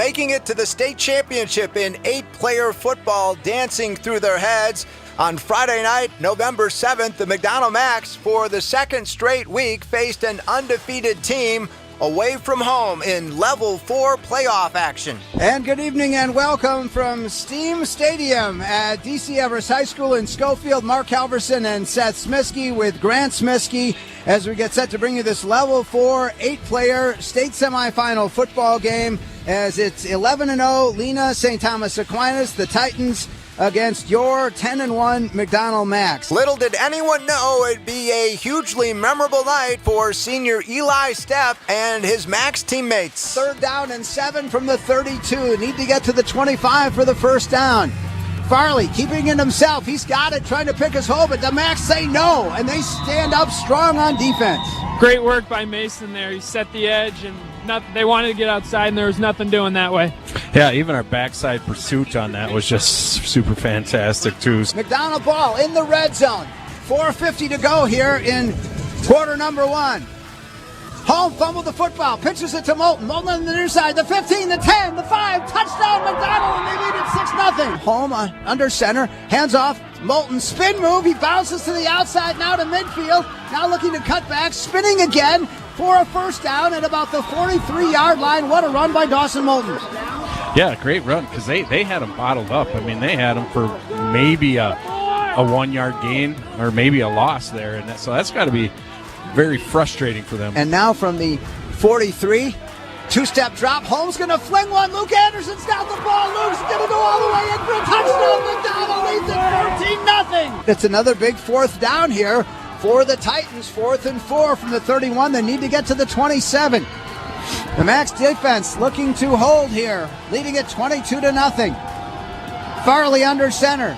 making it to the state championship in 8-player football dancing through their heads. On Friday night, November 7th, the McDonell Macks, for the second straight week, faced an undefeated team away from home in Level 4 playoff action. And good evening and welcome from Steam Stadium at DC Everest High School in Schofield. Mark Halverson and Seth Smiskey with Grant Smiskey as we get set to bring you this Level 4 8-player state semifinal football game as it's 11-0 Lena St. Thomas Aquinas, the Titans, against your 10-1 McDonell Macks. Little did anyone know it'd be a hugely memorable night for senior Eli Stepp and his Macks teammates. 3rd down and 7 from the 32. Need to get to the 25 for the first down. Farley keeping it himself. He's got it, trying to pick his hole, but the Macks say no, and they stand up strong on defense. Great work by Mason there. He set the edge, and they wanted to get outside, and there was nothing doing that way. Yeah, even our backside pursuit on that was just super fantastic, too. McDonell ball in the red zone. 4:50 to go here in quarter number 1. Holm fumbled the football, pitches it to Moulton. Moulton on the near side, the 15, the 10, the 5, touchdown McDonell, and they lead it 6-0. Holm under center, hands off, Moulton spin move, he bounces to the outside, now to midfield, now looking to cut back, spinning again for a first down at about the 43-yard line. What a run by Dawson Moulton. Yeah, great run, because they had him bottled up. I mean, they had him for maybe a 1-yard gain or maybe a loss there, and so that's got to be very frustrating for them. And now from the 43, two-step drop. Holmes going to fling one. Luke Anderson's got the ball. Luke's going to go all the way in for a touchdown. McDonell leads it 14-0. It's another big 4th down here for the Titans. 4th and 4 from the 31. They need to get to the 27. The Macks defense looking to hold here, leading it 22-0. Farley under center.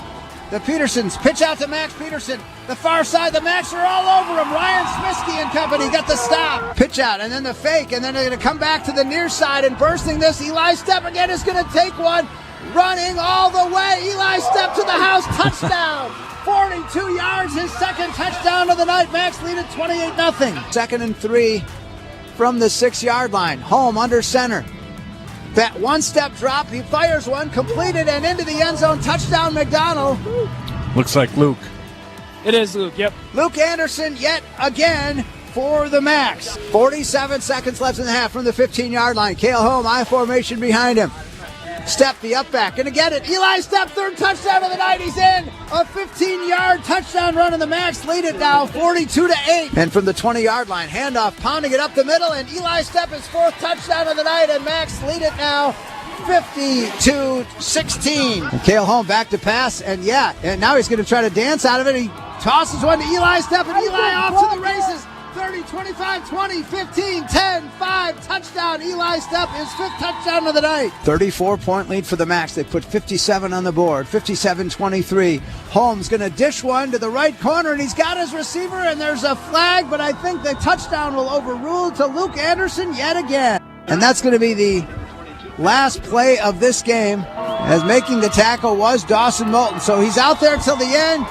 The Petersons pitch out to Max Peterson. The far side, the Macks are all over him. Ryan Smiskey and company got the stop. Pitch out, and then the fake, and then they're going to come back to the near side and bursting this. Eli Stepp again is going to take one. Running all the way. Eli Stepp to the house. Touchdown. 42 yards, his second touchdown of the night. Macks lead it 28-0. 2nd and 3 from the 6-yard line. Holm under center. That one-step drop, he fires one, completed, and into the end zone. Touchdown, McDonell. Looks like Luke. It is Luke, yep. Luke Anderson yet again for the Macks. 47 seconds left in the half from the 15-yard line. Cale Holm, I formation behind him. Stepp, the up back, gonna get it. Eli Stepp, 3rd touchdown of the night. He's in. A 15-yard touchdown run, and the Macks lead it now 42-8. And from the 20-yard line, handoff, pounding it up the middle, and Eli Stepp, his 4th touchdown of the night, and Macks lead it now 52-16. And Cale Holm back to pass, and now he's gonna try to dance out of it. He tosses one to Eli Stepp, and Eli off to the races. 30, 25, 20, 15, 10, 5, touchdown. Eli Stepp, his 5th touchdown of the night. 34-point lead for the Macks. They put 57 on the board, 57-23. Holmes going to dish one to the right corner, and he's got his receiver, and there's a flag, but I think the touchdown will overrule to Luke Anderson yet again. And that's going to be the last play of this game, as making the tackle was Dawson Moulton. So he's out there till the end.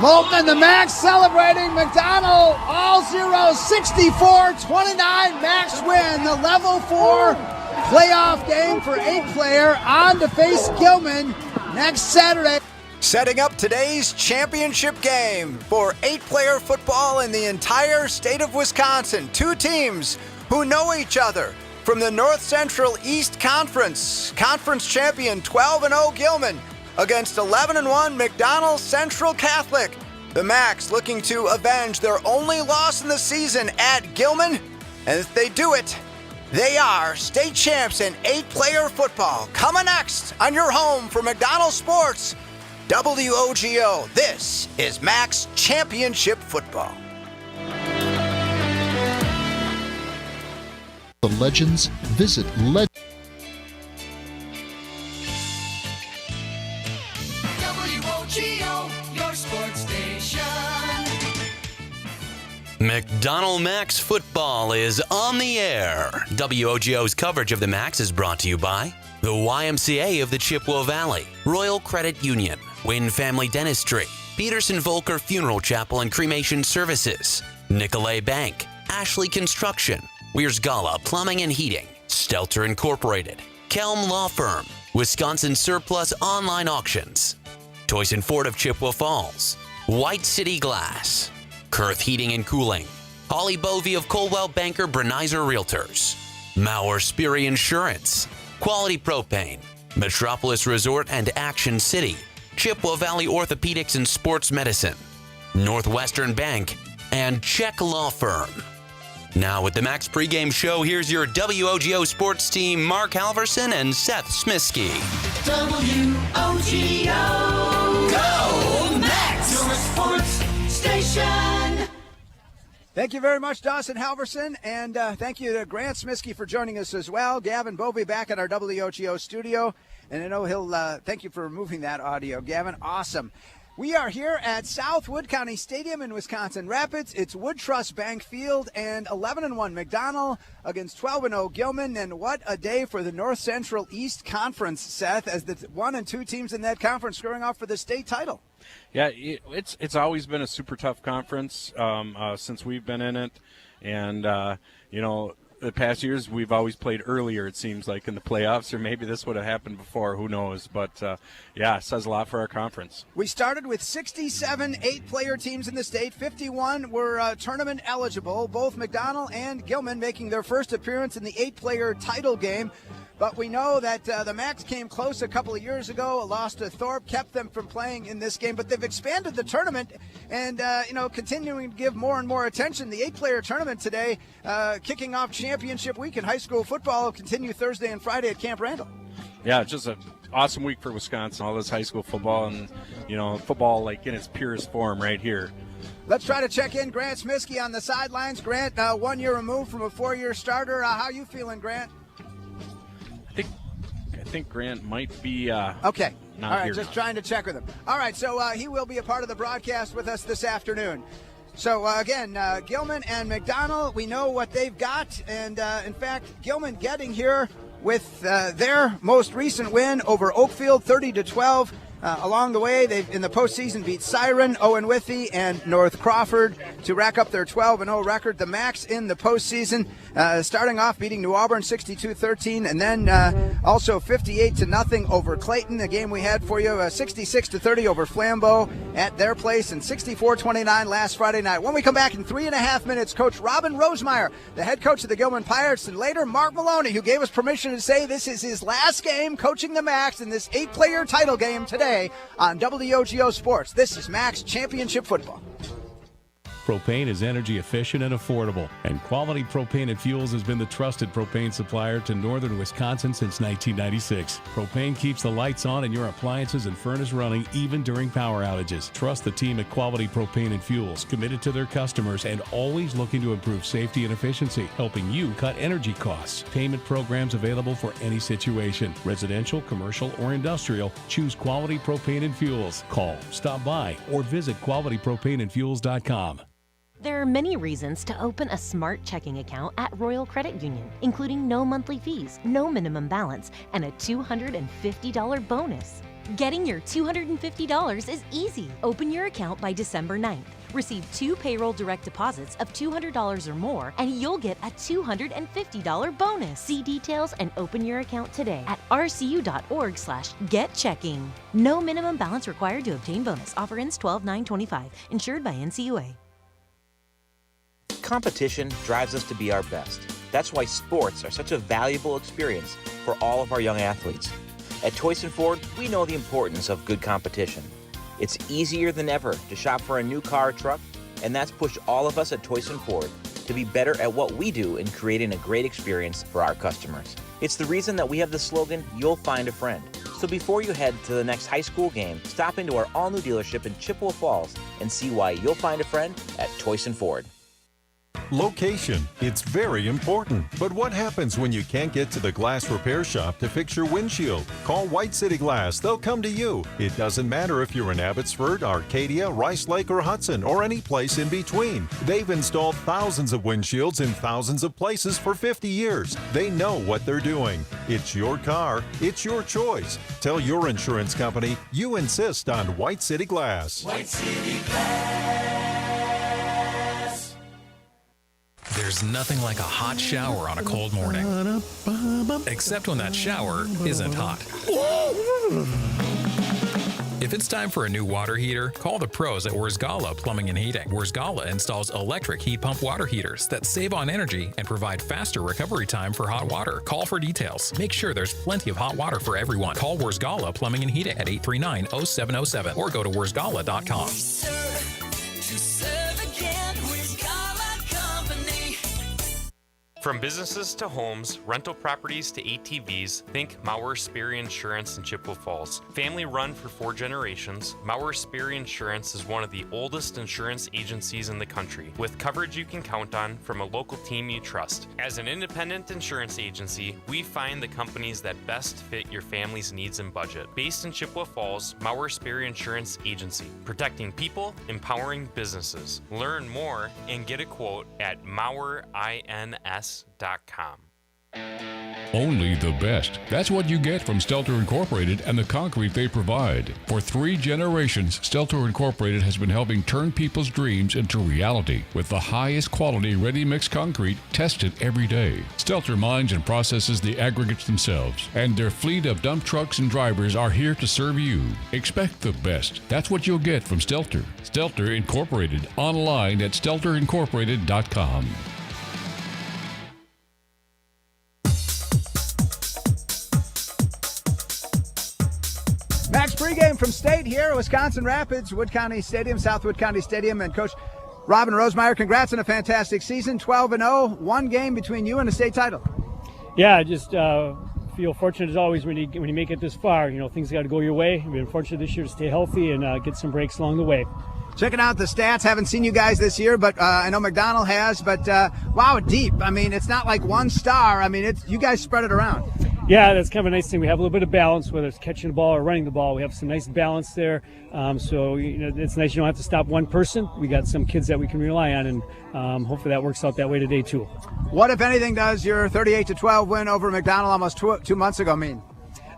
Moulton and the Macks celebrating. McDonell all zeros, 64-29. Macks win the Level 4 playoff game for 8-player, on to face Gilman next Saturday. Setting up today's championship game for 8-player football in the entire state of Wisconsin. 2 teams who know each other from the North Central East Conference. Conference champion 12-0 Gilman against 11-1 McDonell Central Catholic. The Macks looking to avenge their only loss in the season at Gilman. And if they do it, they are state champs in 8-player football. Coming next on your home for McDonell Sports, WOGO. This is Macks Championship Football. The legends visit WOGO, your sports station. McDonell Macks football is on the air. WOGO's coverage of the Macks is brought to you by the YMCA of the Chippewa Valley, Royal Credit Union, Wynn Family Dentistry, Peterson Volker Funeral Chapel and Cremation Services, Nicolay Bank, Ashley Construction, Weersgala Plumbing and Heating, Stelter Incorporated, Kelm Law Firm, Wisconsin Surplus Online Auctions, Toyson Ford of Chippewa Falls, White City Glass, Kurth Heating and Cooling, Holly Bovey of Coldwell Banker Brenizer Realtors, Mauer Sperry Insurance, Quality Propane, Metropolis Resort and Action City, Chippewa Valley Orthopedics and Sports Medicine, Northwestern Bank, and Check Law Firm. Now with the Macks pregame show, here's your WOGO sports team, Mark Halverson and Seth Smisky. WOGO, go Macks, your sports station. Thank you very much, Dawson Halverson, and thank you to Grant Smisky for joining us as well. Gavin Bovey back at our WOGO studio, and I know he'll thank you for removing that audio, Gavin. Awesome. We are here at South Wood County Stadium in Wisconsin Rapids. It's Wood Trust Bank Field, and 11-1 McDonell against 12-0 Gilman. And what a day for the North Central East Conference, Seth, as the 1 and 2 teams in that conference scoring off for the state title. Yeah, it's always been a super tough conference since we've been in it, and the past years we've always played earlier, it seems like, in the playoffs, or maybe this would have happened before, who knows. But it says a lot for our conference. We started with 67 8-player teams in the state. 51 were tournament eligible, both McDonell and Gilman making their first appearance in the 8-player title game. But we know that the Macks came close a couple of years ago. A loss to Thorpe kept them from playing in this game. But they've expanded the tournament and, continuing to give more and more attention. The 8-player tournament today, kicking off championship week in high school football, will continue Thursday and Friday at Camp Randall. Yeah, just an awesome week for Wisconsin. All this high school football and, football like in its purest form right here. Let's try to check in Grant Smisky on the sidelines. Grant, 1 year removed from a 4-year starter. How you feeling, Grant? I think Grant might be okay. Not all right, here just now. Trying to check with him. All right, so he will be a part of the broadcast with us this afternoon. So, again, Gilman and McDonell, we know what they've got. And, in fact, Gilman getting here with their most recent win over Oakfield, 30-12. Along the way, they've in the postseason beat Siren, Owen Withee, and North Crawford to rack up their 12-0 record. The Macks in the postseason, starting off beating New Auburn 62-13, and then also 58-0 over Clayton. The game we had for you, 66-30 over Flambeau at their place, and 64-29 last Friday night. When we come back in 3.5 minutes, Coach Robin Rosemeyer, the head coach of the Gilman Pirates, and later Mark Maloney, who gave us permission to say this is his last game coaching the Macks in this 8-player title game today on WOGO Sports. This is Macks Championship Football. Propane is energy efficient and affordable, and Quality Propane and Fuels has been the trusted propane supplier to northern Wisconsin since 1996. Propane keeps the lights on and your appliances and furnace running even during power outages. Trust the team at Quality Propane and Fuels, committed to their customers and always looking to improve safety and efficiency, helping you cut energy costs. Payment programs available for any situation. Residential, commercial, or industrial, choose Quality Propane and Fuels. Call, stop by, or visit qualitypropaneandfuels.com. There are many reasons to open a smart checking account at Royal Credit Union, including no monthly fees, no minimum balance, and a $250 bonus. Getting your $250 is easy. Open your account by December 9th. Receive 2 payroll direct deposits of $200 or more, and you'll get a $250 bonus. See details and open your account today at rcu.org/getchecking. No minimum balance required to obtain bonus. Offer ends 12/9/25. Insured by NCUA. Competition drives us to be our best. That's why sports are such a valuable experience for all of our young athletes. At Toyson Ford, we know the importance of good competition. It's easier than ever to shop for a new car or truck, and that's pushed all of us at Toyson Ford to be better at what we do in creating a great experience for our customers. It's the reason that we have the slogan, "You'll find a friend." So before you head to the next high school game, stop into our all-new dealership in Chippewa Falls and see why you'll find a friend at Toyson Ford. Location. It's very important. But what happens when you can't get to the glass repair shop to fix your windshield? Call White City Glass. They'll come to you. It doesn't matter if you're in Abbotsford, Arcadia, Rice Lake, or Hudson, or any place in between. They've installed thousands of windshields in thousands of places for 50 years. They know what they're doing. It's your car. It's your choice. Tell your insurance company you insist on White City Glass. White City Glass. There's There's nothing like a hot shower on a cold morning. Except when that shower isn't hot. If it's time for a new water heater, call the pros at Wurzgala Plumbing and Heating. Wurzgala installs electric heat pump water heaters that save on energy and provide faster recovery time for hot water. Call for details. Make sure there's plenty of hot water for everyone. Call Wurzgala Plumbing and Heating at 839-0707 or go to wurzgala.com. From businesses to homes, rental properties to ATVs, think Mauer Sperry Insurance in Chippewa Falls. Family run for 4 generations, Mauer Sperry Insurance is one of the oldest insurance agencies in the country, with coverage you can count on from a local team you trust. As an independent insurance agency, we find the companies that best fit your family's needs and budget. Based in Chippewa Falls, Mauer Sperry Insurance Agency, protecting people, empowering businesses. Learn more and get a quote at MauerINS.com. Only the best. That's what you get from Stelter Incorporated and the concrete they provide. For 3 generations, Stelter Incorporated has been helping turn people's dreams into reality with the highest quality ready-mix concrete tested every day. Stelter mines and processes the aggregates themselves, and their fleet of dump trucks and drivers are here to serve you. Expect the best. That's what you'll get from Stelter. Stelter Incorporated, online at stelterincorporated.com. Macks pregame from State here at Wisconsin Rapids, Wood County Stadium, South Wood County Stadium. And Coach Robin Rosemeyer, congrats on a fantastic season, 12-0, 1 game between you and a state title. Yeah, I just feel fortunate as always when you make it this far. You know, things got to go your way. We've been fortunate this year to stay healthy and get some breaks along the way. Checking out the stats, haven't seen you guys this year, but I know McDonell has, but wow, deep. I mean, it's not like one star. I mean, you guys spread it around. Yeah, that's kind of a nice thing. We have a little bit of balance, whether it's catching the ball or running the ball. We have some nice balance there. So, you know, it's nice you don't have to stop one person. We got some kids that we can rely on, and hopefully that works out that way today, too. What, if anything, does your 38-12 win over McDonell almost 2 months ago mean?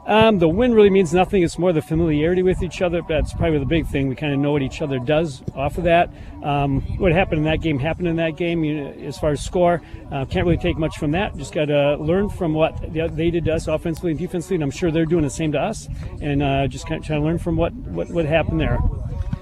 The win really means nothing. It's more the familiarity with each other. That's probably the big thing. We kind of know what each other does off of that. What happened in that game happened in that game. You know, as far as score, can't really take much from that. Just got to learn from what they did to us offensively and defensively, and I'm sure they're doing the same to us. And just kind of trying to learn from what happened there.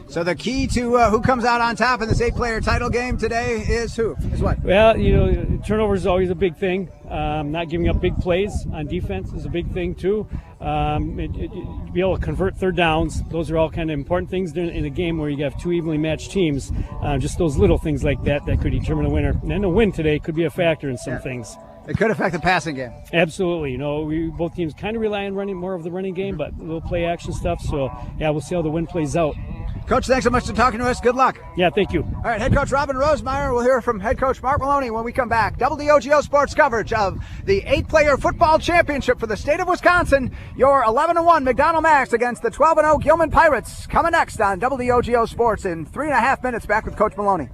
So the key to who comes out on top in this 8-player title game today is who? Is what? Well, you know, turnover is always a big thing. Not giving up big plays on defense is a big thing too. Be able to convert third downs. Those are all kind of important things in a game where you have 2 evenly matched teams. Just those little things like that could determine a winner. And then a win today could be a factor in some things. It could affect the passing game. Absolutely. You know, both teams kind of rely on running more of the running game, but a little play action stuff. So, yeah, we'll see how the win plays out. Coach, thanks so much for talking to us. Good luck. Yeah, thank you. All right, head coach Robin Rosemeyer. We'll hear from head coach Mark Maloney when we come back. WOGO Sports coverage of the 8-player football championship for the state of Wisconsin. Your 11-1 McDonell Macks against the 12-0 Gilman Pirates. Coming next on WOGO Sports in 3.5 minutes. Back with Coach Maloney.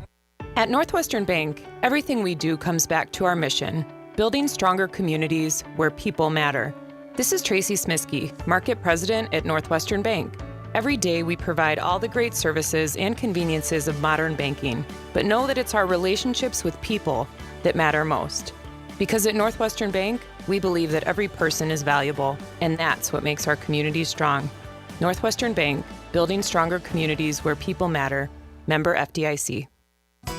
At Northwestern Bank, everything we do comes back to our mission, building stronger communities where people matter. This is Tracy Smiskey, Market President at Northwestern Bank. Every day we provide all the great services and conveniences of modern banking, but know that it's our relationships with people that matter most. Because at Northwestern Bank, we believe that every person is valuable, and that's what makes our community strong. Northwestern Bank, building stronger communities where people matter. Member FDIC.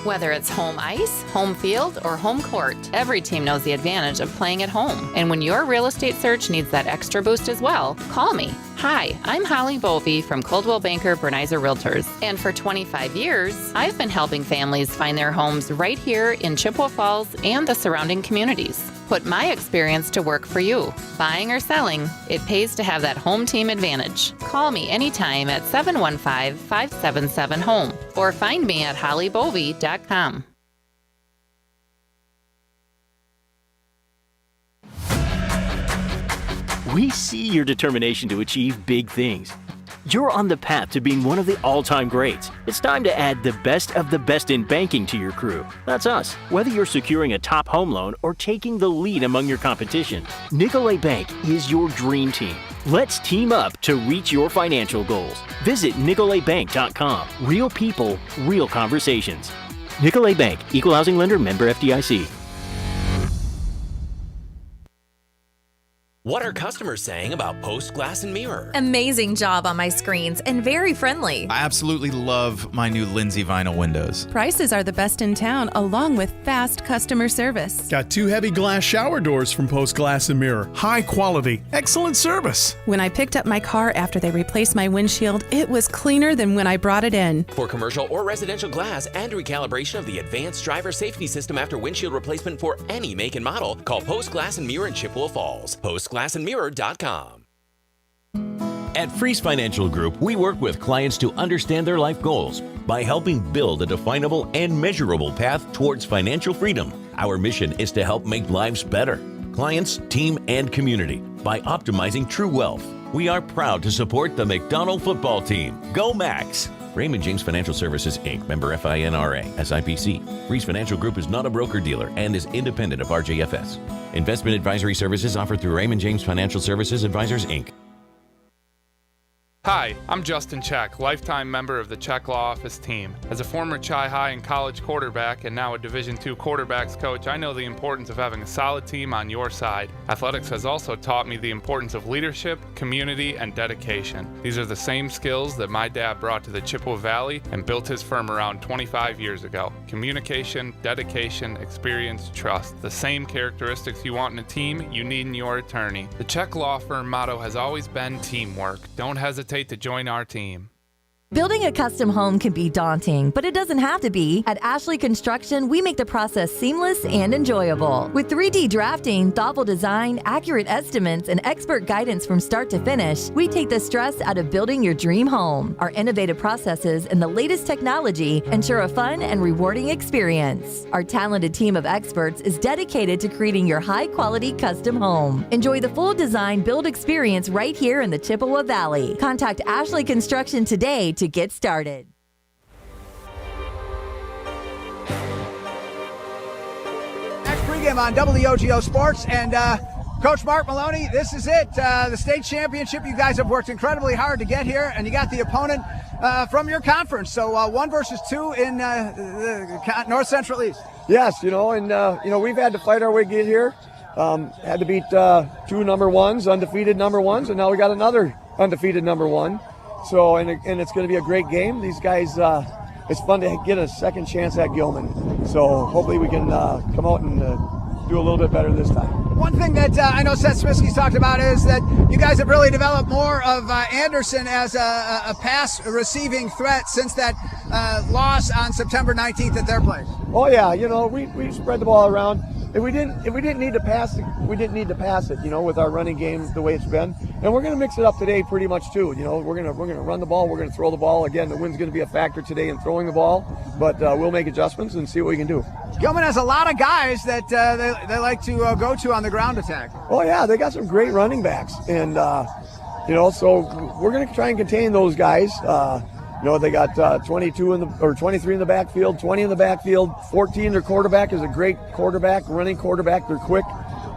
Whether it's home ice, home field, or home court, every team knows the advantage of playing at home. And when your real estate search needs that extra boost as well, call me. Hi, I'm Holly Bovey from Coldwell Banker Bernizer Realtors. And for 25 years, I've been helping families find their homes right here in Chippewa Falls and the surrounding communities. Put my experience to work for you. Buying or selling, it pays to have that home team advantage. Call me anytime at 715-577-HOME or find me at hollybovey.com. We see your determination to achieve big things. You're on the path to being one of the all-time greats. It's time to add the best of the best in banking to your crew. That's us. Whether you're securing a top home loan or taking the lead among your competition, Nicolet Bank is your dream team. Let's team up to reach your financial goals. Visit NicoletBank.com. Real people, real conversations. Nicolay Bank, Equal Housing Lender, member FDIC. What are customers saying about Post Glass and Mirror? Amazing job on my screens and very friendly. I absolutely love my new Lindsay vinyl windows. Prices are the best in town, along with fast customer service. Got 2 heavy glass shower doors from Post Glass and Mirror. High quality, excellent service. When I picked up my car after they replaced my windshield, it was cleaner than when I brought it in. For commercial or residential glass and recalibration of the advanced driver safety system after windshield replacement for any make and model, call Post Glass and Mirror in Chippewa Falls. PostGlassandMirror.com. At Freeze Financial Group, we work with clients to understand their life goals by helping build a definable and measurable path towards financial freedom. Our mission is to help make lives better, clients, team, and community by optimizing true wealth. We are proud to support the McDonell football team. Go Macks! Raymond James Financial Services, Inc., member FINRA, SIPC. Freeze Financial Group is not a broker-dealer and is independent of RJFS. Investment advisory services offered through Raymond James Financial Services Advisors, Inc. Hi, I'm Justin Check, lifetime member of the Check Law Office team. As a former Chi High and college quarterback and now a Division II quarterbacks coach, I know the importance of having a solid team on your side. Athletics has also taught me the importance of leadership, community, and dedication. These are the same skills that my dad brought to the Chippewa Valley and built his firm around 25 years ago. Communication, dedication, experience, trust. The same characteristics you want in a team, you need in your attorney. The Check Law Firm motto has always been teamwork. Don't hesitate to join our team. Building a custom home can be daunting, but it doesn't have to be. At Ashley Construction, we make the process seamless and enjoyable. With 3D drafting, thoughtful design, accurate estimates, and expert guidance from start to finish, we take the stress out of building your dream home. Our innovative processes and the latest technology ensure a fun and rewarding experience. Our talented team of experts is dedicated to creating your high-quality custom home. Enjoy the full design build experience right here in the Chippewa Valley. Contact Ashley Construction today to get started. Next pregame on WOGO Sports, and Coach Mark Maloney, this is it, the state championship. You guys have worked incredibly hard to get here, and you got the opponent from your conference. So 1 versus 2 in the North Central East. Yes, we've had to fight our way to get here. Had to beat 2 number ones, undefeated number ones, and now we got another undefeated number one. So, and it's going to be a great game. These guys, it's fun to get a second chance at Gilman. So hopefully we can come out and do a little bit better this time. One thing that I know Seth Smisky's talked about is that you guys have really developed more of Anderson as a pass receiving threat since that loss on September 19th at their place. Oh yeah, we spread the ball around. If we didn't need to pass it, we didn't need to pass it, with our running game the way it's been. And we're going to mix it up today pretty much too. We're going to run the ball, we're going to throw the ball. Again, the wind's going to be a factor today in throwing the ball, but we'll make adjustments and see what we can do. Gilman has a lot of guys that they like to go to on the ground attack. Oh yeah, they got some great running backs, and so we're going to try and contain those guys. They got 23 in the backfield, 20 in the backfield, 14. Their quarterback is a great quarterback, running quarterback. They're quick.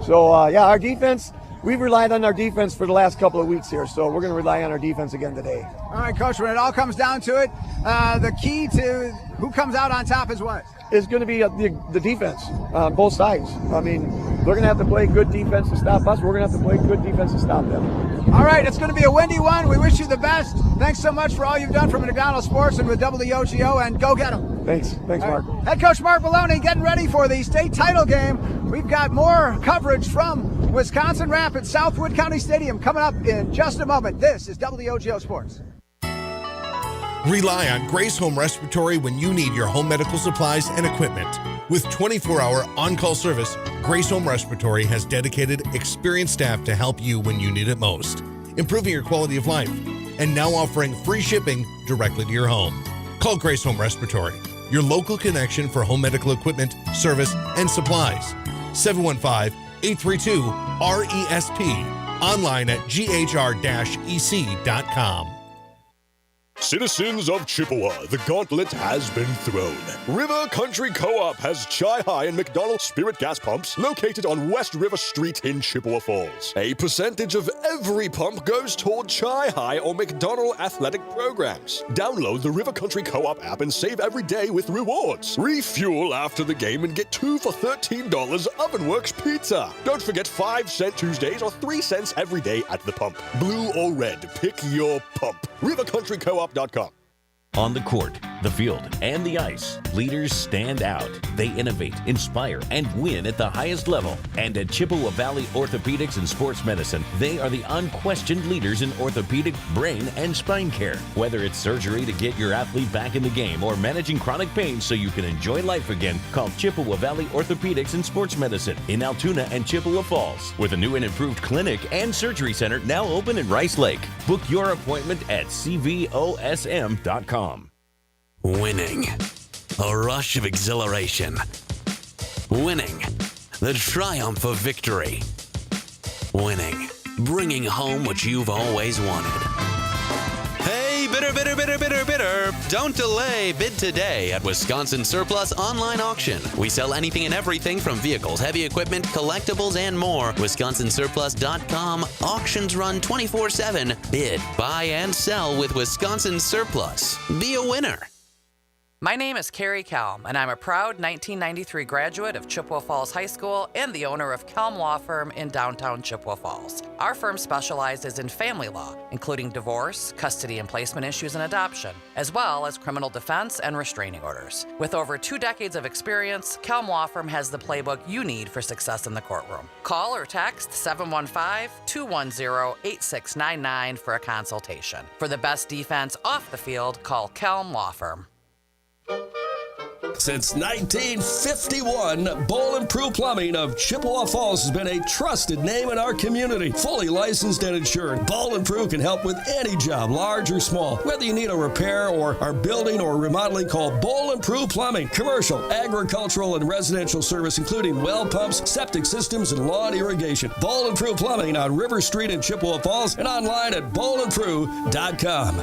So our defense. We've relied on our defense for the last couple of weeks here, so we're going to rely on our defense again today. All right, Coach, when it all comes down to it, the key to who comes out on top is what? It's going to be the defense on both sides. I mean, they're going to have to play good defense to stop us. We're going to have to play good defense to stop them. All right, it's going to be a windy one. We wish you the best. Thanks so much for all you've done for McDonell Sports and with WOGO, and go get them. Thanks, Mark. Head Coach Mark Maloney getting ready for the state title game. We've got more coverage from Wisconsin Rapids, Southwood County Stadium coming up in just a moment. This is WOGO Sports. Rely on Grace Home Respiratory when you need your home medical supplies and equipment. With 24-hour on-call service, Grace Home Respiratory has dedicated, experienced staff to help you when you need it most, improving your quality of life, and now offering free shipping directly to your home. Call Grace Home Respiratory, your local connection for home medical equipment, service, and supplies. 715-832-RESP. Online at ghr-ec.com. Citizens of Chippewa, the gauntlet has been thrown. River Country Co-op has Chi-Hi and McDonell spirit gas pumps located on West River Street in Chippewa Falls. A percentage of every pump goes toward Chi-Hi or McDonell athletic programs. Download the River Country Co-op app and save every day with rewards. Refuel after the game and get 2 for $13 Ovenworks pizza. Don't forget 5-cent Tuesdays or 3 cents every day at the pump. Blue or red, pick your pump. RiverCountryCoop.com. On the court, the field, and the ice, leaders stand out. They innovate, inspire, and win at the highest level. And at Chippewa Valley Orthopedics and Sports Medicine, they are the unquestioned leaders in orthopedic, brain, and spine care. Whether it's surgery to get your athlete back in the game or managing chronic pain so you can enjoy life again, call Chippewa Valley Orthopedics and Sports Medicine in Altoona and Chippewa Falls, with a new and improved clinic and surgery center now open in Rice Lake. Book your appointment at cvosm.com. Winning. A rush of exhilaration. Winning. The triumph of victory. Winning. Bringing home what you've always wanted. Hey, bidder, bidder, bidder, bidder, bidder. Don't delay. Bid today at Wisconsin Surplus Online Auction. We sell anything and everything from vehicles, heavy equipment, collectibles, and more. WisconsinSurplus.com. Auctions run 24/7. Bid, buy, and sell with Wisconsin Surplus. Be a winner. My name is Carrie Kelm, and I'm a proud 1993 graduate of Chippewa Falls High School and the owner of Kelm Law Firm in downtown Chippewa Falls. Our firm specializes in family law, including divorce, custody and placement issues, and adoption, as well as criminal defense and restraining orders. With over 2 decades of experience, Kelm Law Firm has the playbook you need for success in the courtroom. Call or text 715-210-8699 for a consultation. For the best defense off the field, call Kelm Law Firm. Since 1951, Bowl & Prue Plumbing of Chippewa Falls has been a trusted name in our community. Fully licensed and insured, Bowl & Prue can help with any job, large or small. Whether you need a repair or are building or remodeling, call Bowl & Prue Plumbing. Commercial, agricultural, and residential service, including well pumps, septic systems, and lawn irrigation. Bowl & Prue Plumbing on River Street in Chippewa Falls and online at bowlandprue.com.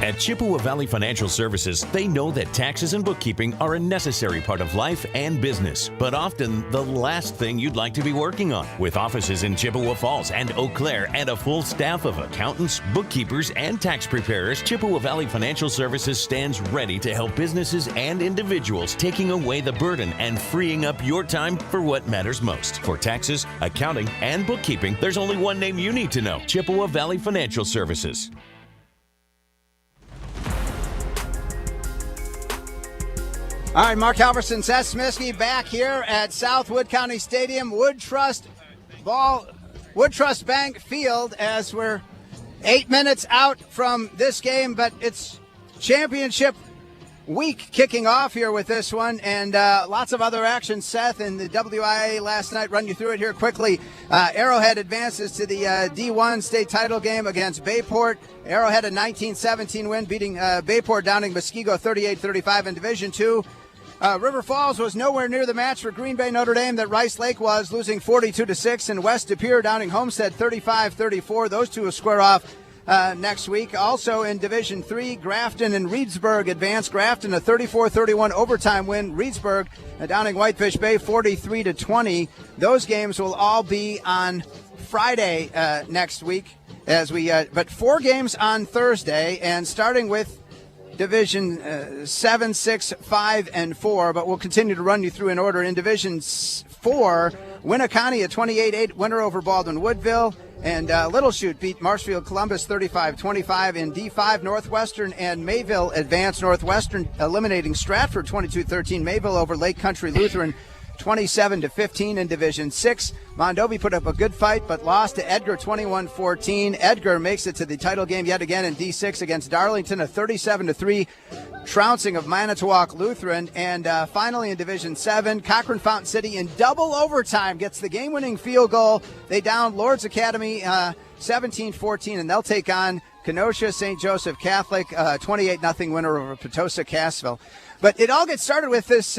At Chippewa Valley Financial Services, they know that taxes and bookkeeping are a necessary part of life and business, but often the last thing you'd like to be working on. With offices in Chippewa Falls and Eau Claire and a full staff of accountants, bookkeepers, and tax preparers, Chippewa Valley Financial Services stands ready to help businesses and individuals, taking away the burden and freeing up your time for what matters most. For taxes, accounting, and bookkeeping, there's only one name you need to know: Chippewa Valley Financial Services. All right, Mark Halverson, Seth Smisky back here at South Wood County Stadium, Wood Trust Bank Field, as we're 8 minutes out from this game, but it's championship week kicking off here with this one, and lots of other action. Seth, in the WIAA last night, run you through it here quickly. Arrowhead advances to the D1 state title game against Bayport. Arrowhead a 19-17 win, beating Bayport, downing Muskego 38-35 in Division II. River Falls was nowhere near the match for Green Bay Notre Dame that Rice Lake was, losing 42-6, and West De Pere downing Homestead 35-34. Those two will square off next week. Also in Division III, Grafton and Reedsburg advanced. Grafton a 34-31 overtime win. Reedsburg downing Whitefish Bay 43-20. Those games will all be on Friday next week, as we but 4 games on Thursday, and starting with Division 7, 6, 5, and 4, but we'll continue to run you through in order. In Division 4, Winneconne a 28-8 winner over Baldwin Woodville, and Little Chute beat Marshfield Columbus 35-25. In D5, Northwestern and Mayville advanced. Northwestern eliminating Stratford 22-13. Mayville over Lake Country Lutheran 27-15. In Division 6, Mondovi put up a good fight but lost to Edgar 21-14. Edgar makes it to the title game yet again in D6 against Darlington, a 37-3 trouncing of Manitowoc Lutheran. And finally in Division 7, Cochrane Fountain City in double overtime gets the game-winning field goal. They downed Lord's Academy 17-14, and they'll take on Kenosha St. Joseph Catholic, 28-0 winner over Potosi Cassville. But it all gets started with this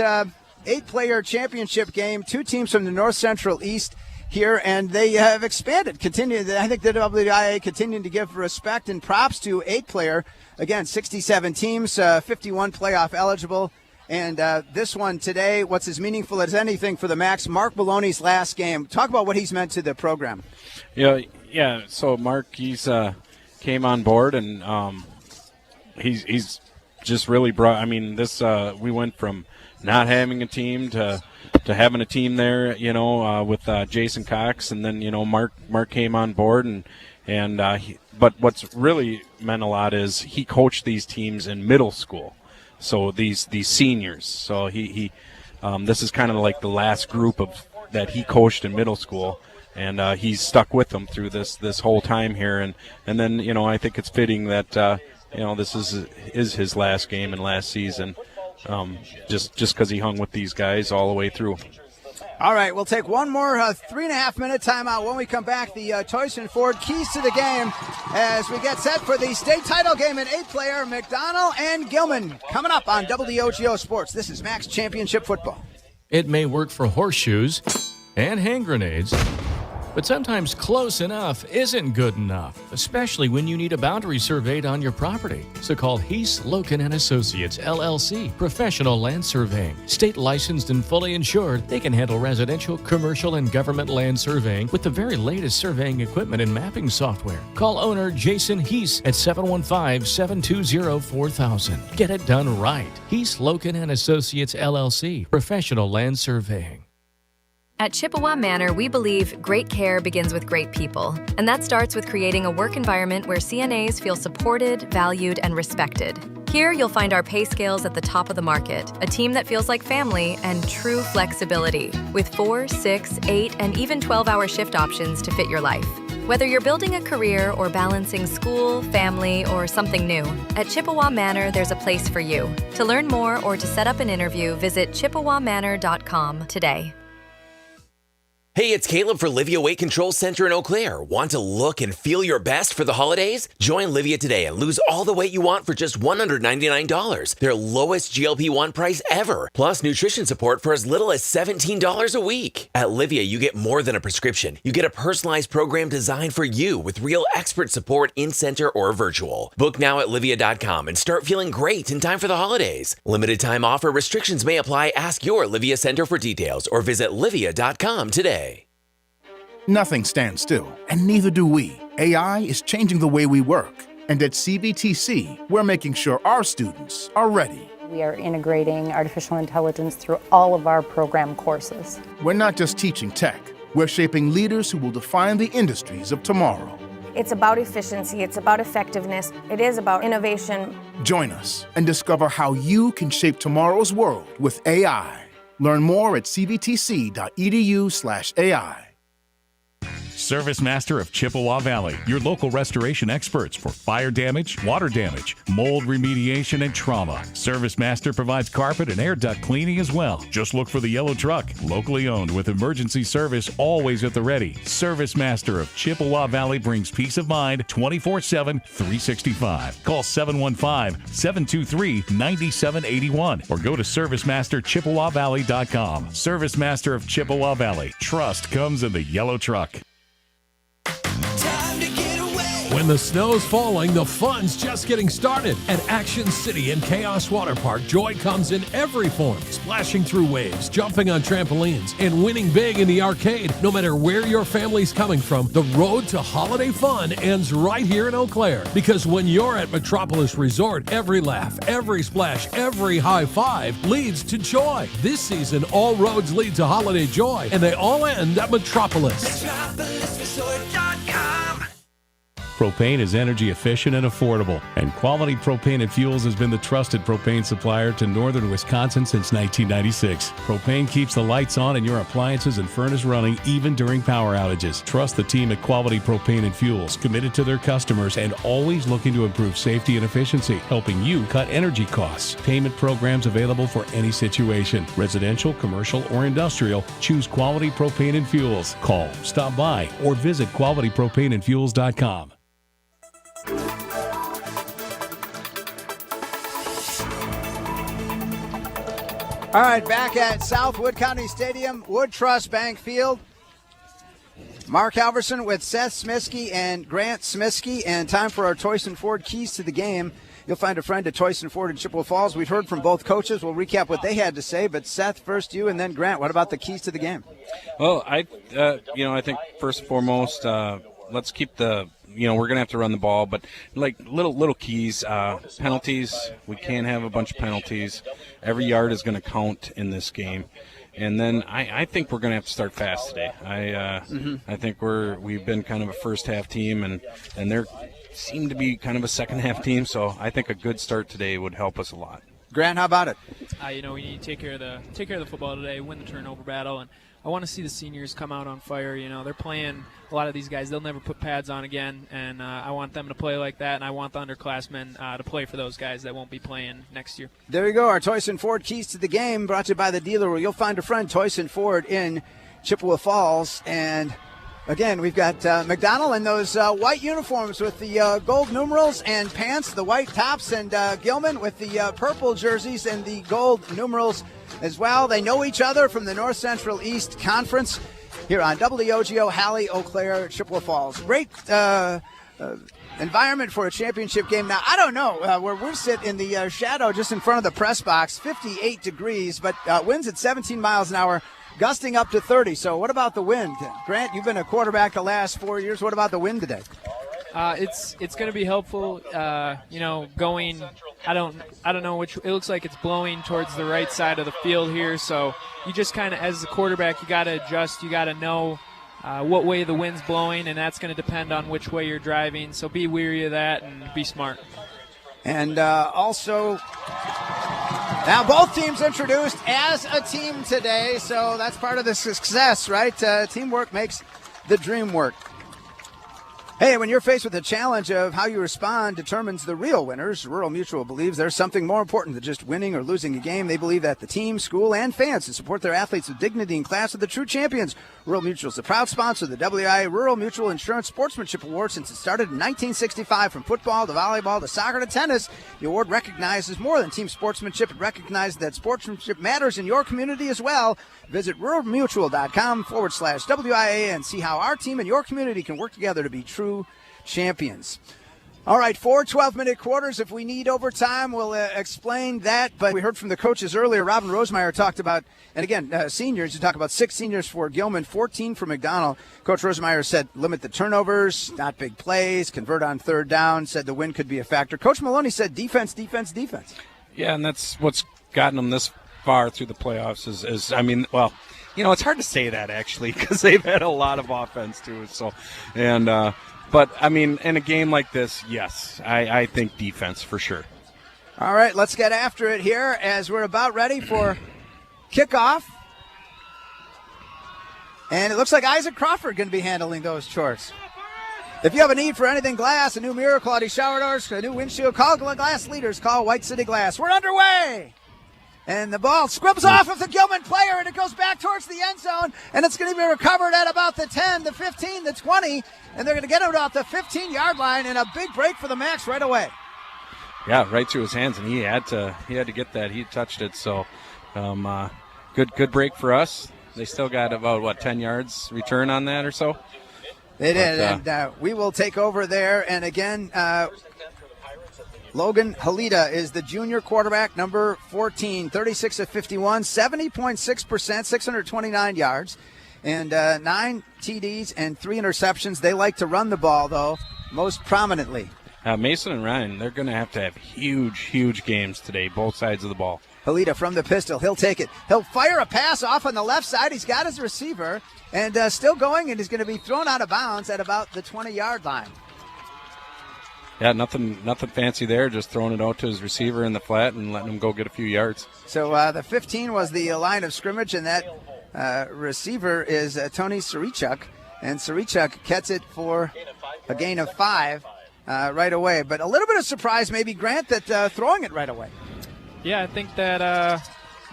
8-player championship game. 2 teams from the North Central East here, and they have expanded. I think the WIAA continuing to give respect and props to 8-player. Again, 67 teams, 51 playoff eligible. And this one today, what's as meaningful as anything for the Macks, Mark Maloney's last game. Talk about what he's meant to the program. Yeah. So Mark, he's came on board, and he's just really brought. I mean, this we went from not having a team to having a team there, with Jason Cox, and then Mark came on board, but what's really meant a lot is he coached these teams in middle school. So these seniors. So he this is kind of like the last group that he coached in middle school, and he's stuck with them through this whole time here. And then I think it's fitting that this is his last game and last season, just because he hung with these guys all the way through. All right, we'll take one more 3.5-minute timeout. When we come back, the Toyston Ford keys to the game as we get set for the state title game in 8-player, McDonell and Gilman. Coming up on WOGO Sports, this is Macks Championship Football. It may work for horseshoes and hand grenades, but sometimes close enough isn't good enough, especially when you need a boundary surveyed on your property. So call Heath, Loken & Associates, LLC, Professional Land Surveying. State licensed and fully insured, they can handle residential, commercial, and government land surveying with the very latest surveying equipment and mapping software. Call owner Jason Heath at 715-720-4000. Get it done right. Heath, Loken & Associates, LLC, Professional Land Surveying. At Chippewa Manor, we believe great care begins with great people, and that starts with creating a work environment where CNAs feel supported, valued, and respected. Here, you'll find our pay scales at the top of the market, a team that feels like family, and true flexibility, with 4, 6, 8, and even 12-hour shift options to fit your life. Whether you're building a career or balancing school, family, or something new, at Chippewa Manor, there's a place for you. To learn more or to set up an interview, visit chippewamanor.com today. Hey, it's Caleb for Livia Weight Control Center in Eau Claire. Want to look and feel your best for the holidays? Join Livia today and lose all the weight you want for just $199. Their lowest GLP-1 price ever. Plus nutrition support for as little as $17 a week. At Livia, you get more than a prescription. You get a personalized program designed for you with real expert support in-center or virtual. Book now at Livia.com and start feeling great in time for the holidays. Limited time offer, restrictions may apply. Ask your Livia Center for details or visit Livia.com today. Nothing stands still, and neither do we. AI is changing the way we work. And at CBTC, we're making sure our students are ready. We are integrating artificial intelligence through all of our program courses. We're not just teaching tech, we're shaping leaders who will define the industries of tomorrow. It's about efficiency, it's about effectiveness, it is about innovation. Join us and discover how you can shape tomorrow's world with AI. Learn more at cbtc.edu/AI. Service Master of Chippewa Valley, your local restoration experts for fire damage, water damage, mold remediation, and trauma. Service Master provides carpet and air duct cleaning as well. Just look for the yellow truck, locally owned with emergency service always at the ready. Service Master of Chippewa Valley brings peace of mind 24/7, 365. Call 715-723-9781 or go to ServiceMasterChippewaValley.com. Service Master of Chippewa Valley. Trust comes in the yellow truck. When the snow's falling, the fun's just getting started. At Action City and Chaos Water Park, joy comes in every form. Splashing through waves, jumping on trampolines, and winning big in the arcade. No matter where your family's coming from, the road to holiday fun ends right here in Eau Claire. Because when you're at Metropolis Resort, every laugh, every splash, every high five leads to joy. This season, all roads lead to holiday joy, and they all end at Metropolis. Propane is energy efficient and affordable, and Quality Propane and Fuels has been the trusted propane supplier to northern Wisconsin since 1996. Propane keeps the lights on and your appliances and furnace running even during power outages. Trust the team at Quality Propane and Fuels, committed to their customers and always looking to improve safety and efficiency, helping you cut energy costs. Payment programs available for any situation. Residential, commercial, or industrial, choose Quality Propane and Fuels. Call, stop by, or visit qualitypropaneandfuels.com. All right, back at South Wood County Stadium, Wood Trust Bank Field. Mark Halverson with Seth Smisky and Grant Smisky, and time for our Toyson Ford Keys to the Game. You'll find a friend at Toyson Ford in Chippewa Falls. We've heard from both coaches. We'll recap what they had to say, but Seth, first you, and then Grant. What about the keys to the game? Well, I think first and foremost, let's keep we're going to have to run the ball, but like little keys, penalties. We can't have a bunch of penalties. Every yard is going to count in this game. And then I think we're going to have to start fast today. I think we've been kind of a first-half team, and they're seem to be kind of a second-half team, so I think a good start today would help us a lot. Grant, how about it? We need to take care of the football today, win the turnover battle, and I want to see the seniors come out on fire. They're playing a lot of these guys. They'll never put pads on again, and I want them to play like that, and I want the underclassmen to play for those guys that won't be playing next year. There you go, our Toyson Ford Keys to the Game, brought to you by the dealer where you'll find a friend, Toyson Ford in Chippewa Falls. And again, we've got McDonell in those white uniforms with the gold numerals and pants, the white tops, and Gilman with the purple jerseys and the gold numerals as well. They know each other from the North Central East Conference here on WOGO, Halley, Eau Claire, Chippewa Falls. Great environment for a championship game. Now, I don't know where we sit in the shadow just in front of the press box, 58 degrees, but winds at 17 miles an hour. Gusting up to 30. So what about the wind? Grant, you've been a quarterback the last 4 years. What about the wind today? It's going to be helpful. Going. I don't know which. It looks like it's blowing towards the right side of the field here. So you just kind of, as a quarterback, you got to adjust. You got to know what way the wind's blowing, and that's going to depend on which way you're driving. So be wary of that and be smart. And also, now both teams introduced as a team today, so that's part of the success, right? Teamwork makes the dream work. Hey, when you're faced with the challenge of how you respond determines the real winners, Rural Mutual believes there's something more important than just winning or losing a game. They believe that the team, school, and fans who support their athletes with dignity and class are the true champions. Rural Mutual is the proud sponsor of the WIAA Rural Mutual Insurance Sportsmanship Award since it started in 1965. From football to volleyball to soccer to tennis, the award recognizes more than team sportsmanship. It recognizes that sportsmanship matters in your community as well. Visit ruralmutual.com/WIAA and see how our team and your community can work together to be true champions. All right, 4 12-minute quarters. If we need overtime, we'll explain that. But we heard from the coaches earlier. Robin Rosemeyer talked about, and again, seniors. You talk about 6 seniors for Gilman, 14 for McDonell. Coach Rosemeyer said limit the turnovers, not big plays, convert on third down, said the win could be a factor. Coach Maloney said defense, defense, defense. Yeah, and that's what's gotten them this far through the playoffs is it's hard to say that actually because they've had a lot of offense too. So, but in a game like this, yes, I think defense for sure. All right, let's get after it here as we're about ready for kickoff. And it looks like Isaac Crawford going to be handling those chores. If you have a need for anything glass, a new mirror, quality shower doors, a new windshield, call Glass Leaders. Call White City Glass. We're underway. And the ball scrubs off of the Gilman player, and it goes back towards the end zone, and it's going to be recovered at about the 10, the 15, the 20, and they're going to get it about the 15-yard line, and a big break for the Macks right away. Yeah, right through his hands, and he had to get that. He touched it, so good break for us. They still got about 10 yards return on that or so. They did, and we will take over there, and again. Logan Halida is the junior quarterback, number 14, 36 of 51, 70.6%, 629 yards, and 9 TDs and 3 interceptions. They like to run the ball, though, most prominently. Mason and Ryan, they're going to have huge games today, both sides of the ball. Halida from the pistol. He'll take it. He'll fire a pass off on the left side. He's got his receiver, and still going, and he's going to be thrown out of bounds at about the 20-yard line. Yeah, nothing fancy there. Just throwing it out to his receiver in the flat and letting him go get a few yards. So the 15 was the line of scrimmage, and that receiver is Tony Sarichuk. And Sarichuk gets it for a gain of 5 right away. But a little bit of surprise maybe, Grant, that throwing it right away. Yeah, I think that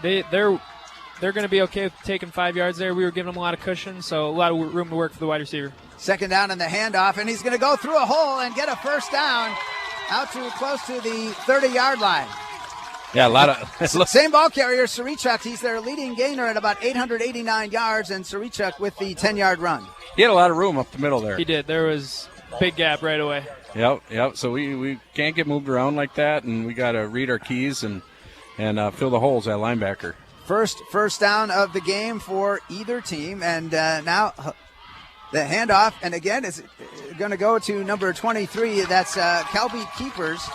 they're going to be okay with taking 5 yards there. We were giving them a lot of cushion, so a lot of room to work for the wide receiver. Second down in the handoff, and he's going to go through a hole and get a first down out to close to the 30-yard line. Yeah, a lot of same ball carrier, Sarichuk. He's their leading gainer at about 889 yards, and Sarichuk with the 10-yard run. he had a lot of room up the middle there. He did. There was a big gap right away. Yep. So we can't get moved around like that, and we got to read our keys and fill the holes at linebacker. First down of the game for either team, and now the handoff, and again, is going to go to number 23. That's Kelby Keepers,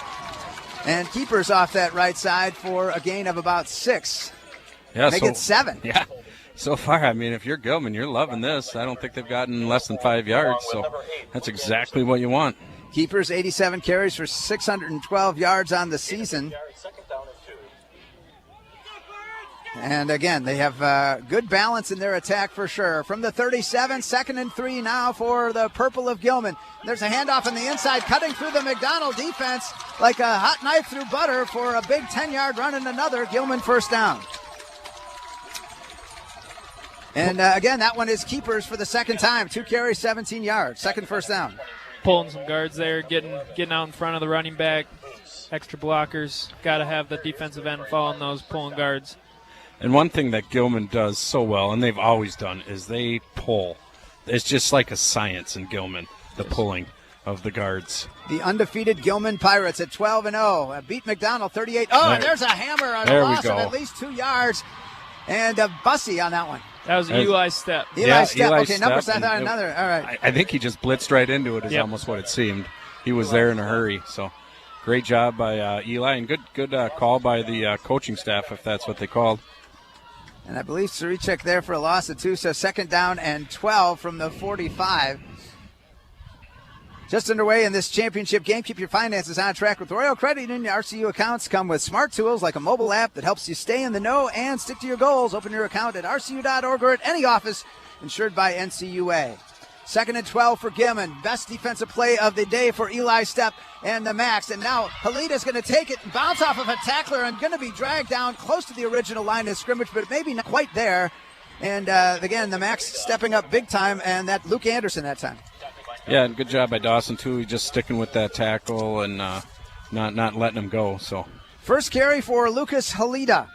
and Keepers off that right side for a gain of about 6. Yeah, Make it 7. Yeah. So far, I mean, if you're Gilman, you're loving this. I don't think they've gotten less than 5 yards, so that's exactly what you want. Keepers, 87 carries for 612 yards on the season. And again, they have good balance in their attack for sure. From the 37, 2nd and 3 now for the purple of Gilman. There's a handoff on the inside, cutting through the McDonell defense like a hot knife through butter for a big 10-yard run and another Gilman first down. And again, that one is Keepers for the second time. 2 carries, 17 yards. Second first down. Pulling some guards there, getting out in front of the running back. Extra blockers. Got to have the defensive end following those pulling guards. And one thing that Gilman does so well, and they've always done, is they pull. It's just like a science in Gilman, the pulling of the guards. The undefeated Gilman Pirates at 12-0. Beat McDonell 38. Oh, and there's a hammer on a loss of at least 2 yards. And Bussy on that one. That was Eli's step. Eli's step. Eli's okay, number 7, another. All right. I think he just blitzed right into it is almost what it seemed. He was there in a hurry. So great job by Eli, and good call by the coaching staff, if that's what they called. And I believe Sarichek there for a loss of 2, so 2nd down and 12 from the 45. Just underway in this championship game. Keep your finances on track with Royal Credit Union. RCU accounts come with smart tools like a mobile app that helps you stay in the know and stick to your goals. Open your account at rcu.org or at any office insured by NCUA. 2nd and 12 for Gilman. Best defensive play of the day for Eli Stepp and the Macks. And now Halita's going to take it and bounce off of a tackler and going to be dragged down close to the original line of scrimmage, but maybe not quite there. And again, the Macks stepping up big time, and that Luke Anderson that time. Yeah, and good job by Dawson, too. He's just sticking with that tackle and not letting him go. So first carry for Lucas Halita.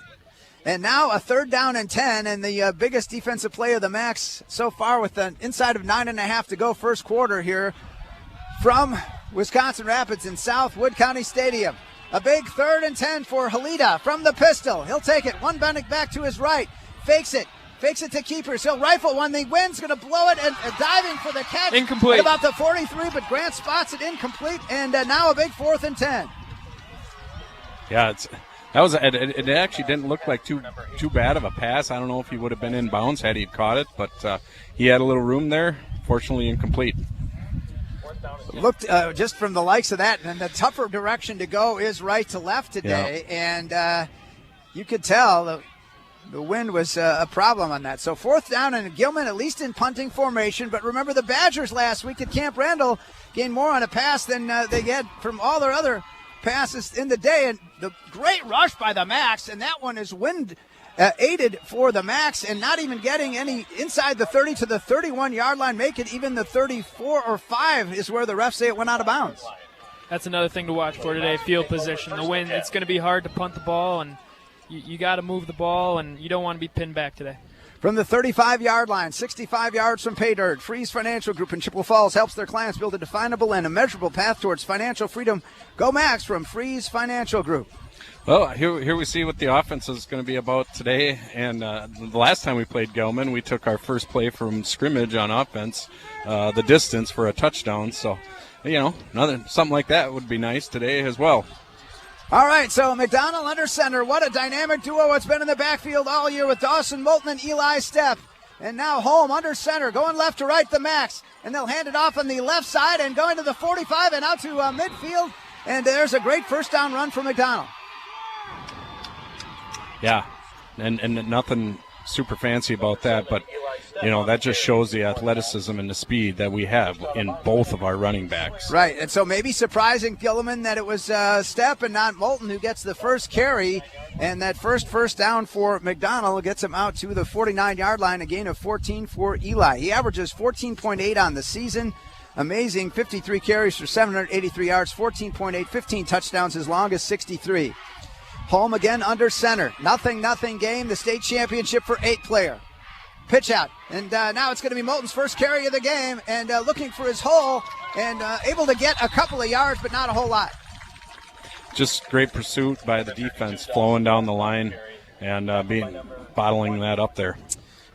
And now a 3rd down and 10, and the biggest defensive play of the Macks so far with an inside of 9.5 to go first quarter here from Wisconsin Rapids in South Wood County Stadium. A big 3rd and 10 for Halita from the pistol. He'll take it. One bending back to his right. Fakes it to Keepers. He'll rifle one. The wind's going to blow it and diving for the catch. Incomplete. At about the 43, but Grant spots it incomplete. And now a big 4th and 10. Yeah, it actually didn't look like too bad of a pass. I don't know if he would have been in bounds had he caught it, but he had a little room there. Fortunately, incomplete. Looked just from the likes of that, and the tougher direction to go is right to left today. Yeah. And you could tell the wind was a problem on that. So 4th down, and Gilman at least in punting formation. But remember the Badgers last week at Camp Randall gained more on a pass than they had from all their other passes in the day. And the great rush by the Macks, and that one is wind aided for the Macks, and not even getting any inside the 30 to the 31-yard line. Make it even the 34 or 5 is where the refs say it went out of bounds. That's another thing to watch for today, field position. The wind, it's going to be hard to punt the ball, and you got to move the ball, and you don't want to be pinned back today. From the 35-yard line, 65 yards from pay dirt, Freeze Financial Group in Chippewa Falls helps their clients build a definable and immeasurable path towards financial freedom. Go Macks from Freeze Financial Group. Well, here we see what the offense is going to be about today. And the last time we played Gilman, we took our first play from scrimmage on offense, the distance for a touchdown. So, something like that would be nice today as well. All right, so McDonell under center. What a dynamic duo it's been in the backfield all year with Dawson Moulton and Eli Stepp. And now Holm under center, going left to right, the Macks. And they'll hand it off on the left side and going to the 45 and out to midfield. And there's a great first down run for McDonell. Yeah, and nothing super fancy about that, but, that just shows the athleticism and the speed that we have in both of our running backs. Right, and so maybe surprising Gilman that it was Stepp and not Moulton who gets the first carry, and that first down for McDonell gets him out to the 49-yard line, a gain of 14 for Eli. He averages 14.8 on the season. Amazing, 53 carries for 783 yards, 14.8, 15 touchdowns, his longest 63. Holm again under center. Nothing game. The state championship for 8-player. pitch out. And now it's going to be Moulton's first carry of the game, and looking for his hole, and able to get a couple of yards, but not a whole lot. Just great pursuit by the defense, flowing down the line and bottling that up there.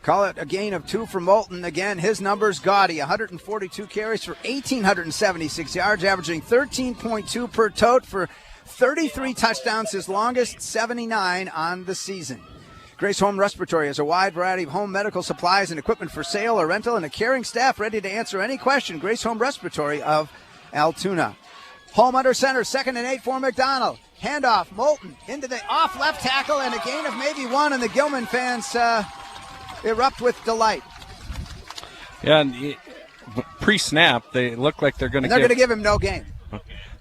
Call it a gain of 2 for Moulton. Again, his numbers gaudy. 142 carries for 1,876 yards, averaging 13.2 per tote for 33 touchdowns, his longest 79 on the season. Grace Home Respiratory has a wide variety of home medical supplies and equipment for sale or rental, and a caring staff ready to answer any question. Grace Home Respiratory of Altoona. Home under center, 2nd and 8 for McDonell. Handoff, Moulton into the off left tackle, and a gain of maybe 1, and the Gilman fans erupt with delight. Yeah, and pre-snap, they look like they're going to give him no gain.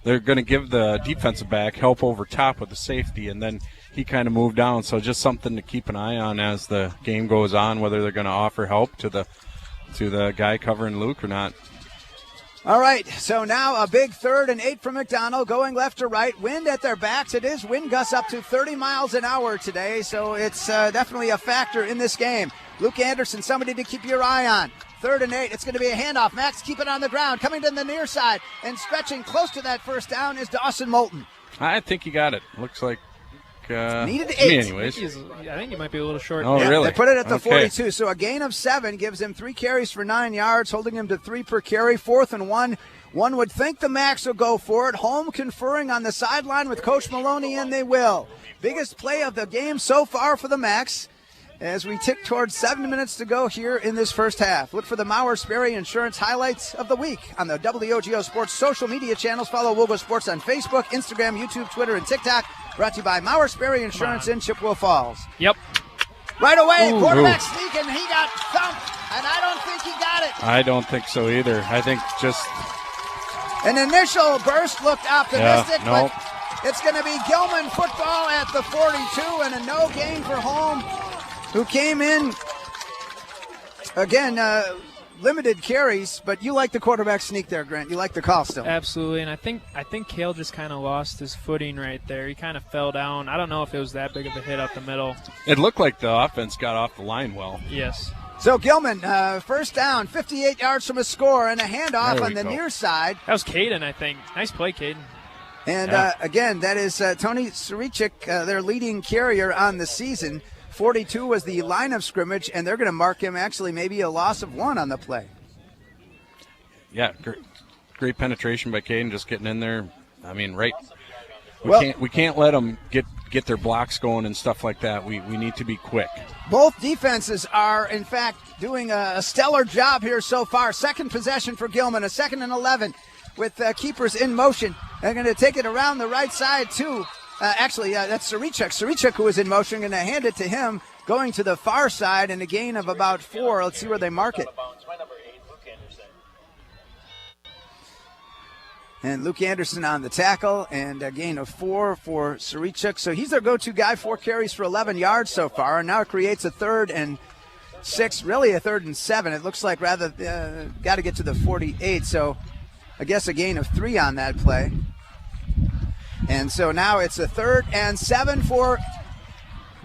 They're going to give the defensive back help over top with the safety, and then he kind of moved down. So just something to keep an eye on as the game goes on, whether they're going to offer help to the guy covering Luke or not. All right, so now a big 3rd and 8 for McDonell, going left to right. Wind at their backs. It is wind gusts up to 30 miles an hour today, so it's definitely a factor in this game. Luke Anderson, somebody to keep your eye on. 3rd and 8. It's going to be a handoff. Macks keep it on the ground, coming to the near side, and stretching close to that first down is Dawson Moulton. I think he got it. Looks like needed 8. Me anyways. I think he might be a little short. Oh, really? They put it at the 42. So a gain of 7 gives him 3 carries for 9 yards, holding him to 3 per carry. 4th and 1. One would think the Macks will go for it. Home conferring on the sideline with Coach Maloney, and they will. Biggest play of the game so far for the Macks as we tick towards 7 minutes to go here in this first half. Look for the Mauer Sperry Insurance highlights of the week on the WOGO Sports social media channels. Follow WOGO Sports on Facebook, Instagram, YouTube, Twitter, and TikTok. Brought to you by Mauer Sperry Insurance in Chippewa Falls. Yep. Right away, quarterback sneaking. He got thumped, and I don't think he got it. I don't think so either. I think just an initial burst looked optimistic, nope. But it's going to be Gilman football at the 42 and a no gain for Home, who came in, again, limited carries, but you like the quarterback sneak there, Grant. You like the call still. Absolutely, and I think Cale just kind of lost his footing right there. He kind of fell down. I don't know if it was that big of a hit up the middle. It looked like the offense got off the line well. Yes. So Gilman, first down, 58 yards from a score, and a handoff on the near side. That was Caden, I think. Nice play, Caden. And, again, that is Tony Sarichik, their leading carrier on the season. 42 was the line of scrimmage, and they're going to mark him actually maybe a loss of 1 on the play. Yeah, great penetration by Caden, just getting in there. I mean, right. We can't let them get their blocks going and stuff like that. We need to be quick. Both defenses are, in fact, doing a stellar job here so far. Second possession for Gilman, a 2nd and 11 with keepers in motion. They're going to take it around the right side, too. That's Sarichik. Sarichik, who is in motion, going to hand it to him, going to the far side, and a gain of about 4. Let's see where they mark it. And Luke Anderson on the tackle, and a gain of 4 for Sarichik. So he's their go-to guy, 4 carries for 11 yards so far, and now it creates a 3rd and 6, really a 3rd and 7. It looks like rather got to get to the 48, so I guess a gain of 3 on that play. And so now it's a 3rd and 7 for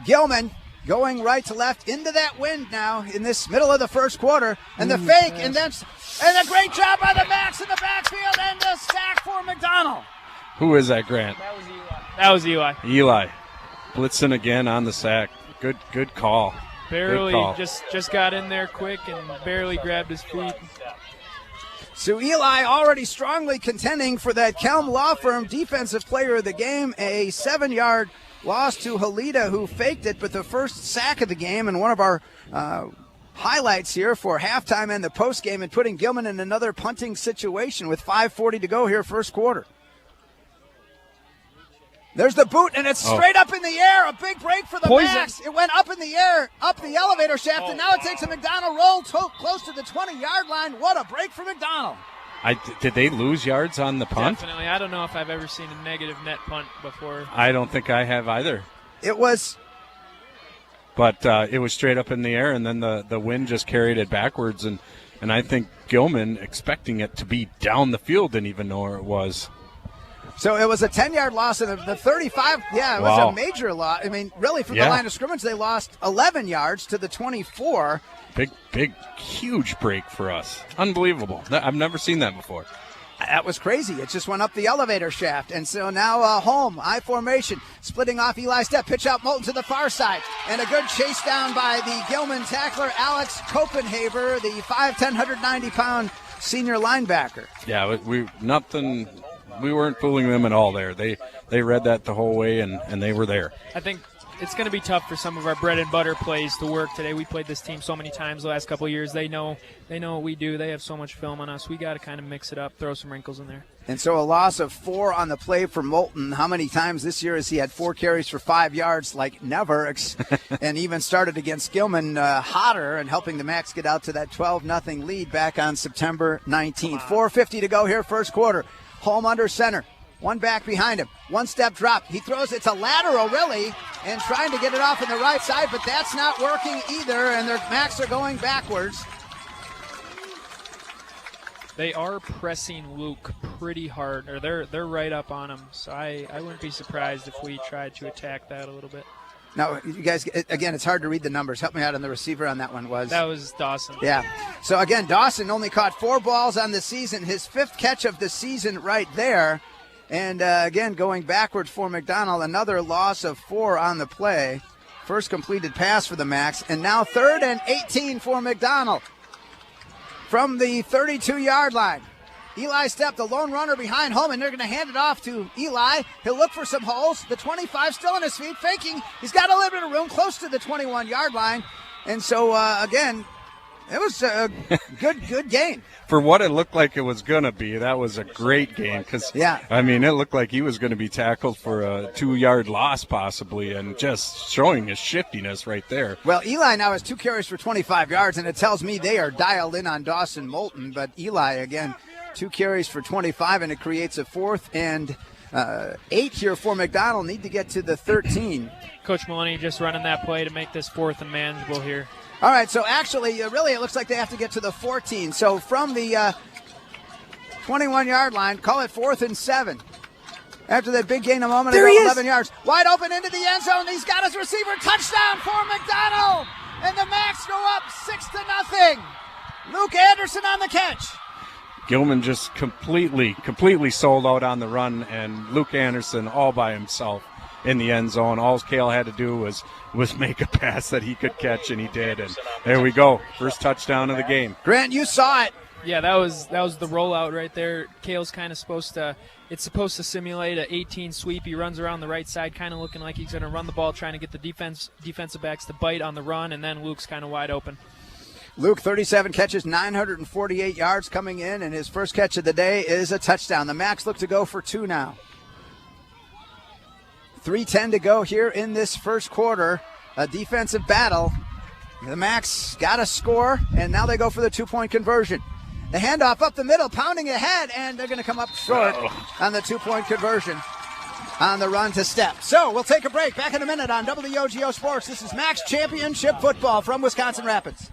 Gilman, going right to left into that wind now in this middle of the first quarter. And the fake, and a great job by the Macks in the backfield, and the sack for McDonell. Who is that, Grant? That was Eli. Eli. Blitzing again on the sack. Good call. Barely Good call. just got in there quick and barely grabbed his feet. So Eli already strongly contending for that Kelm Law Firm Defensive Player of the Game, a 7-yard loss to Halida, who faked it, but the first sack of the game, and one of our highlights here for halftime and the postgame, and putting Gilman in another punting situation with 5:40 to go here first quarter. There's the boot, and it's straight up in the air. A big break for the Macks. It went up in the air, up the elevator shaft, and now it takes a McDonell roll close to the 20-yard line. What a break for McDonell. Did they lose yards on the punt? Definitely. I don't know if I've ever seen a negative net punt before. I don't think I have either. It was. But it was straight up in the air, and then the wind just carried it backwards, and I think Gilman, expecting it to be down the field, didn't even know where it was. So it was a 10-yard loss, and the 35, it was a major loss. I mean, really, from the line of scrimmage, they lost 11 yards to the 24. Big, huge break for us. Unbelievable. I've never seen that before. That was crazy. It just went up the elevator shaft. And so now home, I formation, splitting off Eli Stepp. Pitch out Moulton to the far side. And a good chase down by the Gilman tackler, Alex Copenhaver, the 5'10", 190-pound senior linebacker. Yeah, we weren't fooling them at all there. They read that the whole way, and they were there. I think it's going to be tough for some of our bread and butter plays to work today. We played this team so many times the last couple of years. They know what we do. They have so much film on us. We got to kind of mix it up, throw some wrinkles in there. And so a loss of 4 on the play for Moulton. How many times this year has he had 4 carries for 5 yards? Like never. And even started against Gilman hotter and helping the Macks get out to that 12-0 lead back on September 19th. 4:50 to go here, first quarter. Home under center. One back behind him. One step drop. He throws. It's a lateral, really, and trying to get it off on the right side, but that's not working either, and their Macks are going backwards. They are pressing Luke pretty hard, or they're right up on him, so I wouldn't be surprised if we tried to attack that a little bit. Now, you guys, again, it's hard to read the numbers. Help me out on the receiver on that one. That was Dawson. Yeah. So, again, Dawson only caught 4 balls on the season, his 5th catch of the season right there. And, again, going backwards for McDonell, another loss of 4 on the play. First completed pass for the Macks. And now 3rd and 18 for McDonell from the 32-yard line. Eli Stepp, the lone runner behind home, and they're going to hand it off to Eli. He'll look for some holes. The 25 still on his feet, faking. He's got a little bit of room close to the 21-yard line. And so, again, it was a good game. For what it looked like it was going to be, that was a great game. Because, I mean, it looked like he was going to be tackled for a 2-yard loss possibly, and just showing his shiftiness right there. Well, Eli now has 2 carries for 25 yards, and it tells me they are dialed in on Dawson Moulton. But Eli, again, 2 carries for 25, and it creates a 4th and 8 here for McDonell. Need to get to the 13. Coach Maloney just running that play to make this 4th and manageable here. All right, so actually, really, it looks like they have to get to the 14. So from the 21-yard line, call it 4th and 7. After that big gain a moment ago, 11 yards. Wide open into the end zone. He's got his receiver. Touchdown for McDonell. And the Macks go up 6-0. Luke Anderson on the catch. Gilman just completely sold out on the run, and Luke Anderson all by himself in the end zone. All Cale had to do was make a pass that he could catch, and he did. And there we go, first touchdown of the game. Grant, you saw it. Yeah, that was the rollout right there. Cale's kind of supposed to simulate an 18 sweep. He runs around the right side, kind of looking like he's going to run the ball, trying to get the defensive backs to bite on the run, and then Luke's kind of wide open. Luke, 37 catches, 948 yards coming in, and his first catch of the day is a touchdown. The Macks look to go for 2 now. 3:10 to go here in this first quarter. A defensive battle. The Macks got a score, and now they go for the 2-point conversion. The handoff up the middle, pounding ahead, and they're going to come up short on the 2-point conversion on the run to Stepp. So we'll take a break. Back in a minute on WOGO Sports. This is Macks Championship Football from Wisconsin Rapids.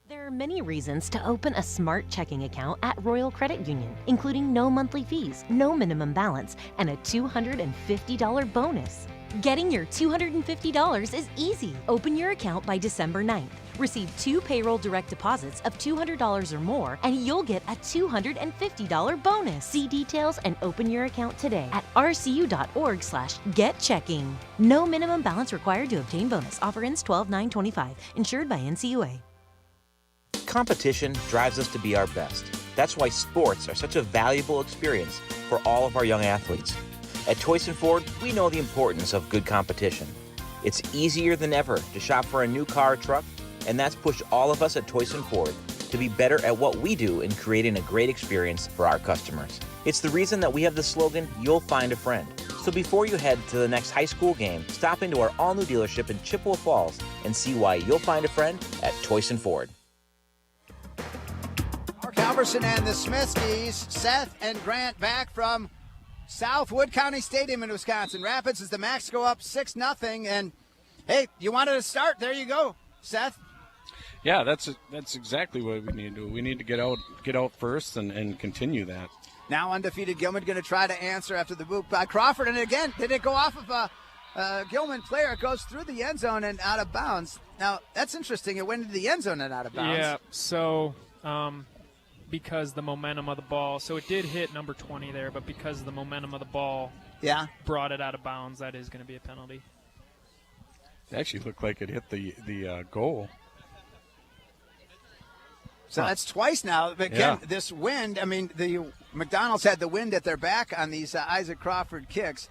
There are many reasons to open a smart checking account at Royal Credit Union, including no monthly fees, no minimum balance, and a $250 bonus. Getting your $250 is easy. Open your account by December 9th. Receive 2 payroll direct deposits of $200 or more, and you'll get a $250 bonus. See details and open your account today at rcu.org/getchecking. No minimum balance required to obtain bonus. Offer ends 12/9/25. Insured by NCUA. Competition drives us to be our best. That's why sports are such a valuable experience for all of our young athletes. At Toyson Ford, we know the importance of good competition. It's easier than ever to shop for a new car or truck, and that's pushed all of us at Toyson Ford to be better at what we do in creating a great experience for our customers. It's the reason that we have the slogan, "You'll find a friend." So before you head to the next high school game, stop into our all-new dealership in Chippewa Falls and see why you'll find a friend at Toyson Ford. Halverson and the Smithskys, Seth and Grant back from South Wood County Stadium in Wisconsin Rapids as the Macks go up 6-0. And, hey, you wanted to start. There you go, Seth. Yeah, that's exactly what we need to do. We need to get out first and continue that. Now undefeated Gilman going to try to answer after the boot by Crawford. And again, did it go off of a Gilman player? It goes through the end zone and out of bounds. Now, that's interesting. It went into the end zone and out of bounds. Yeah, so because the momentum of the ball. So it did hit number 20 there, but because the momentum of the ball brought it out of bounds, that is going to be a penalty. It actually looked like it hit the goal. So that's twice now. But again, this wind, I mean, the McDonald's had the wind at their back on these Isaac Crawford kicks.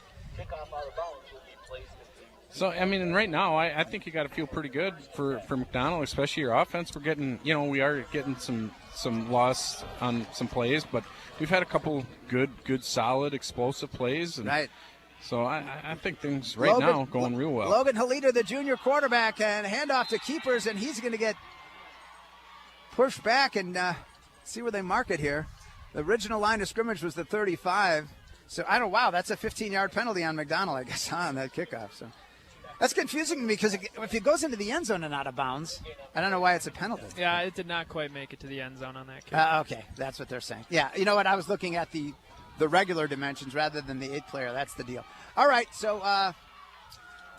So, I mean, and right now, I think you got to feel pretty good for McDonald, especially your offense. We're getting, we are getting some loss on some plays, but we've had a couple good, solid, explosive plays. And right. So I think things now going real well. Logan Halita, the junior quarterback, and handoff to Keepers, and he's going to get pushed back and see where they mark it here. The original line of scrimmage was the 35. So, wow, that's a 15-yard penalty on McDonald, I guess, on that kickoff. So that's confusing to me because if it goes into the end zone and out of bounds, I don't know why it's a penalty. Yeah, it did not quite make it to the end zone on that kick. Okay, that's what they're saying. Yeah, you know what? I was looking at the regular dimensions rather than the 8-player. That's the deal. All right, so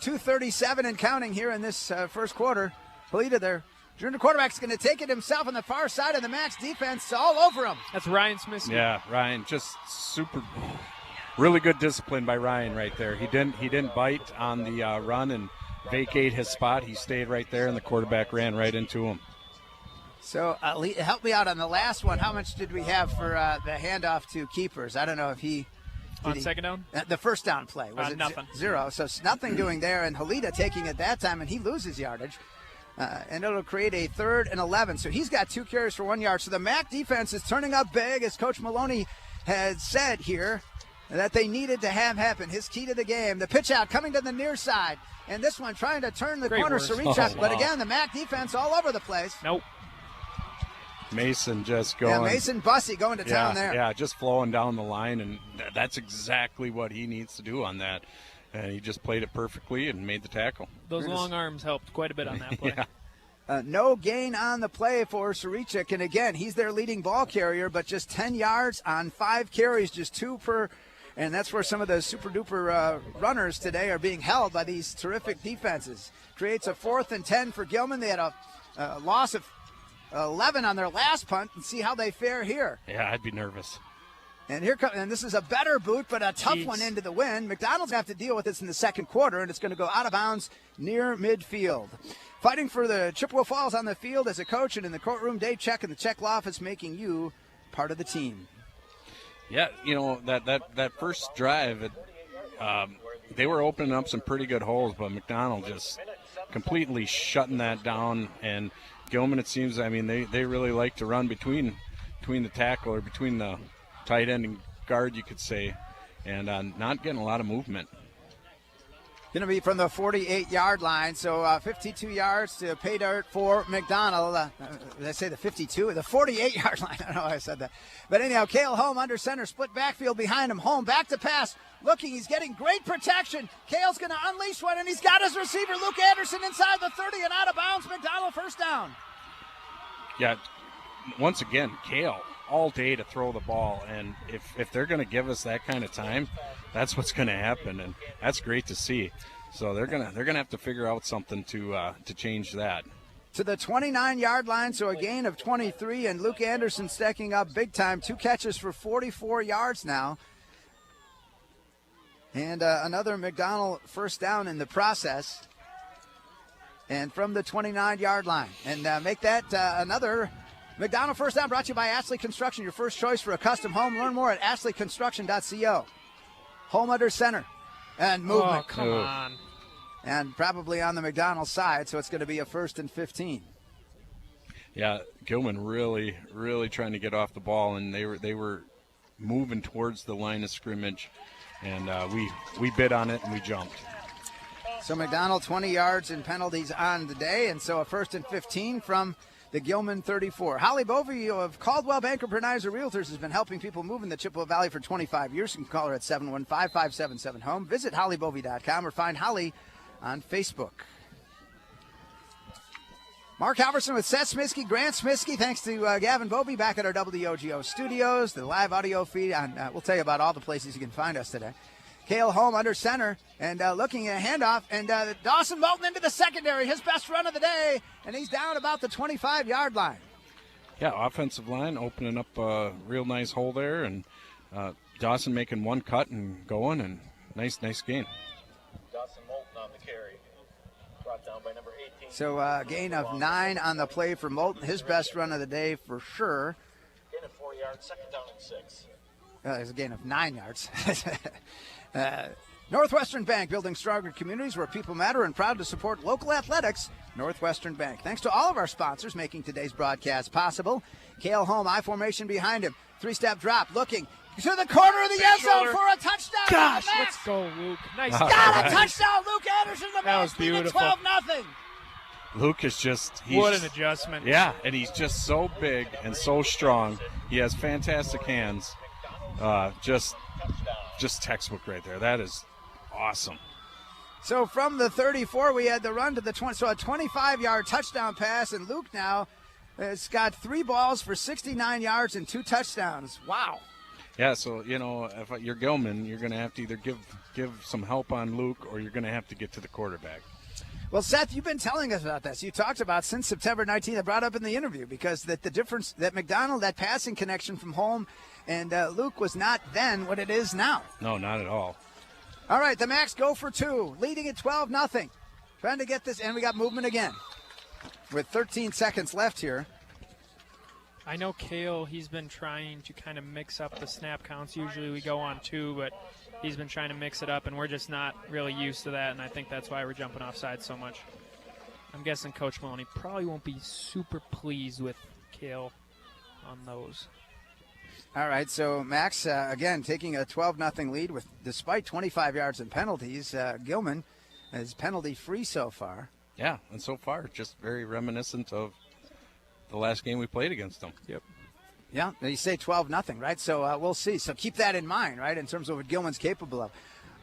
2:37 and counting here in this first quarter. Halita there. Junior quarterback's going to take it himself on the far side of the Macks defense, all over him. That's Ryan Smith. Yeah, Ryan, just really good discipline by Ryan right there. He didn't bite on the run and vacate his spot. He stayed right there, and the quarterback ran right into him. So help me out on the last one. How much did we have for the handoff to Keepers? I don't know if he on second down. The first down play was it nothing. 0? So nothing doing there, and Halita taking it that time, and he loses yardage. And it'll create a 3rd and 11. So he's got 2 carries for 1 yard. So the Mac defense is turning up big, as Coach Maloney has said here, that they needed to have happen. His key to the game. The pitch out coming to the near side. And this one trying to turn the corner, Sarichuk. But again, the Mac defense all over the place. Nope. Mason just going. Yeah, Mason Bussey going to town there. Yeah, just flowing down the line. And that's exactly what he needs to do on that. And he just played it perfectly and made the tackle. Those long arms helped quite a bit on that play. No gain on the play for Sarichuk. And again, he's their leading ball carrier, but just 10 yards on 5 carries, just 2 per. And that's where some of the super-duper runners today are being held by these terrific defenses. Creates a 4th and 10 for Gilman. They had a loss of 11 on their last punt, and see how they fare here. Yeah, I'd be nervous. And and this is a better boot, but a tough one into the wind. McDonald's have to deal with this in the second quarter, and it's going to go out of bounds near midfield. Fighting for the Chippewa Falls on the field as a coach and in the courtroom, Dave Check and the Check Law Office, making you part of the team. Yeah, that first drive, they were opening up some pretty good holes, but McDonald just completely shutting that down. And Gilman, it seems, they really like to run between the tackle or between the tight end and guard, you could say, and not getting a lot of movement. Going to be from the 48-yard line, so 52 yards to pay dirt for McDonald. Did I say the 52? The 48-yard line. I don't know why I said that. But anyhow, Cale Holm under center, split backfield behind him. Holm back to pass, looking. He's getting great protection. Cale's going to unleash one, and he's got his receiver, Luke Anderson, inside the 30 and out of bounds. McDonald first down. Yeah, once again, Cale all day to throw the ball, and if they're going to give us that kind of time, that's what's going to happen, and that's great to see. So they're gonna have to figure out something to change that. To the 29-yard line, so a gain of 23, and Luke Anderson stacking up big time. 2 catches for 44 yards now, and another McDonald first down in the process. And from the 29-yard line, and make that another McDonald first down, brought to you by Ashley Construction, your first choice for a custom home. Learn more at ashleyconstruction.co. Home under center. And movement. Oh, come on. And probably on the McDonald side, so it's going to be a 1st and 15. Yeah, Gilman really, really trying to get off the ball, and they were moving towards the line of scrimmage, and we bid on it and we jumped. So McDonald 20 yards and penalties on the day, and so a 1st and 15 from the Gilman 34. Holly Bovey of Caldwell Banker Bernizer Realtors has been helping people move in the Chippewa Valley for 25 years. You can call her at 715-577-HOME. Visit hollybovey.com or find Holly on Facebook. Mark Halverson with Seth Smisky, Grant Smisky. Thanks to Gavin Bobby back at our WOGO studios. The live audio feed. We'll tell you about all the places you can find us today. Cale Holm under center and looking at a handoff. And Dawson Moulton into the secondary. His best run of the day. And he's down about the 25-yard line. Yeah, offensive line opening up a real nice hole there. And Dawson making one cut and going. And nice gain. Dawson Moulton on the carry. Brought down by number 18. So gain of 9 on the play for Moulton. His best run of the day for sure. Gain of 4 yards, second down and 6. There's a gain of 9 yards. Northwestern Bank, building stronger communities where people matter, and proud to support local athletics. Northwestern Bank. Thanks to all of our sponsors making today's broadcast possible. Cale Holm, I formation behind him. 3-step drop, looking to the corner of the end zone for a touchdown. Gosh, let's go, Luke. Nice. Got a touchdown, Luke Anderson. The That was beautiful. 12-0. Luke is just... What an adjustment. Yeah, and he's just so big and so strong. He has fantastic hands. Just textbook right there. That is awesome. So from the 34, we had the run to the 20. So a 25-yard touchdown pass, and Luke now has got 3 balls for 69 yards and 2 touchdowns. Wow. Yeah, so, if you're Gilman, you're going to have to either give some help on Luke or you're going to have to get to the quarterback. Well, Seth, you've been telling us about this. You talked about since September 19th. I brought up in the interview because the difference that McDonell, that passing connection from Holm and Luke was not then what it is now. No, not at all. All right, the Macks go for 2, leading at 12-0. Trying to get this, and we got movement again with 13 seconds left here. I know Cale, he's been trying to kind of mix up the snap counts. Usually we go on 2, but he's been trying to mix it up, and we're just not really used to that, and I think that's why we're jumping offside so much. I'm guessing Coach Maloney probably won't be super pleased with Cale on those. All right, so Macks, again, taking a 12-0 lead despite 25 yards and penalties. Gilman is penalty-free so far. Yeah, and so far just very reminiscent of the last game we played against them. Yep. Yeah, you say 12-0, right? So we'll see. So keep that in mind, right, in terms of what Gilman's capable of.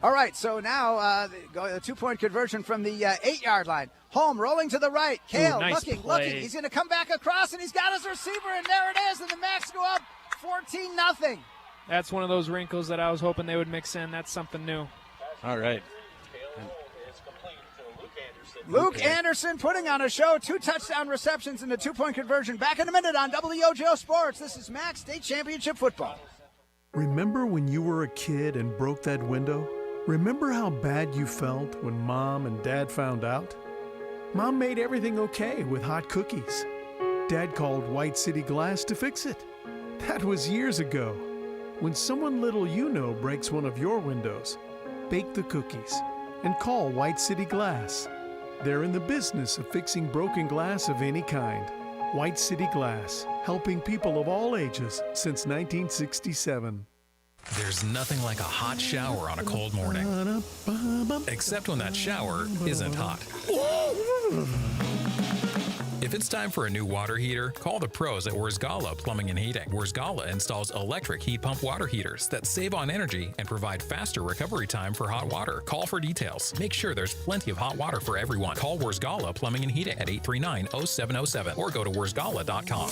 All right, so now a 2-point conversion from the 8-yard line. Holm rolling to the right. Cale looking. He's going to come back across, and he's got his receiver, and there it is, and the Macks go up 14-0. That's one of those wrinkles that I was hoping they would mix in. That's something new. All right. Luke Anderson putting on a show, 2 touchdown receptions and a 2-point conversion. Back in a minute on WOGO Sports. This is Macks State Championship Football. Remember when you were a kid and broke that window? Remember how bad you felt when Mom and Dad found out? Mom made everything okay with hot cookies. Dad called White City Glass to fix it. That was years ago. When someone little you know breaks one of your windows, bake the cookies and call White City Glass. They're in the business of fixing broken glass of any kind. White City Glass, helping people of all ages since 1967. There's nothing like a hot shower on a cold morning. Except when that shower isn't hot. If it's time for a new water heater, call the pros at Wurzgala Plumbing and Heating. Wurzgala installs electric heat pump water heaters that save on energy and provide faster recovery time for hot water. Call for details. Make sure there's plenty of hot water for everyone. Call Wurzgala Plumbing and Heating at 839-0707 or go to wurzgala.com.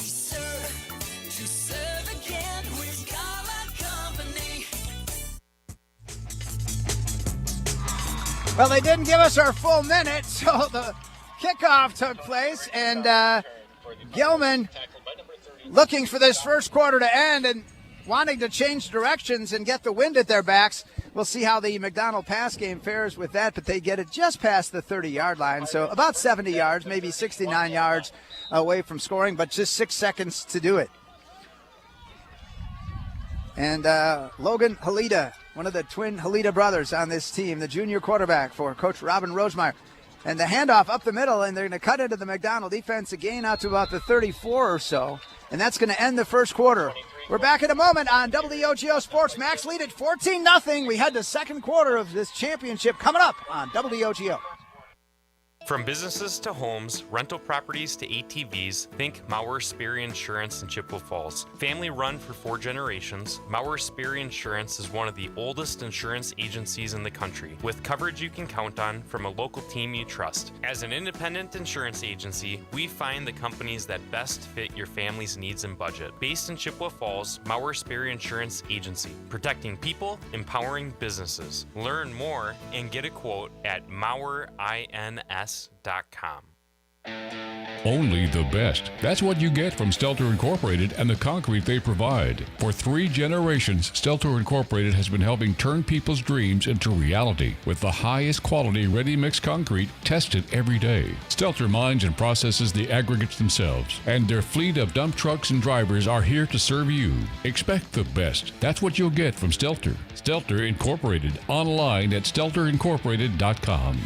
Well, they didn't give us our full minute, so the kickoff took place, and Gilman looking for this first quarter to end and wanting to change directions and get the wind at their backs. We'll see how the McDonell pass game fares with that, but they get it just past the 30-yard line, so about 70 yards, maybe 69 yards away from scoring, but just 6 seconds to do it. And Logan Halida, one of the twin Halida brothers on this team, the junior quarterback for Coach Robin Rosemeyer. And the handoff up the middle, and they're going to cut into the McDonell defense again out to about the 34 or so. And that's going to end the first quarter. We're back in a moment on WOGO Sports. Macks lead at 14-0. We had the second quarter of this championship coming up on WOGO. From businesses to homes, rental properties to ATVs, think Mauer Sperry Insurance in Chippewa Falls. Family run for 4 generations, Mauer Sperry Insurance is one of the oldest insurance agencies in the country, with coverage you can count on from a local team you trust. As an independent insurance agency, we find the companies that best fit your family's needs and budget. Based in Chippewa Falls, Mauer Sperry Insurance Agency, protecting people, empowering businesses. Learn more and get a quote at MauerINS.com. Only the best. That's what you get from Stelter Incorporated and the concrete they provide. For 3 generations, Stelter Incorporated has been helping turn people's dreams into reality with the highest quality ready-mix concrete tested every day. Stelter mines and processes the aggregates themselves, and their fleet of dump trucks and drivers are here to serve you. Expect the best. That's what you'll get from Stelter. Stelter Incorporated, online at stelterincorporated.com.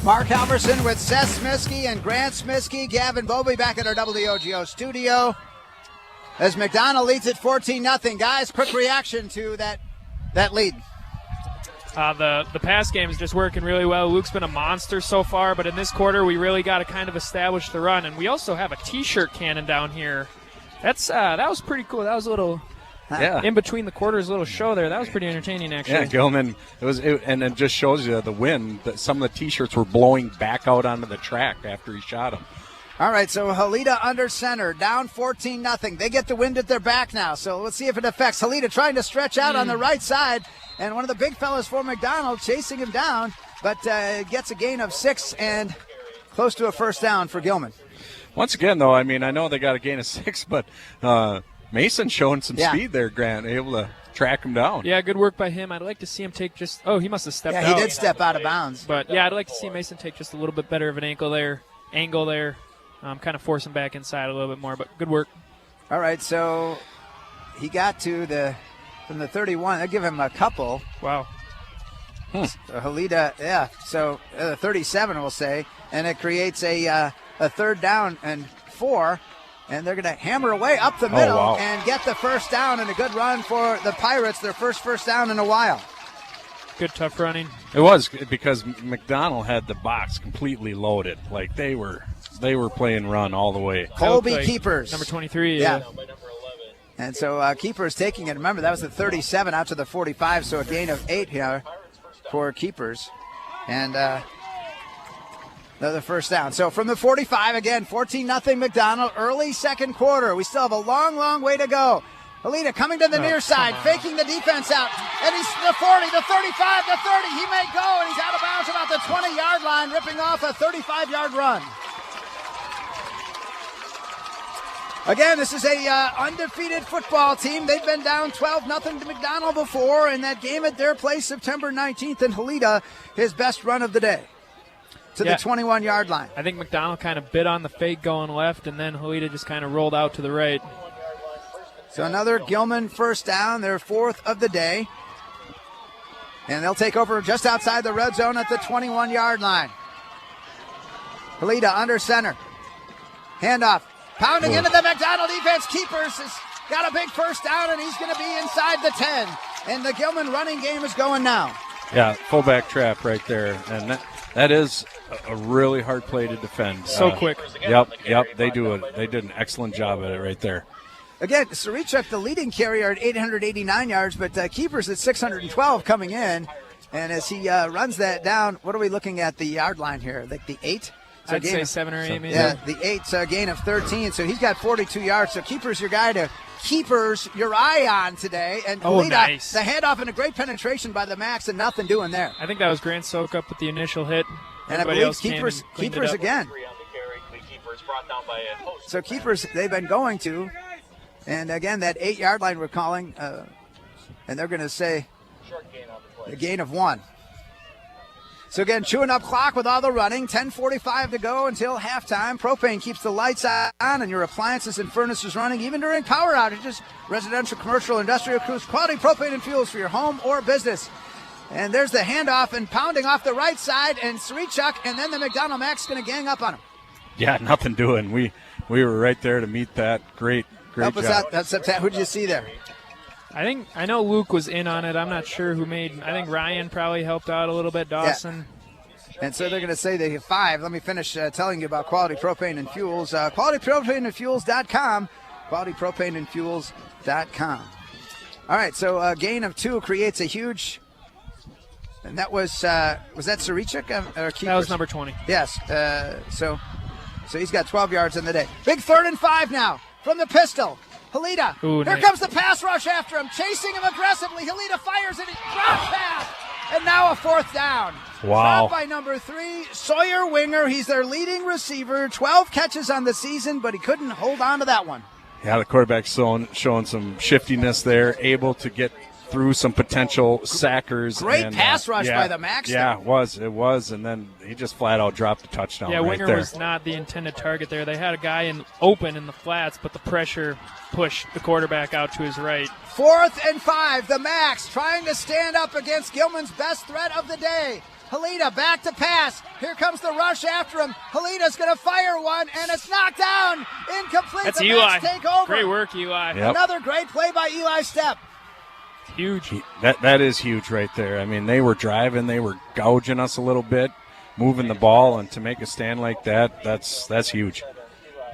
Mark Halverson with Seth Smisky and Grant Smisky. Gavin Bobey back at our WOGO studio as McDonell leads at 14-0. Guys, quick reaction to that lead. The pass game is just working really well. Luke's been a monster so far, but in this quarter we really got to kind of establish the run. And we also have a T-shirt cannon down here. That was pretty cool. That was a little... Yeah. In between the quarters, a little show there. That was pretty entertaining, actually. Yeah, Gilman. And it just shows you the wind. That some of the T-shirts were blowing back out onto the track after he shot them. All right, so Halida under center, down 14-0. They get the wind at their back now, so let's see if it affects. Halida trying to stretch out on the right side, and one of the big fellas for McDonell chasing him down, but gets a gain of 6 and close to a first down for Gilman. Once again, though, I know they got a gain of 6, but Mason showing some speed there, Grant, able to track him down. Yeah, good work by him. I'd like to see him take just – he must have stepped out. Yeah, he did step out of bounds. But, yeah, I'd like to see Mason take just a little bit better of an angle there, kind of force him back inside a little bit more, but good work. All right, so he got to from the 31. They'll give him a couple. Wow. So Halida, so 37 we'll say, and it creates a third down and 4. And they're going to hammer away up the middle and get the first down, and a good run for the Pirates, their first down in a while. Good tough running. It was because McDonell had the box completely loaded. Like they were playing run all the way. Colby Keepers. Number 23. Yeah. And so Keepers taking it. Remember, that was the 37 out to the 45, so a gain of 8 here for Keepers. And another first down. So from the 45, again, 14-0 McDonell, early second quarter. We still have a long, long way to go. Halida coming to the near side, faking the defense out. And he's the 40, the 35, the 30. He may go, and he's out of bounds about the 20-yard line, ripping off a 35-yard run. Again, this is a undefeated football team. They've been down 12-0 to McDonell before in that game at their place September 19th, and Halida, his best run of the day. To the 21-yard line. I think McDonell kind of bit on the fake going left, and then Halida just kind of rolled out to the right. So another Gilman first down, their 4th of the day. And they'll take over just outside the red zone at the 21-yard line. Halida under center. Handoff. Pounding into the McDonell defense. Keepers has got a big first down, and he's going to be inside the 10. And the Gilman running game is going now. Yeah, fullback trap right there. And that is a really hard play to defend. So quick. Yep. They did an excellent job at it right there. Again, Sarichuk, the leading carrier at 889 yards, but Keepers at 612 coming in. And as he runs that down, what are we looking at the yard line here? Like the 8? So I'd say 7 or 8 maybe. Yeah, the 8's a gain of 13. So he's got 42 yards. So Keepers your guy to Keepers your eye on today. And nice. The handoff and a great penetration by the Macks and nothing doing there. I think that was Grant soak up with the initial hit. And I believe Keepers again. So Keepers, they've been going to. And again, that 8-yard line we're calling. And they're going to say a gain of 1. So again, chewing up clock with all the running. 10:45 to go until halftime. Propane keeps the lights on and your appliances and furnaces running even during power outages. Residential, commercial, industrial crews. Quality propane and fuels for your home or business. And there's the handoff and pounding off the right side. And Sarichuk and then the McDonell Macks going to gang up on him. Yeah, nothing doing. We were right there to meet that. Great Help job. us out. Who did you see there? I know Luke was in on it. I'm not sure who made. I think Ryan probably helped out a little bit. Dawson. Yeah. And so they're going to say they have 5. Let me finish telling you about Quality Propane and Fuels. QualityPropaneandFuels.com. QualityPropaneandFuels.com. All right, so a gain of 2 creates a huge. And that was that Sarichik or Keepers? That was number 20. Yes. So he's got 12 yards in the day. Big 3rd and 5 now from the pistol. Halita. Here comes the pass rush after him, chasing him aggressively. Halita fires it. Drop pass. And now a 4th down. Wow. Dropped by number 3, Sawyer Winger. He's their leading receiver. 12 catches on the season, but he couldn't hold on to that one. Yeah, the quarterback's showing some shiftiness there, able to get through some potential sackers. Great pass rush by the Macks. Yeah, it was, and then he just flat out dropped the touchdown. Yeah, right Winger there. was not the intended target there. They had a guy open in the flats, but the pressure pushed the quarterback out to his right. 4th and 5, the Macks trying to stand up against Gilman's best threat of the day. Halita back to pass. Here comes the rush after him. Halita's going to fire one, and it's knocked down. Incomplete. That's the Eli. Macks take over. Great work, Eli. Yep. Another great play by Eli Stepp. Huge. That is huge right there. I mean, they were driving, they were gouging us a little bit, moving the ball, and to make a stand like that's huge.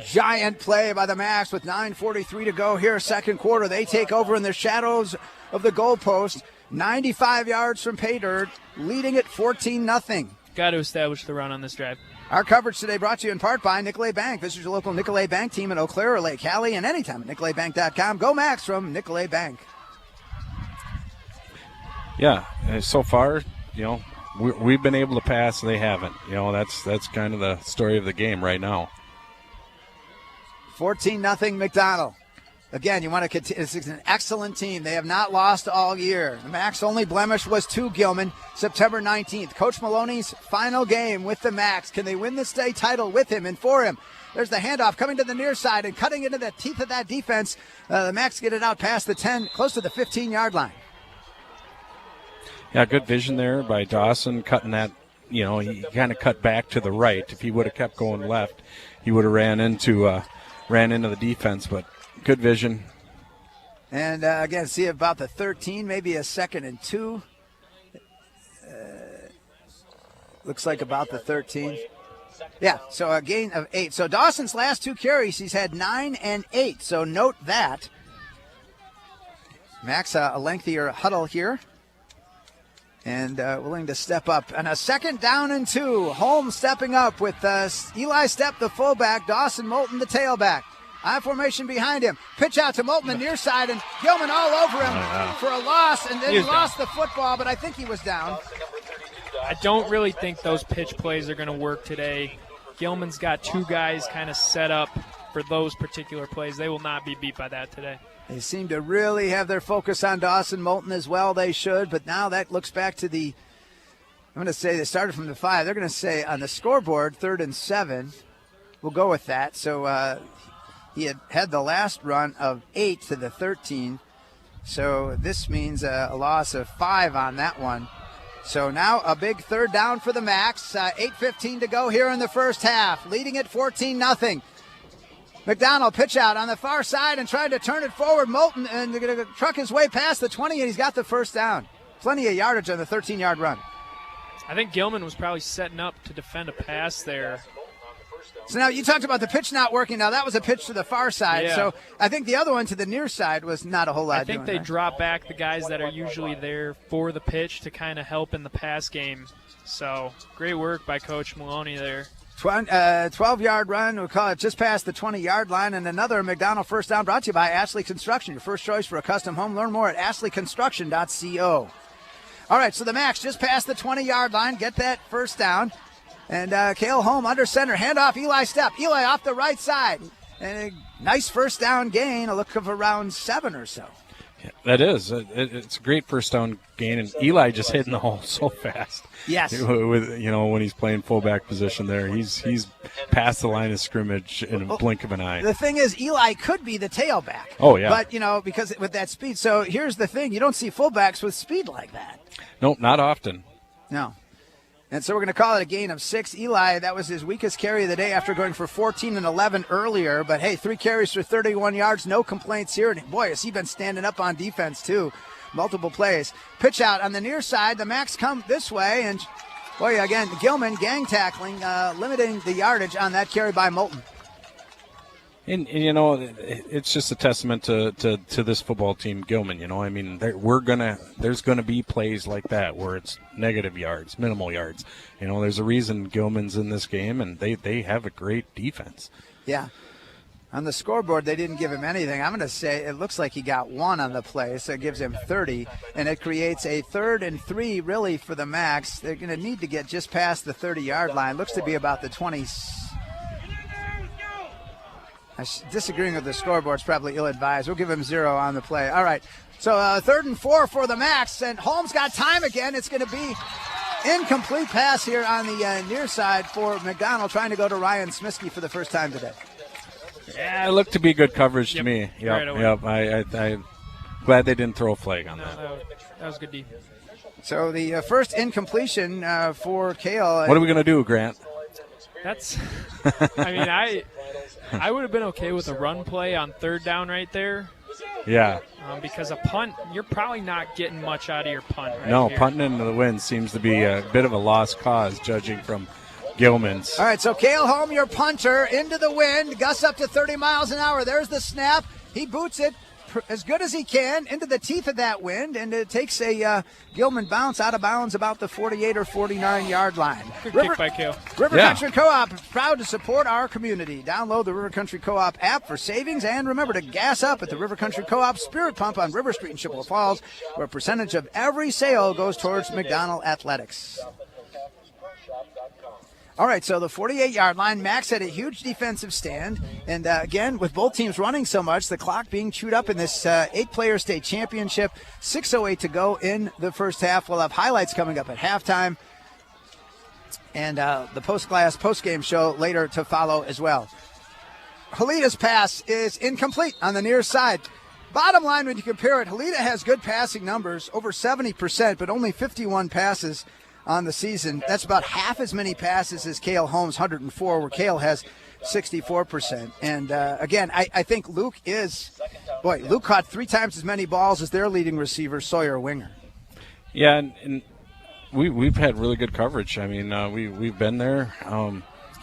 Giant play by the Macks with 9:43 to go here, second quarter. They take over in the shadows of the goalpost, 95 yards from pay dirt, leading it 14-0. Got to establish the run on this drive. Our coverage today brought to you in part by Nicolay Bank. Visit your local Nicolay Bank team in Eau Claire or Lake Hallie and anytime at nicolaybank.com. Go Macks from Nicolay Bank. Yeah, so far, we've been able to pass, they haven't. That's kind of the story of the game right now. 14-0 McDonell. Again, you want to continue. This is an excellent team. They have not lost all year. The Macks' only blemish was to Gilman, September 19th. Coach Maloney's final game with the Macks. Can they win the state title with him and for him? There's the handoff coming to the near side and cutting into the teeth of that defense. The Macks get it out past the 10, close to the 15-yard line. Yeah, good vision there by Dawson, cutting that. He kind of cut back to the right. If he would have kept going left, he would have ran into the defense, but good vision. And again, see about the 13, maybe a 2nd and 2. Looks like about the 13. Yeah, so a gain of 8. So Dawson's last 2 carries, he's had 9 and 8. So note that. Macks, a lengthier huddle here. And willing to step up. And a 2nd down and 2. Holmes stepping up with Eli Stepp, the fullback. Dawson Moulton, the tailback. I formation behind him. Pitch out to Moulton, the near side, and Gilman all over him for a loss. And then he lost the football, but I think he was down. I don't really think those pitch plays are going to work today. Gilman's got 2 guys kind of set up for those particular plays. They will not be beat by that today. They seem to really have their focus on Dawson Moulton as well. They should, but now that looks back to the, I'm going to say they started from the 5. They're going to say on the scoreboard, 3rd and 7. We'll go with that. So he had the last run of 8 to the 13. So this means a loss of 5 on that one. So now a big 3rd down for the Macks. 8:15 to go here in the first half, leading it 14-0. McDonell pitch out on the far side and tried to turn it forward. Moulton and they're going to truck his way past the 20, and he's got the first down. Plenty of yardage on the 13-yard run. I think Gilman was probably setting up to defend a pass there. So now you talked about the pitch not working. Now that was a pitch to the far side. Yeah. So I think the other one to the near side was not a whole lot. I think they drop back the guys that are usually there for the pitch to kind of help in the pass game. So great work by Coach Maloney there. 12-yard run. We'll call it just past the 20-yard line. And another McDonell first down brought to you by Ashley Construction, your first choice for a custom home. Learn more at ashleyconstruction.co. All right, so the Macks just past the 20-yard line. Get that first down. And Cale Holm under center. Handoff, Eli Stepp. Eli off the right side. And a nice first down gain, a look of around 7 or so. Yeah, that is. It's a great first down gain, and Eli just hitting the hole so fast. Yes. With, when he's playing fullback position there, he's past the line of scrimmage in a blink of an eye. The thing is, Eli could be the tailback. Oh, yeah. But, because with that speed. So here's the thing. You don't see fullbacks with speed like that. Nope, not often. No. And so we're going to call it a gain of 6. Eli, that was his weakest carry of the day after going for 14 and 11 earlier. But, hey, 3 carries for 31 yards. No complaints here. And, boy, has he been standing up on defense, too. Multiple plays. Pitch out on the near side. The Macks come this way. And, boy, again, Gilman gang tackling, limiting the yardage on that carry by Moulton. And it's just a testament to this football team, Gilman. I mean, there's gonna be plays like that where it's negative yards, minimal yards. There's a reason Gilman's in this game, and they have a great defense. Yeah. On the scoreboard, they didn't give him anything. I'm going to say it looks like he got 1 on the play, so it gives him 30, and it creates a 3rd and 3 really for the Macks. They're going to need to get just past the 30-yard line. Looks to be about the 20. Disagreeing with the scoreboard is probably ill-advised. We'll give him 0 on the play. All right, so 3rd and 4 for the Macks, and Holmes got time again. It's going to be incomplete pass here on the near side for McDonell, trying to go to Ryan Smiskey for the first time today. Yeah, it looked to be good coverage to me. Yep. I'm glad they didn't throw a flag on that. That was good defense. So the first incompletion for Kale. What are we going to do, Grant? That's – I mean, I would have been okay with a run play on 3rd down right there. Yeah. Because a punt, you're probably not getting much out of your punt right No, here. punting into the wind seems to be a bit of a lost cause, judging from Gilman's. All right, so Kale Holm, your punter, into the wind, gusts up to 30 miles an hour. There's the snap. He boots it as good as he can into the teeth of that wind, and it takes a Gilman bounce out of bounds about the 48 or 49-yard line. Good kick by Kale. River Country Co-op is proud to support our community. Download the River Country Co-op app for savings, and remember to gas up at the River Country Co-op Spirit Pump on River Street in Chippewa Falls, where a percentage of every sale goes towards McDonell Athletics. All right, so the 48-yard line, Macks had a huge defensive stand. And, again, with both teams running so much, the clock being chewed up in this 8-player state championship. 6:08 to go in the first half. We'll have highlights coming up at halftime. And the post-game show later to follow as well. Halita's pass is incomplete on the near side. Bottom line, when you compare it, Halita has good passing numbers, over 70%, but only 51 passes on the season. That's about half as many passes as Kale Holmes, 104, where Kale has 64%. And, again, I think Luke caught 3 times as many balls as their leading receiver, Sawyer Winger. Yeah, and we've had really good coverage. I mean, we've been there.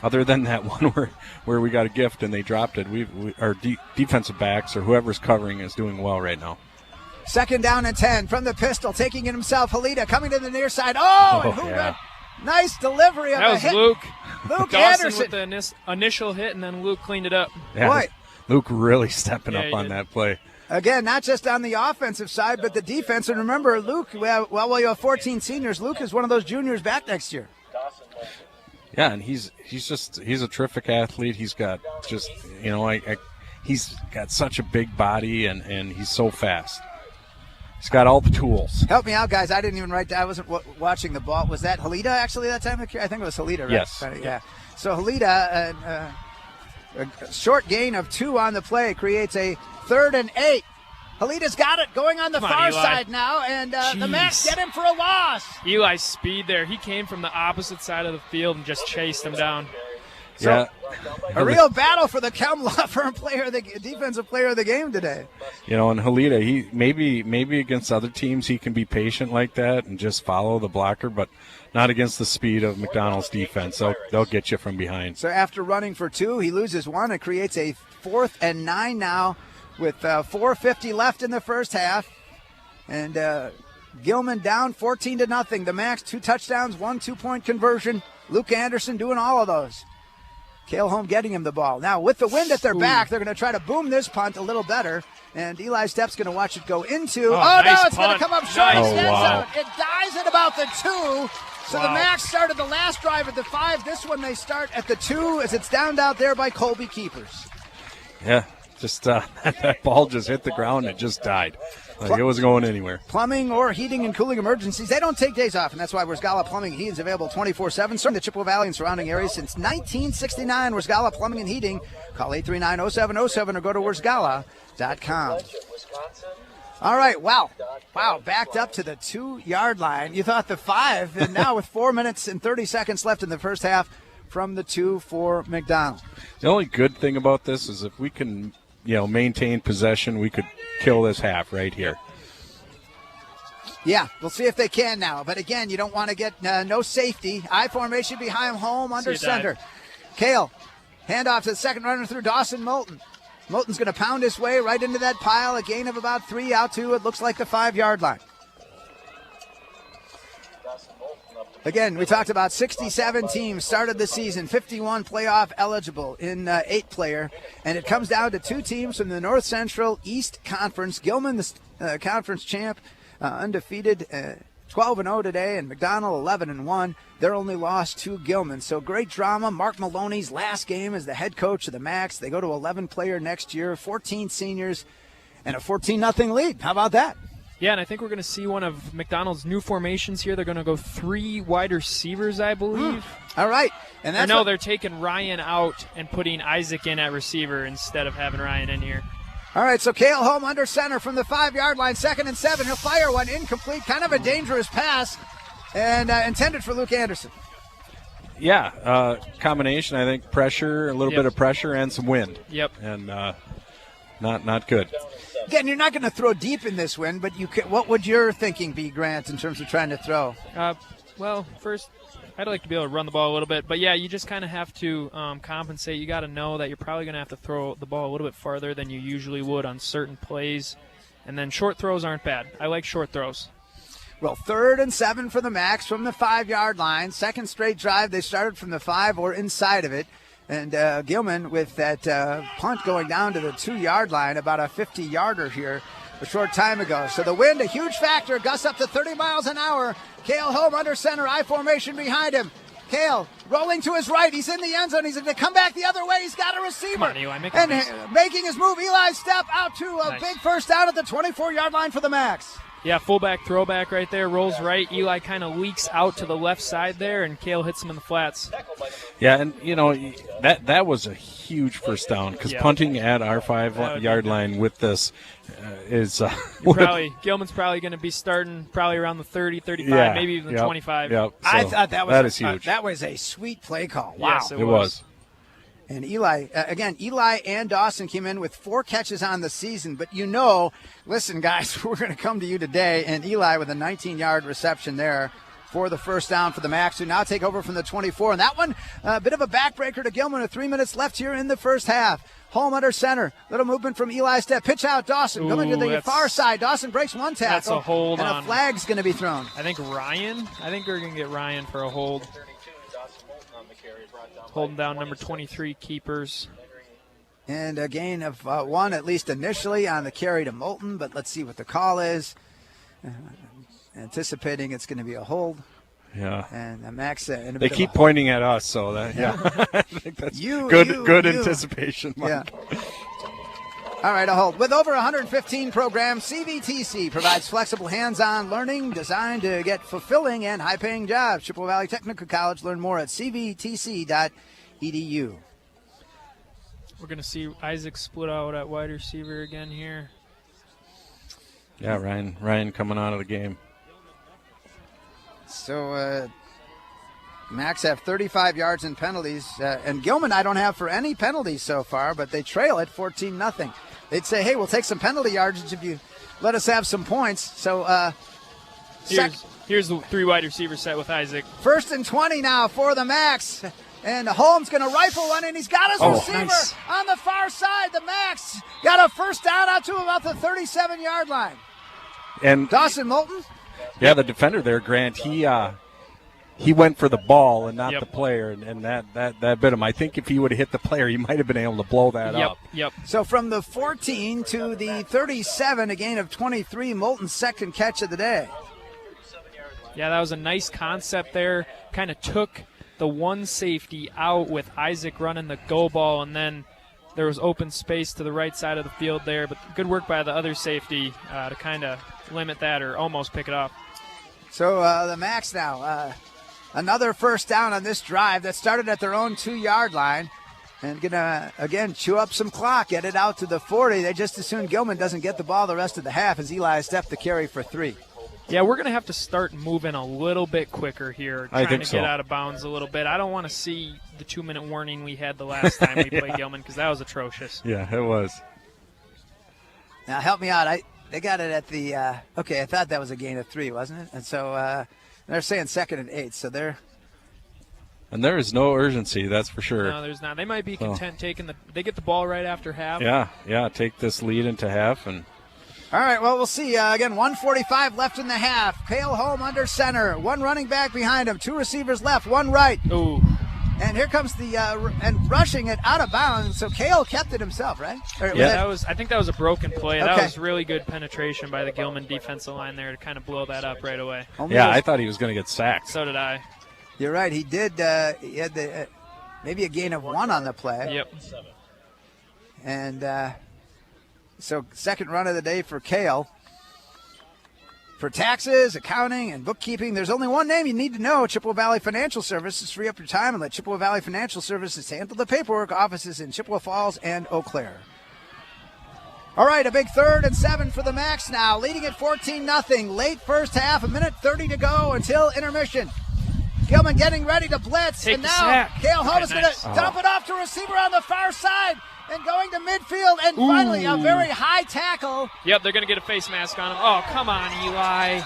Other than that one where we got a gift and they dropped it, our defensive backs or whoever's covering is doing well right now. 2nd down and 10 from the pistol, taking it himself. Halita coming to the near side. Nice delivery of that was hit. Luke. Luke Dawson Anderson with the initial hit, and then Luke cleaned it up. Yeah, Boy. Luke really stepping up on that play. Again, not just on the offensive side, but the defense. And remember, Luke, while you have 14 seniors, Luke is one of those juniors back next year. Yeah, and he's a terrific athlete. He's got he's got such a big body, and he's so fast. He's got all the tools. Help me out, guys. I didn't even write that. I wasn't watching the ball. Was that Halita actually that time? I think it was Halita, right? Yes. Yeah. So Halita, a short gain of 2 on the play creates a 3rd and 8. Halita's got it going on the far side now, and the Macks get him for a loss. Eli's speed there. He came from the opposite side of the field and just chased him down. So, a real battle for the Kelm Law Firm defensive player of the game today. And Halita, he maybe against other teams he can be patient like that and just follow the blocker, but not against the speed of McDonell's defense. They'll get you from behind. So after running for 2, he loses 1. It creates a 4th and 9 now with 4:50 left in the first half. And Gilman down 14-0. The Macks 2 touchdowns, 1 2-point conversion. Luke Anderson doing all of those. Kale Holm getting him the ball. Now, with the wind at their back, they're going to try to boom this punt a little better. And Eli Stepp's going to watch it go into. Nice it's going to come up short. Wow. It dies at about the 2. So the Macks started the last drive at the 5. This one they start at the 2 as it's downed out there by Colby Keepers. Yeah, just that ball just hit the ground and it just died. Like it wasn't going anywhere. Plumbing or heating and cooling emergencies, they don't take days off, and that's why Wiersgala Plumbing and Heating is available 24/7. Serving the Chippewa Valley and surrounding areas since 1969. Wiersgala Plumbing and Heating. Call 839-0707 or go to wiersgala.com. All right, wow, backed up to the 2-yard line. You thought the 5, and now with 4 minutes and 30 seconds left in the first half from the 2 for McDonell. The only good thing about this is if we can, maintain possession, we could kill this half right here. Yeah, we'll see if they can now. But again, you don't want to get no safety. I formation behind home under center. Kale, handoff to the second runner through Dawson Moulton. Moulton's going to pound his way right into that pile. A gain of about 3 out to, it looks like, the 5-yard line. Again, we talked about 67 teams started the season, 51 playoff eligible in 8-player. And it comes down to 2 teams from the North Central East Conference. Gilman, the conference champ, undefeated, 12-0 today, and McDonell 11-1. They're only lost to Gilman. So great drama. Mark Maloney's last game as the head coach of the Macks. They go to 11-player next year, 14 seniors, and a 14-0 lead. How about that? Yeah, and I think we're going to see one of McDonald's new formations here. They're going to go 3 wide receivers, I believe. All right. And that's they're taking Ryan out and putting Isaac in at receiver instead of having Ryan in here. All right, so Cale home under center from the 5-yard line, 2nd and 7. He'll fire one incomplete, kind of a dangerous pass, and intended for Luke Anderson. Yeah, combination, I think, pressure, a little bit of pressure, and some wind. Yep. And not good. Again, you're not going to throw deep in this wind, but what would your thinking be, Grant, in terms of trying to throw? Well, first, I'd like to be able to run the ball a little bit. But, yeah, you just kind of have to compensate. You got to know that you're probably going to have to throw the ball a little bit farther than you usually would on certain plays. And then short throws aren't bad. I like short throws. Well, 3rd and 7 for the Macks from the 5-yard line. Second straight drive. They started from the 5 or inside of it. And Gilman with that punt going down to the 2-yard line, about a 50-yarder here a short time ago. So the wind, a huge factor, gusts up to 30 miles an hour. Cale home under center, I formation behind him. Cale rolling to his right. He's in the end zone. He's going to come back the other way. He's got a receiver. Come on, Eli, making his move. Eli step out to a big first down at the 24-yard line for the Macks. Yeah, fullback throwback right there, rolls right. Eli kind of leaks out to the left side there, and Cale hits him in the flats. Yeah, and, that was a huge first down because punting at our 5-yard line with this is Gilman's probably going to be starting probably around the 30, 35, maybe even the 25. Yep. So I thought that is huge. That was a sweet play call. Wow. Yes, it was. And Eli and Dawson came in with 4 catches on the season. But listen, guys, we're going to come to you today. And Eli with a 19-yard reception there for the first down for the Macks, who now take over from the 24. And that one, a bit of a backbreaker to Gilman with 3 minutes left here in the first half. Home under center. Little movement from Eli's step. Pitch out, Dawson. Coming to the far side. Dawson breaks one tackle. That's a hold and on. a flag's going to be thrown. I think we're going to get Ryan for a hold. Holding down number 23, Keepers. And a gain of 1, at least initially, on the carry to Moulton. But let's see what the call is. Anticipating it's going to be a hold. Yeah. And Macks. They keep pointing at us, so that I think that's good anticipation, Mike. Yeah. All right, a hold. With over 115 programs, CVTC provides flexible hands-on learning designed to get fulfilling and high-paying jobs. Chippewa Valley Technical College. Learn more at cvtc.edu. We're going to see Isaac split out at wide receiver again here. Yeah, Ryan coming out of the game. So Macks have 35 yards in penalties, and Gilman I don't have for any penalties so far, but they trail at 14-0. They'd say, hey, we'll take some penalty yardage if you let us have some points. So here's the 3 wide receiver set with Isaac. 1st and 20 now for the Macks. And Holmes going to rifle one, and he's got his receiver on the far side. The Macks got a first down out to about the 37-yard line. And Dawson Moulton? Yeah, the defender there, Grant, he went for the ball and not the player, and that bit him. I think if he would have hit the player, he might have been able to blow that up. Yep. So from the 14 to the 37, a gain of 23, Moulton's second catch of the day. Yeah, that was a nice concept there. Kind of took the one safety out with Isaac running the go ball, and then there was open space to the right side of the field there. But good work by the other safety to kind of limit that or almost pick it off. So the Macks now, another first down on this drive that started at their own 2-yard line. And gonna, again, chew up some clock, get it out to the 40. They just assume Gilman doesn't get the ball the rest of the half as Eli stepped the carry for 3. Yeah, we're going to have to start moving a little bit quicker here, trying to get out of bounds a little bit. I don't want to see the 2-minute warning we had the last time we played Gilman because that was atrocious. Yeah, it was. Now, help me out. They got it at the okay, I thought that was a gain of 3, wasn't it? And so they're saying 2nd and 8, so they're... And there is no urgency, that's for sure. No, there's not. They might be content taking they get the ball right after half. Yeah, take this lead into half. And all right, well, we'll see. Again, 1:45 left in the half. Cale Holm under center. 1 running back behind him. 2 receivers left, 1 right. Ooh. And here comes the and rushing it out of bounds. So Cale kept it himself, right? I think that was a broken play. Okay. That was really good penetration by the Gilman defensive line there to kind of blow that up right away. I thought he was going to get sacked. So did I. You're right. He did. He had maybe a gain of 1 on the play. Yep. And so second run of the day for Cale. For taxes, accounting, and bookkeeping, there's only one name you need to know. Chippewa Valley Financial Services. Free up your time and let Chippewa Valley Financial Services handle the paperwork. Offices in Chippewa Falls and Eau Claire. All right, a big 3rd and 7 for the Macks now. Leading at 14-0. Late first half, 1:30 to go until intermission. Gilman getting ready to blitz, and now Cale Holm is going to dump it off to a receiver on the far side and going to midfield, and finally a very high tackle. Yep, they're going to get a face mask on him. Oh, come on, Eli.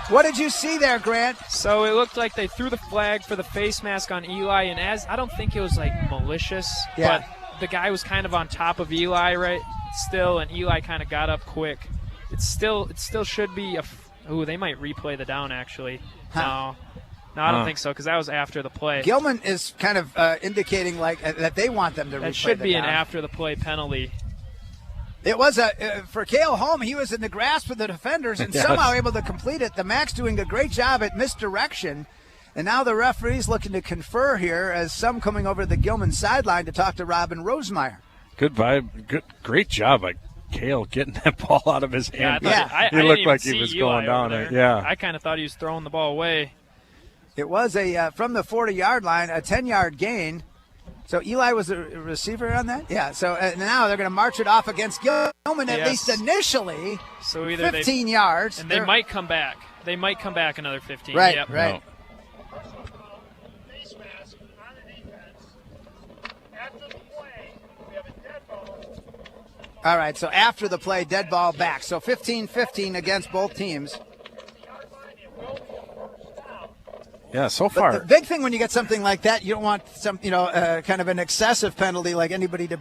What did you see there, Grant? So it looked like they threw the flag for the face mask on Eli, and I don't think it was like malicious, but the guy was kind of on top of Eli and Eli kind of got up quick. It still should be they might replay the down actually. No, I don't think so because that was after the play. Gilman is kind of indicating that they want them to replay. That should be an after-the-play penalty. It was for Cale Holm. He was in the grasp of the defenders and somehow able to complete it. The Macks doing a great job at misdirection, and now the referee's looking to confer here as some coming over to the Gilman sideline to talk to Robin Rosemeyer. Great job by Cale getting that ball out of his hand. He looked like he was going down it. Yeah, I kind of thought he was throwing the ball away. It was from the 40-yard line, a 10-yard gain. So Eli was a receiver on that? Yeah, so now they're going to march it off against Gilman, at least initially. So either 15 yards. And they might come back. They might come back another 15. Right, yep. right. No. All right, so after the play, dead ball back. So 15-15 against both teams. Yeah, so far. But the big thing when you get something like that, you don't want some, kind of an excessive penalty like anybody to,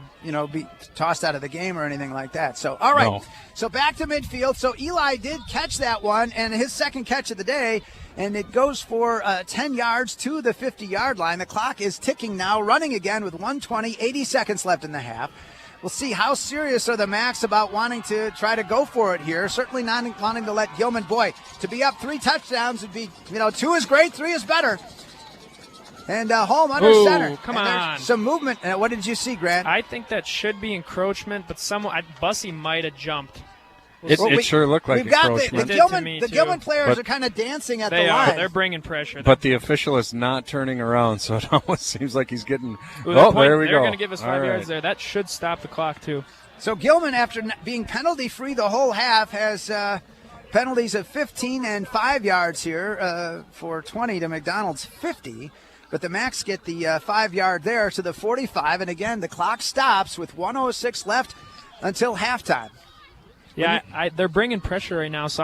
be tossed out of the game or anything like that. So, all right. No. So back to midfield. So Eli did catch that one, and his second catch of the day, and it goes for 10 yards to the 50-yard line. The clock is ticking now, running again with 1:20, 80 seconds left in the half. We'll see how serious are the Macks about wanting to try to go for it here. Certainly not wanting to let Gilman, to be up 3 touchdowns would be, 2 is great, 3 is better. And Holm under center. Come on. Some movement. What did you see, Grant? I think that should be encroachment, but Bussey might have jumped. It sure looked like we've got encroachment. the Gilman players are kind of dancing at the line. They're bringing pressure. But the official is not turning around, so it almost seems like he's getting – there we go. They're going to give us 5 yards there. That should stop the clock, too. So Gilman, after being penalty-free the whole half, has penalties of 15 and 5 yards here for 20 to McDonald's 50. But the Macks get the 5-yard there to the 45. And, again, the clock stops with 1:06 left until halftime. Yeah, they're bringing pressure right now, so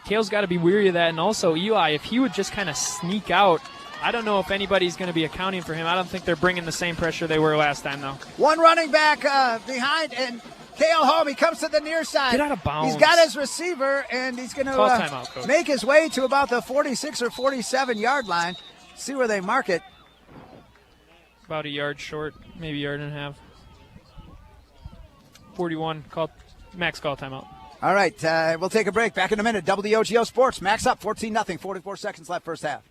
Cale's got to be weary of that. And also Eli, if he would just kind of sneak out, I don't know if anybody's going to be accounting for him. I don't think they're bringing the same pressure they were last time, though. One running back behind, and Cale Holm, he comes to the near side. Get out of bounds. He's got his receiver, and he's going to make his way to about the 46 or 47-yard line. See where they mark it. About a yard short, maybe a yard and a half. 41, Max call timeout. All right, we'll take a break. Back in a minute. WOGO Sports. Max up 14-0, 44 seconds left first half.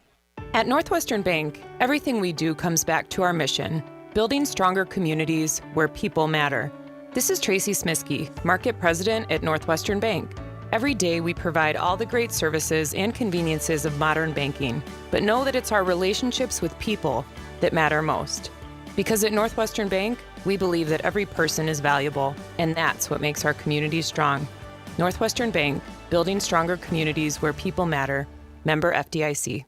At Northwestern Bank, everything we do comes back to our mission, building stronger communities where people matter. This is Tracy Smiskey, Market President at Northwestern Bank. Every day we provide all the great services and conveniences of modern banking, but know that it's our relationships with people that matter most. Because at Northwestern Bank, we believe that every person is valuable, and that's what makes our community strong. Northwestern Bank, building stronger communities where people matter. Member FDIC.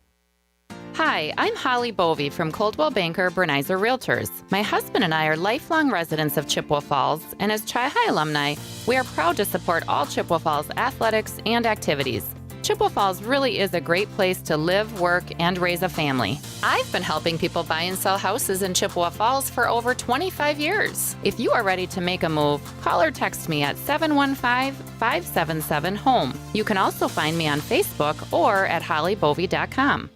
Hi, I'm Holly Bovey from Coldwell Banker Bernizer Realtors. My husband and I are lifelong residents of Chippewa Falls, and as Chi-High alumni, we are proud to support all Chippewa Falls athletics and activities. Chippewa Falls really is a great place to live, work, and raise a family. I've been helping people buy and sell houses in Chippewa Falls for over 25 years. If you are ready to make a move, call or text me at 715-577-HOME. You can also find me on Facebook or at hollybovey.com.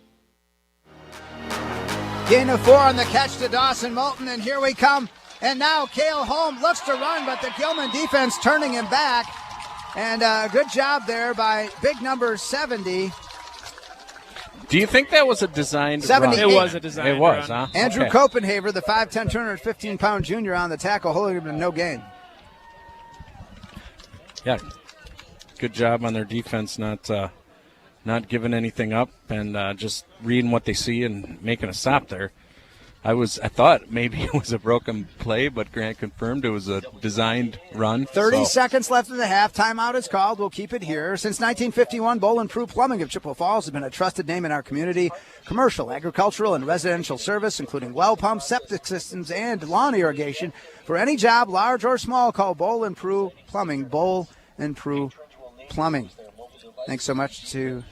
Gain of 4 on the catch to Dawson Moulton, and here we come. And now Cale Holm looks to run, but the Gilman defense turning him back. And good job there by big number 70. Do you think that was a designed 78. run? It was a designed It was, run. huh? Andrew Okay. Copenhaver, the 5'10", 215-pound junior on the tackle, holding him to no gain. Yeah, good job on their defense, not giving anything up and just reading what they see and making a stop there. I thought maybe it was a broken play, but Grant confirmed it was a designed run. 30 seconds left in the half. Timeout is called. We'll keep it here. Since 1951, Bowl & Prue Plumbing of Chippewa Falls has been a trusted name in our community. Commercial, agricultural, and residential service, including well pumps, septic systems, and lawn irrigation. For any job, large or small, call Bowl & Prue Plumbing. Bowl & Prue Plumbing. Thanks so much to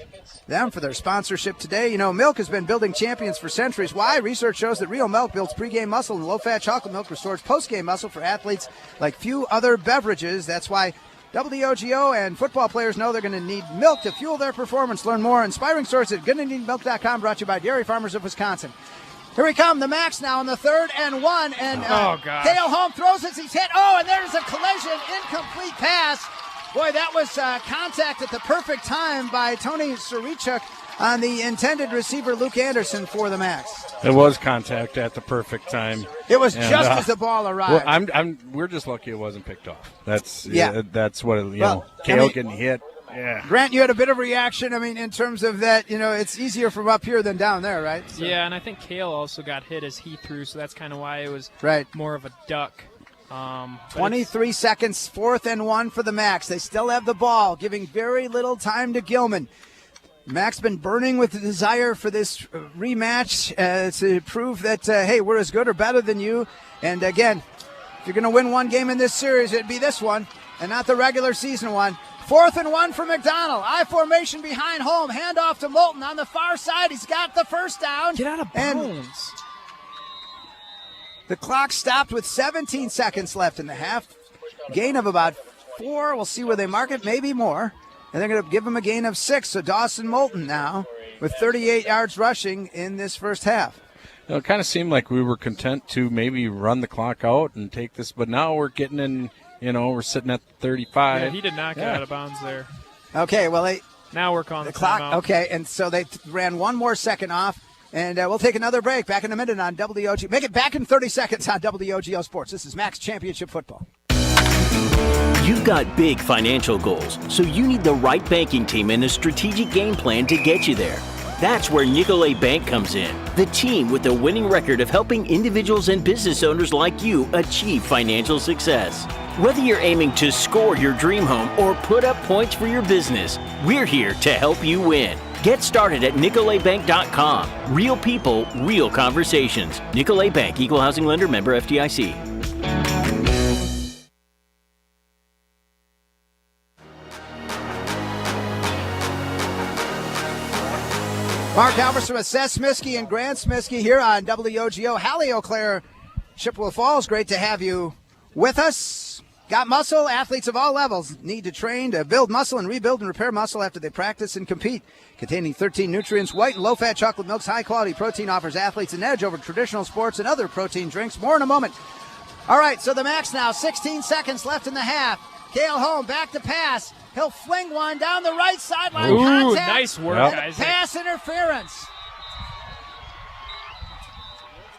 them for their sponsorship today. You know, milk has been building champions for centuries. Why? Research shows that real milk builds pregame muscle, and low-fat chocolate milk restores postgame muscle for athletes like few other beverages. That's why WOGO and football players know they're going to need milk to fuel their performance. Learn more. Inspiring stories at GonnaNeedMilk.com, brought to you by Dairy Farmers of Wisconsin. Here we come, the Macks now on the 3rd and 1. And Cale Holm throws it. He's hit. Oh, and there's a collision. Incomplete pass. Boy, that was contact at the perfect time by Tony Sarichuk on the intended receiver, Luke Anderson, for the Macks. It was contact at the perfect time. It was just as the ball arrived. Well, we're just lucky it wasn't picked off. That's what Cale getting hit. Yeah. Grant, you had a bit of reaction. I mean, in terms of that, it's easier from up here than down there, right? So. Yeah, and I think Cale also got hit as he threw, so that's kind of why it was more of a duck. 23 seconds, 4th and 1 for the Macks. They still have the ball, giving very little time to Gilman. Macks been burning with the desire for this rematch to prove that, hey, we're as good or better than you. And again, if you're going to win one game in this series, it'd be this one and not the regular season one. 4th and 1 for McDonell. I formation behind Holm. Handoff to Moulton on the far side. He's got the first down. Get out of bounds. The clock stopped with 17 seconds left in the half. Gain of about 4. We'll see where they mark it, maybe more. And they're going to give him a gain of 6. So Dawson Moulton now with 38 yards rushing in this first half. It kind of seemed like we were content to maybe run the clock out and take this, but now we're getting in, we're sitting at 35. Yeah, he did not get out of bounds there. Okay, well, now we're calling the clock. Timeout. Okay, and so they ran one more second off. And we'll take another break. Back in a minute on WOGO. Make it back in 30 seconds on WOGO Sports. This is Macks Championship Football. You've got big financial goals, so you need the right banking team and a strategic game plan to get you there. That's where Nicolet Bank comes in, the team with a winning record of helping individuals and business owners like you achieve financial success. Whether you're aiming to score your dream home or put up points for your business, we're here to help you win. Get started at NicoletBank.com. Real people, real conversations. Nicolet Bank, Equal Housing Lender, member FDIC. Mark Halverson with Seth Smiskey and Grant Smiskey here on WOGO. Hallie Eau Claire, Chippewa Falls. Great to have you with us. Got muscle. Athletes of all levels need to train to build muscle and rebuild and repair muscle after they practice and compete. Containing 13 nutrients, white and low-fat chocolate milk's high-quality protein offers athletes an edge over traditional sports and other protein drinks. More in a moment. All right, so the Macks now, 16 seconds left in the half. Cale Holm back to pass. He'll fling one down the right sideline. Ooh, contact. nice work, Isaac. Pass interference.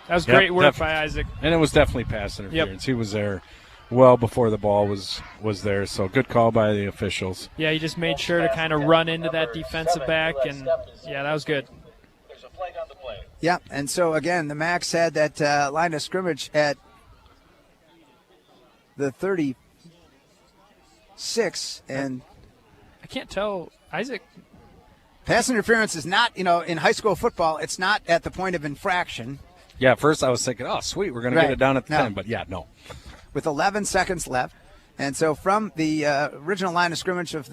That was great work by Isaac. And it was definitely pass interference. He was there well before the ball was there, so good call by the officials. Yeah, he just made sure to kind of run into that defensive back, and, yeah, that was good. flag on the play. Yeah, and so again, the Macks had that line of scrimmage at the 36, and I can't tell, Isaac. Pass interference is not, in high school football, it's not at the point of infraction. Yeah, at first I was thinking, oh, sweet, we're going to get it down at the 10, but yeah, no. With 11 seconds left, and so from the original line of scrimmage of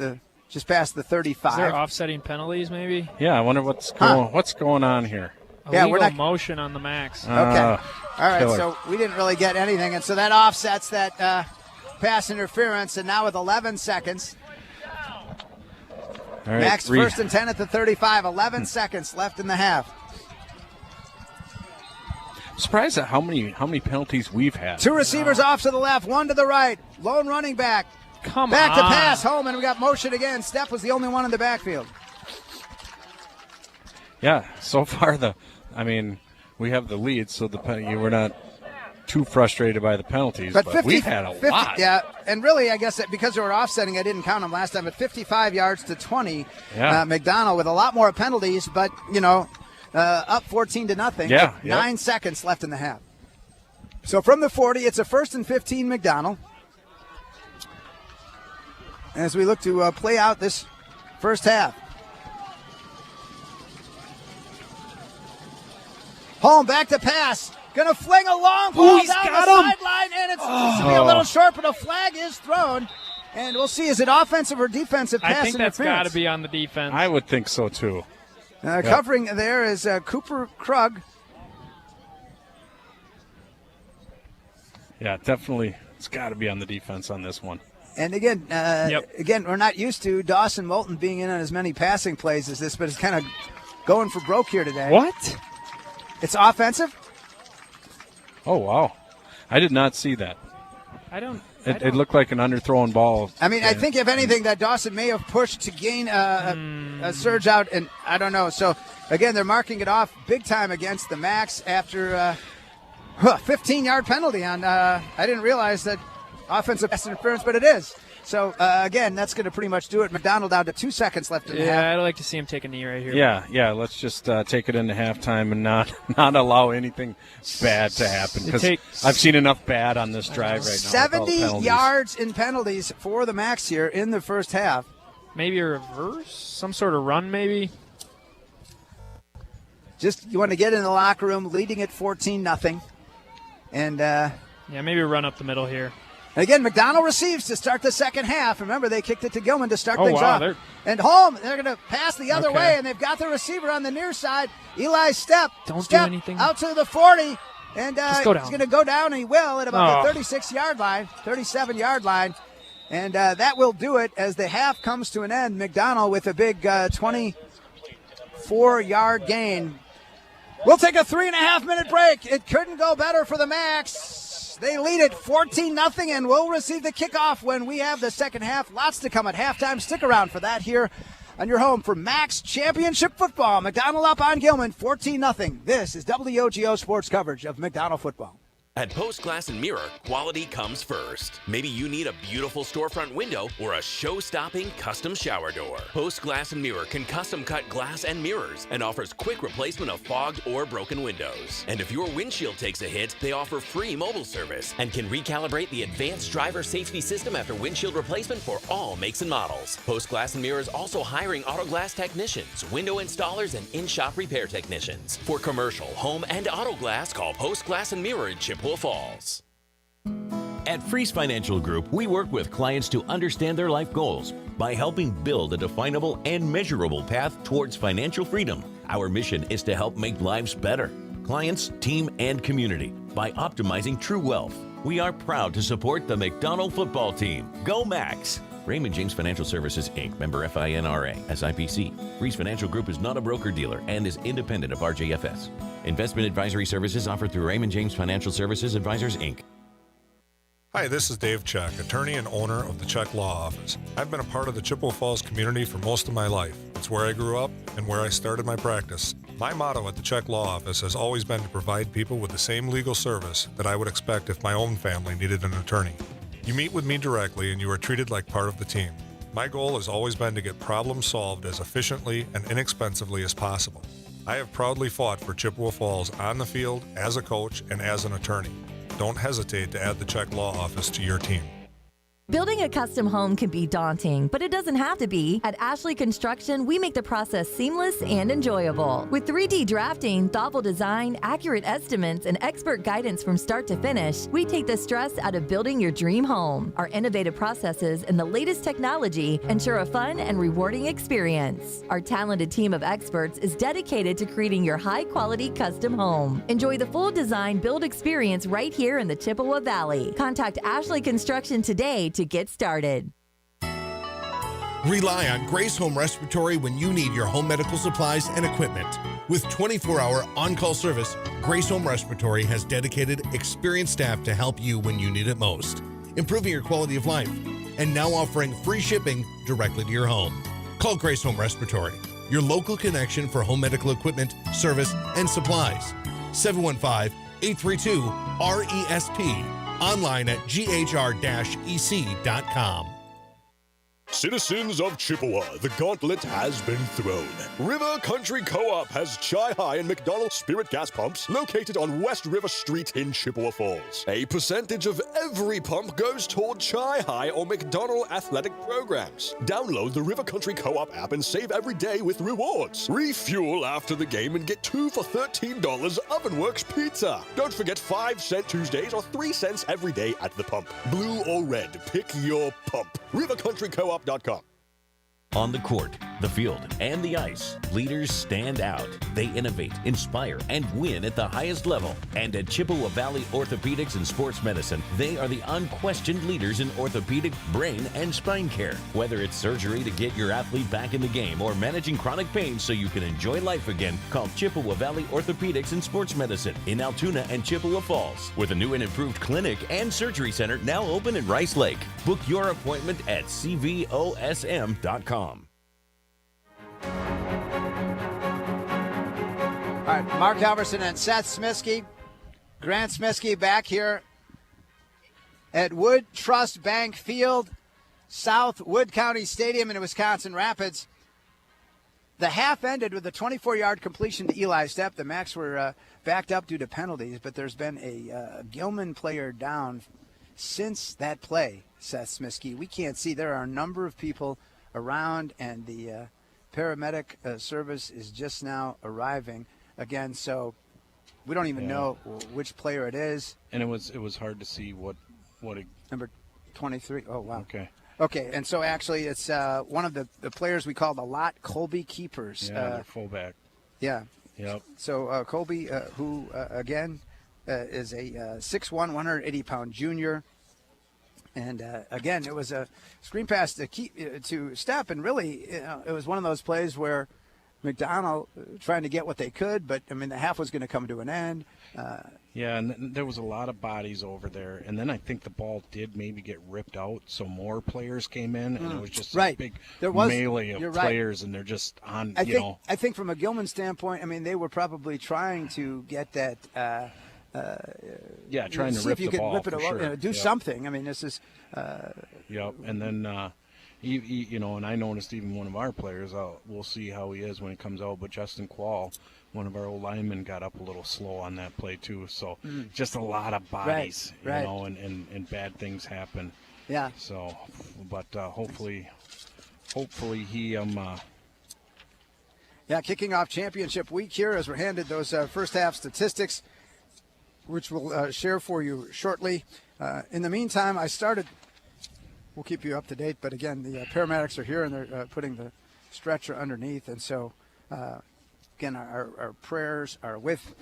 just past the 35. Is there offsetting penalties, maybe? Yeah, I wonder what's going on here. Illegal motion on the Macks. Okay. All right, killer. so we didn't really get anything, and so that offsets that pass interference, and now with 11 seconds. All right, Macks first and 10 at the 35, 11 seconds left in the half. Surprised at how many penalties we've had. Two receivers off to the left, one to the right. Lone running back. Back to pass, Holman. We got motion again. Steph was the only one in the backfield. Yeah, so far we have the lead, so we're not too frustrated by the penalties, but we've had a lot. Yeah, and really, I guess because they were offsetting, I didn't count them last time, but 55 yards to 20. Yeah. McDonell with a lot more penalties, but, up 14-0. Yeah. 9 seconds left in the half. So from the 40, it's a 1st and 15 McDonell. As we look to play out this first half. Holm back to pass. Going to fling a long ball down the sideline, and it's just to be a little short, but a flag is thrown. And we'll see, is it offensive or defensive pass I think that's interference? got to be on the defense. I would think so, too. Covering there is Cooper Krug. Yeah, definitely. It's got to be on the defense on this one. And again, we're not used to Dawson Moulton being in on as many passing plays as this, but it's kind of going for broke here today. What? It's offensive? Oh, wow. I did not see that. It looked like an underthrown ball. I mean, I think, if anything, that Dawson may have pushed to gain a surge out, and I don't know. So, again, they're marking it off big time against the Macks after 15-yard penalty on I didn't realize that offensive pass interference, but it is. So, again, that's going to pretty much do it. McDonell down to 2 seconds left in the half. Yeah, I'd like to see him take a knee right here. Yeah, let's just take it into halftime and not allow anything bad to happen, because I've seen enough bad on this drive right now. 70 yards in penalties for the Macks here in the first half. Maybe a reverse? Some sort of run, maybe? Just, you want to get in the locker room leading at 14-0. And maybe a run up the middle here. Again, McDonell receives to start the second half. Remember, they kicked it to Gilman to start things wow, off. And Holm, they're going to pass the other way, and they've got the receiver on the near side. Eli Step do anything. Out to the 40, and he's go down. going to go down, and he will, at about the 36-yard line, 37-yard line. And that will do it as the half comes to an end. McDonell with a big 24-yard gain. We'll take a 3.5-minute break. It couldn't go better for the Macks. They lead it 14-0, and we'll receive the kickoff when we have the second half. Lots to come at halftime. Stick around for that here on your home for Macks Championship Football. McDonell up on Gilman, 14-0. This is WOGO Sports coverage of McDonell football. At Post Glass and Mirror, quality comes first. Maybe you need a beautiful storefront window or a show-stopping custom shower door. Post Glass and Mirror can custom cut glass and mirrors and offers quick replacement of fogged or broken windows. And if your windshield takes a hit, they offer free mobile service and can recalibrate the advanced driver safety system after windshield replacement for all makes and models. Post Glass and Mirror is also hiring auto glass technicians, window installers, and in-shop repair technicians. For commercial, home, and auto glass, call Post Glass and Mirror in Chippewa Falls. At Freeze Financial Group, we work with clients to understand their life goals by helping build a definable and measurable path towards financial freedom. Our mission is to help make lives better, clients, team, and community, by optimizing true wealth. We are proud to support the McDonell football team. Go Macks! Raymond James Financial Services, Inc., member FINRA, SIPC. Freeze Financial Group is not a broker-dealer and is independent of RJFS. Investment advisory services offered through Raymond James Financial Services Advisors, Inc. Hi, this is Dave Check, attorney and owner of the Check Law Office. I've been a part of the Chippewa Falls community for most of my life. It's where I grew up and where I started my practice. My motto at the Check Law Office has always been to provide people with the same legal service that I would expect if my own family needed an attorney. You meet with me directly and you are treated like part of the team. My goal has always been to get problems solved as efficiently and inexpensively as possible. I have proudly fought for Chippewa Falls on the field, as a coach, and as an attorney. Don't hesitate to add the Czech Law Office to your team. Building a custom home can be daunting, but it doesn't have to be. At Ashley Construction, we make the process seamless and enjoyable. With 3D drafting, thoughtful design, accurate estimates, and expert guidance from start to finish, we take the stress out of building your dream home. Our innovative processes and the latest technology ensure a fun and rewarding experience. Our talented team of experts is dedicated to creating your high-quality custom home. Enjoy the full design build experience right here in the Chippewa Valley. Contact Ashley Construction today to get started. Rely on Grace Home Respiratory when you need your home medical supplies and equipment. With 24-hour on-call service, Grace Home Respiratory has dedicated, experienced staff to help you when you need it most, improving your quality of life, and now offering free shipping directly to your home. Call Grace Home Respiratory, your local connection for home medical equipment, service, and supplies. 715-832-RESP. Online at ghr-ec.com. Citizens of Chippewa, the gauntlet has been thrown. River Country Co-op has Chi-Hi and McDonell spirit gas pumps located on West River Street in Chippewa Falls. A percentage of every pump goes toward Chi-Hi or McDonell athletic programs. Download the River Country Co-op app and save every day with rewards. Refuel after the game and get 2 for $13 Ovenworks pizza. Don't forget 5-cent Tuesdays or 3 cents every day at the pump. Blue or red, pick your pump. RiverCountryCoop.com. On the court, the field, and the ice, leaders stand out. They innovate, inspire, and win at the highest level. And at Chippewa Valley Orthopedics and Sports Medicine, they are the unquestioned leaders in orthopedic, brain, and spine care. Whether it's surgery to get your athlete back in the game or managing chronic pain so you can enjoy life again, call Chippewa Valley Orthopedics and Sports Medicine in Altoona and Chippewa Falls, with a new and improved clinic and surgery center now open in Rice Lake. Book your appointment at cvosm.com. All right, Mark Halverson and Seth Smisky. Grant Smisky back here at Wood Trust Bank Field, South Wood County Stadium in Wisconsin Rapids. The half ended with a 24-yard completion to Eli Stepp. The Macks were backed up due to penalties, but there's been a Gilman player down since that play, Seth Smisky. We can't see. There are a number of people around, and the paramedic service is just now arriving again, so we don't even know which player it is. And it was hard to see what number 23. Oh wow. Okay, and so actually it's one of the players we call the lot Colby Keepers. Their fullback. Yeah. Yep. So Colby, who again is a 6'1", 180-pound junior. And again, it was a screen pass to Stepp, and really, it was one of those plays where McDonell trying to get what they could, but I mean the half was going to come to an end. And there was a lot of bodies over there, and then I think the ball did maybe get ripped out, so more players came in, and it was just a big melee of players, and they're just on. I think from a Gilman standpoint, I mean they were probably trying to get that. Trying to rip the ball, rip it for sure. Do something. I mean, this is. And then, and I noticed even one of our players. We'll see how he is when he comes out. But Justin Quall, one of our old linemen, got up a little slow on that play too. So just a lot of bodies, and bad things happen. Yeah. So, but hopefully he kicking off championship week here as we're handed those first half statistics, which we'll share for you shortly. In the meantime, we'll keep you up to date, but again, the paramedics are here and they're putting the stretcher underneath. And so, again, our prayers are with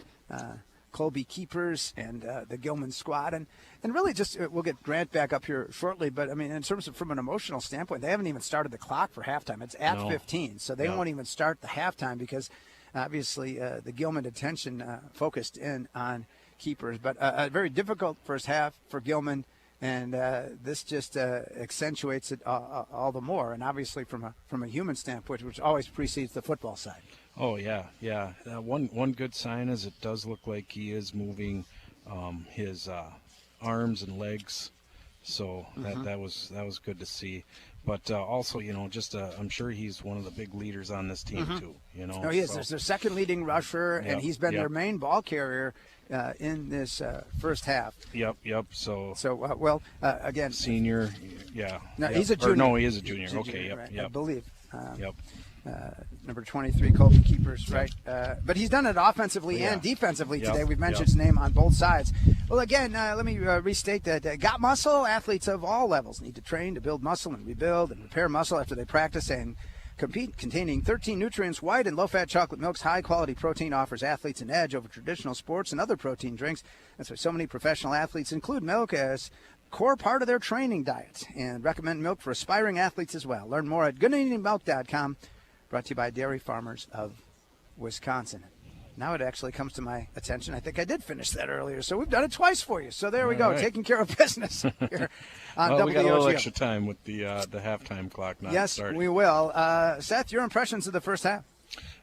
Colby Keepers and the Gilman squad. And really just, we'll get Grant back up here shortly, but I mean, in terms of from an emotional standpoint, they haven't even started the clock for halftime. It's at 15, so they won't even start the halftime because obviously the Gilman attention focused in on Keepers, but a very difficult first half for Gilman, and this just accentuates it all the more. And obviously, from a human standpoint, which always precedes the football side. Oh yeah. One good sign is it does look like he is moving his arms and legs, so that was good to see. But also, just I'm sure he's one of the big leaders on this team too. No, he is. There's their second leading rusher, and he's been their main ball carrier in this first half. Yep. So again, senior, No, he's a junior. No, he is a junior. Okay, Junior, yep, right, yep. I believe. Yep. Number 23, Colby Keepers, right? But he's done it offensively and defensively today. We've mentioned his name on both sides. Well, again, let me restate that got muscle. Athletes of all levels need to train to build muscle and rebuild and repair muscle after they practice and compete. Containing 13 nutrients, white and low-fat chocolate milk's high-quality protein offers athletes an edge over traditional sports and other protein drinks. That's why so many professional athletes include milk as core part of their training diet and recommend milk for aspiring athletes as well. Learn more at goodeatingmilk.com. Brought to you by Dairy Farmers of Wisconsin. Now it actually comes to my attention. I think I did finish that earlier, so we've done it twice for you. So there we go, taking care of business here on WOGO. We got a little extra time with the halftime clock not starting. Yes, we will. Seth, your impressions of the first half?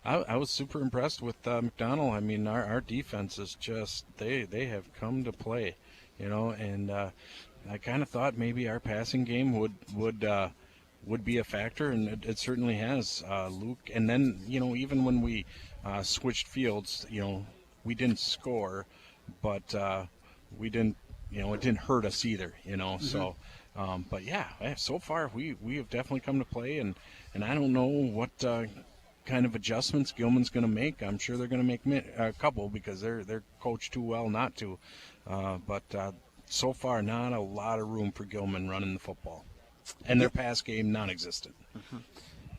I was super impressed with McDonell. I mean, our defense is just they have come to play, and I kind of thought maybe our passing game would be a factor, and it certainly has. Luke, and then even when we switched fields, we didn't score, but we didn't, it didn't hurt us either, So, but yeah, so far we have definitely come to play, and I don't know what kind of adjustments Gilman's going to make. I'm sure they're going to make a couple because they're coached too well not to, but so far not a lot of room for Gilman running the football. And their pass game non-existent.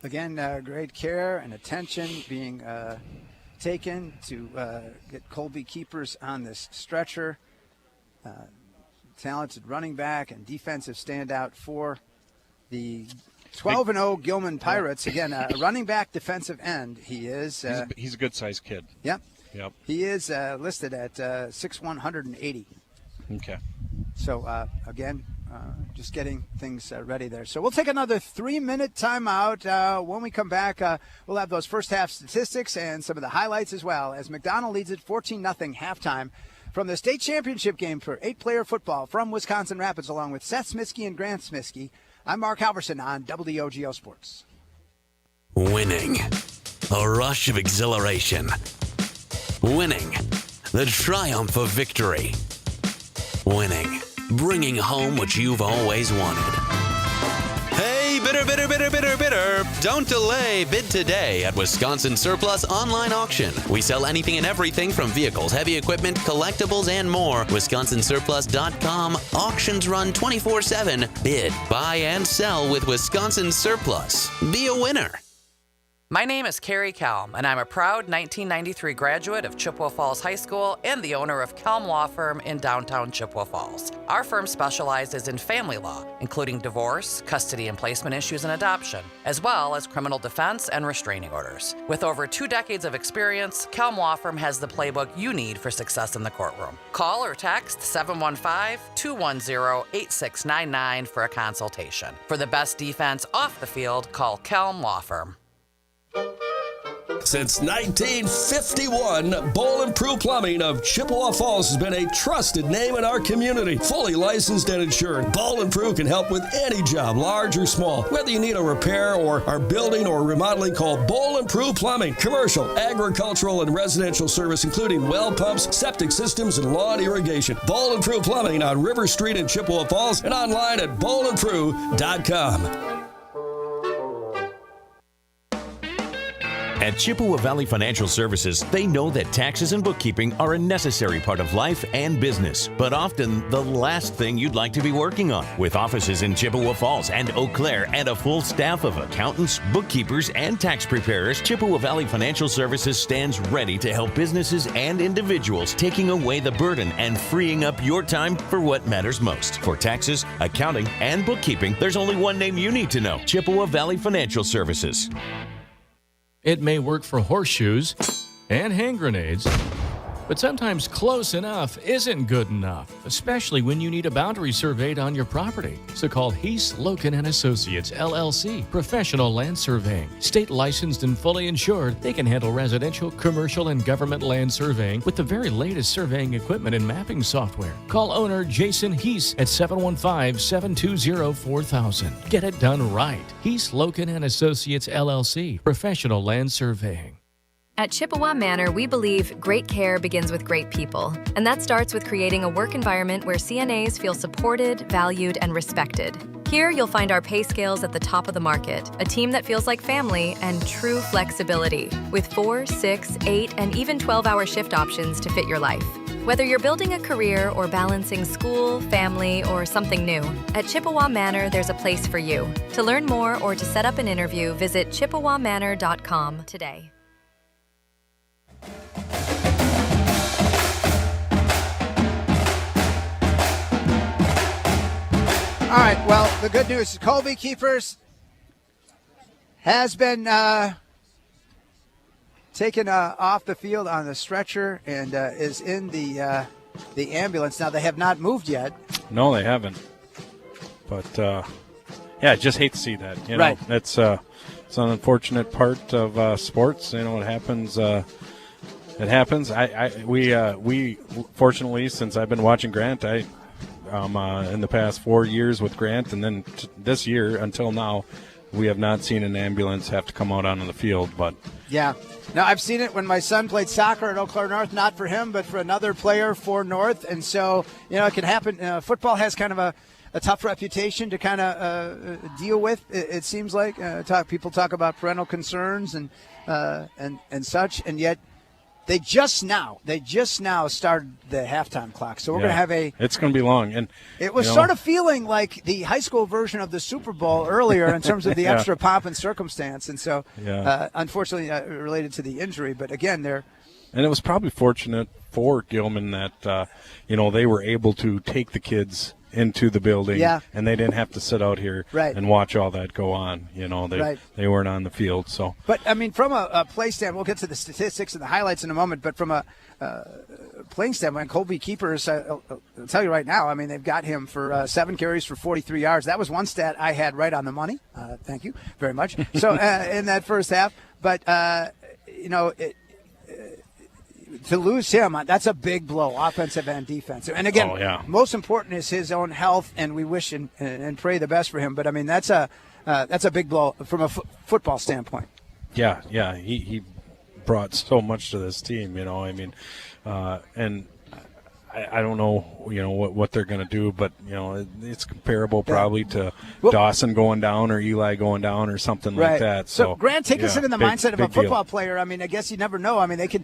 Again, great care and attention being taken to get Colby Keepers on this stretcher. Talented running back and defensive standout for the 12-0 Gilman Pirates. Again, a running back, defensive end. He is. He's a good-sized kid. Yep. Yep. He is listed at 6'1", 180. Okay. So, again, just getting things ready there. So we'll take another 3-minute timeout. When we come back, we'll have those first half statistics and some of the highlights as well, as McDonell leads it 14-0 halftime from the state championship game for 8-player football from Wisconsin Rapids, along with Seth Smiskey and Grant Smiskey. I'm Mark Halverson on WOGO Sports. Winning. A rush of exhilaration. Winning. The triumph of victory. Winning. Bringing home what you've always wanted. Hey, bidder. Don't delay. Bid today at Wisconsin Surplus Online Auction. We sell anything and everything from vehicles, heavy equipment, collectibles, and more. WisconsinSurplus.com. Auctions run 24/7. Bid, buy, and sell with Wisconsin Surplus. Be a winner. My name is Carrie Kelm, and I'm a proud 1993 graduate of Chippewa Falls High School and the owner of Kelm Law Firm in downtown Chippewa Falls. Our firm specializes in family law, including divorce, custody and placement issues, and adoption, as well as criminal defense and restraining orders. With over 2 decades of experience, Kelm Law Firm has the playbook you need for success in the courtroom. Call or text 715-210-8699 for a consultation. For the best defense off the field, call Kelm Law Firm. Since 1951, Bowl and Prue Plumbing of Chippewa Falls has been a trusted name in our community. Fully licensed and insured, Bowl and Prue can help with any job, large or small. Whether you need a repair or are building or remodeling, call Bowl and Prue Plumbing. Commercial, agricultural, and residential service, including well pumps, septic systems, and lawn irrigation. Bowl and Prue Plumbing on River Street in Chippewa Falls and online at bowlandprue.com. At Chippewa Valley Financial Services, they know that taxes and bookkeeping are a necessary part of life and business, but often the last thing you'd like to be working on. With offices in Chippewa Falls and Eau Claire and a full staff of accountants, bookkeepers, and tax preparers, Chippewa Valley Financial Services stands ready to help businesses and individuals, taking away the burden and freeing up your time for what matters most. For taxes, accounting, and bookkeeping, there's only one name you need to know: Chippewa Valley Financial Services. It may work for horseshoes and hand grenades, But sometimes close enough isn't good enough, especially when you need a boundary surveyed on your property. So call Heath, Loken & Associates, LLC, Professional Land Surveying. State licensed and fully insured, they can handle residential, commercial, and government land surveying with the very latest surveying equipment and mapping software. Call owner Jason Heath at 715-720-4000. Get it done right. Heath, Loken & Associates, LLC, Professional Land Surveying. At Chippewa Manor, we believe great care begins with great people, and that starts with creating a work environment where CNAs feel supported, valued, and respected. Here, you'll find our pay scales at the top of the market, a team that feels like family, and true flexibility, with 4, 6, 8, and even 12-hour shift options to fit your life. Whether you're building a career or balancing school, family, or something new, at Chippewa Manor, there's a place for you. To learn more or to set up an interview, visit chippewamanor.com today. All right, well, the good news is Colby Keepers has been taken off the field on the stretcher and is in the ambulance. Now, they have not moved yet. No, they haven't. But, yeah, I just hate to see that. You know, right. It's an unfortunate part of sports. You know, it happens. It happens. We fortunately, since I've been watching Grant, in the past 4 years with Grant, and then this year until now, we have not seen an ambulance have to come out onto the field. But yeah, now I've seen it when my son played soccer at Eau Claire North, not for him, but for another player for North, and so it can happen. Football has kind of a tough reputation to kind of deal with. It seems like people talk about parental concerns and such, and yet. They just now started the halftime clock, so we're going to have it's going to be long, and it was sort of feeling like the high school version of the Super Bowl earlier in terms of the extra pomp and circumstance, and so unfortunately related to the injury. But again, and it was probably fortunate for Gilman that they were able to take the kids into the building, and they didn't have to sit out here and watch all that go on. They weren't on the field. So, but I mean, from a play standpoint, we'll get to the statistics and the highlights in a moment. But from a playing standpoint, Colby Keepers, I'll tell you right now, I mean, they've got him for 7 carries for 43 yards. That was one stat I had right on the money. Thank you very much. So in that first half, but to lose him, that's a big blow, offensive and defensive. And again, most important is his own health, and we wish and pray the best for him. But I mean, that's a big blow from a football standpoint. Yeah, he brought so much to this team. I mean, and I don't know, what they're going to do, but it's comparable probably to Dawson going down or Eli going down or something like that. So Grant, take us into the mindset of a football player. I mean, I guess you never know. I mean, they could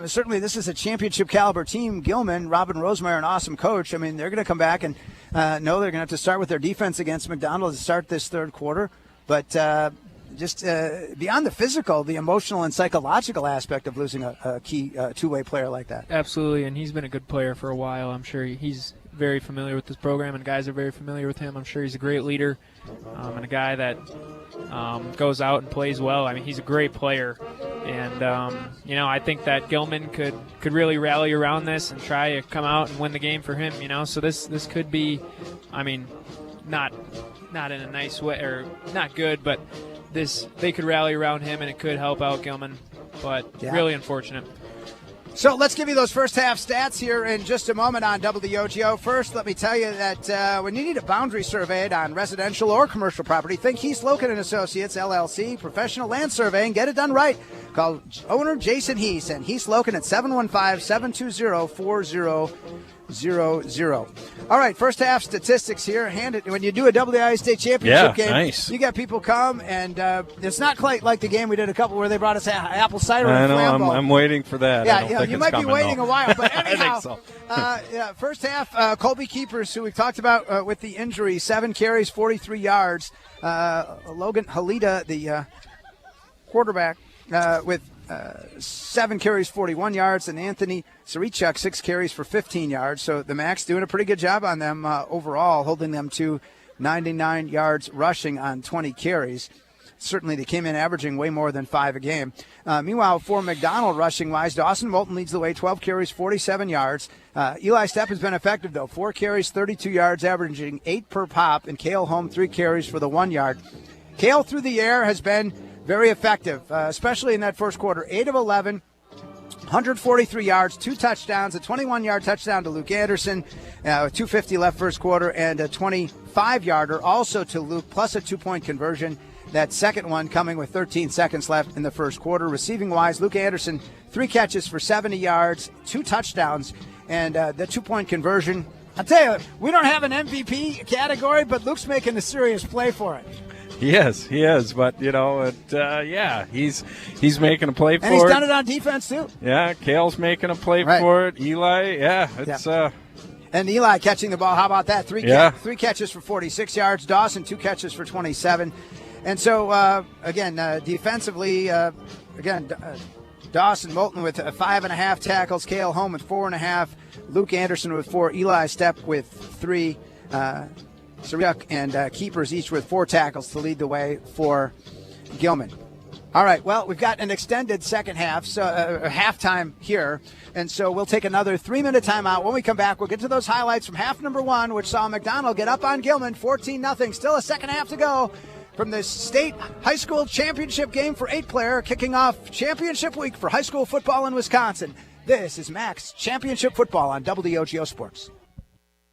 certainly. This is a championship caliber team. Gilman, Robin Rosemeyer, an awesome coach. I mean, they're going to come back and know they're going to have to start with their defense against McDonell to start this third quarter, but. Just beyond the physical, the emotional and psychological aspect of losing a key two-way player like that. Absolutely, and he's been a good player for a while. I'm sure he's very familiar with this program, and guys are very familiar with him. I'm sure he's a great leader and a guy that goes out and plays well. I mean, he's a great player, and I think that Gilman could really rally around this and try to come out and win the game for him. So this could be, I mean, not in a nice way or not good, but. They could rally around him, and it could help out Gilman, but really unfortunate. So let's give you those first half stats here in just a moment on WOGO. First, let me tell you that when you need a boundary surveyed on residential or commercial property, think Heath, Loken & Associates, LLC, Professional Land Surveying. Get it done right. Call owner Jason Heath and Heath Loken at 715-720-4000. All right, first half statistics here. Hand it when you do a WIAA state championship game. Nice. You got people come, and it's not quite like the game we did a couple where they brought us apple cider I and know. flambeau. I'm waiting for that. Yeah, you might be waiting a while, but anyhow. I think so. First half, Colby Keepers, who we've talked about with the injury, 7 carries, 43 yards. Logan Halida, the quarterback, with 7 carries, 41 yards, and Anthony Sarichuk, 6 carries for 15 yards. So the Macks doing a pretty good job on them overall, holding them to 99 yards rushing on 20 carries. certainly they came in averaging way more than 5 a game. Meanwhile, for McDonell rushing-wise, Dawson Moulton leads the way, 12 carries, 47 yards. Eli Stepp has been effective, though. 4 carries, 32 yards, averaging 8 per pop, and Cale Holm 3 carries for the 1 yard. Cale through the air has been very effective, especially in that first quarter. 8 of 11, 143 yards, 2 touchdowns, a 21-yard touchdown to Luke Anderson, 2:50 left first quarter, and a 25-yarder also to Luke, plus a 2-point conversion. That second one coming with 13 seconds left in the first quarter. Receiving-wise, Luke Anderson, 3 catches for 70 yards, 2 touchdowns, and the 2-point conversion. I'll tell you, we don't have an MVP category, but Luke's making a serious play for it. Yes, he is, but he's making a play for it. And he's done it on defense too. Yeah, Cale's making a play for it. Eli, and Eli catching the ball. How about that? 3 catches for 46 yards. Dawson 2 catches for 27. And so defensively, Dawson Moulton with 5.5 tackles. Cale Holm with 4.5. Luke Anderson with 4. Eli Stepp with 3. Sariuk and keepers each with 4 tackles to lead the way for Gilman. All right, well, we've got an extended second half, so halftime here, and so we'll take another 3-minute timeout. When we come back, we'll get to those highlights from half number 1, which saw McDonell get up on Gilman, 14-0. Still a second half to go from the state high school championship game for 8-player, kicking off championship week for high school football in Wisconsin. This is Macks Championship Football on WOGO Sports.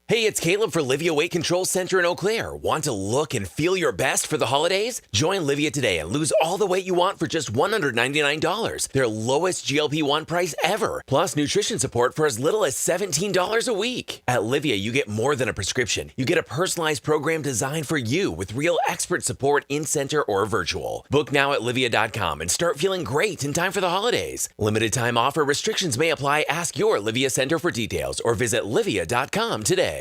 Hey, it's Caleb for Livia Weight Control Center in Eau Claire. Want to look and feel your best for the holidays? Join Livia today and lose all the weight you want for just $199. Their lowest GLP-1 price ever. Plus nutrition support for as little as $17 a week. At Livia, you get more than a prescription. You get a personalized program designed for you with real expert support in-center or virtual. Book now at livia.com and start feeling great in time for the holidays. Limited time offer. Restrictions may apply. Ask your Livia Center for details or visit livia.com today.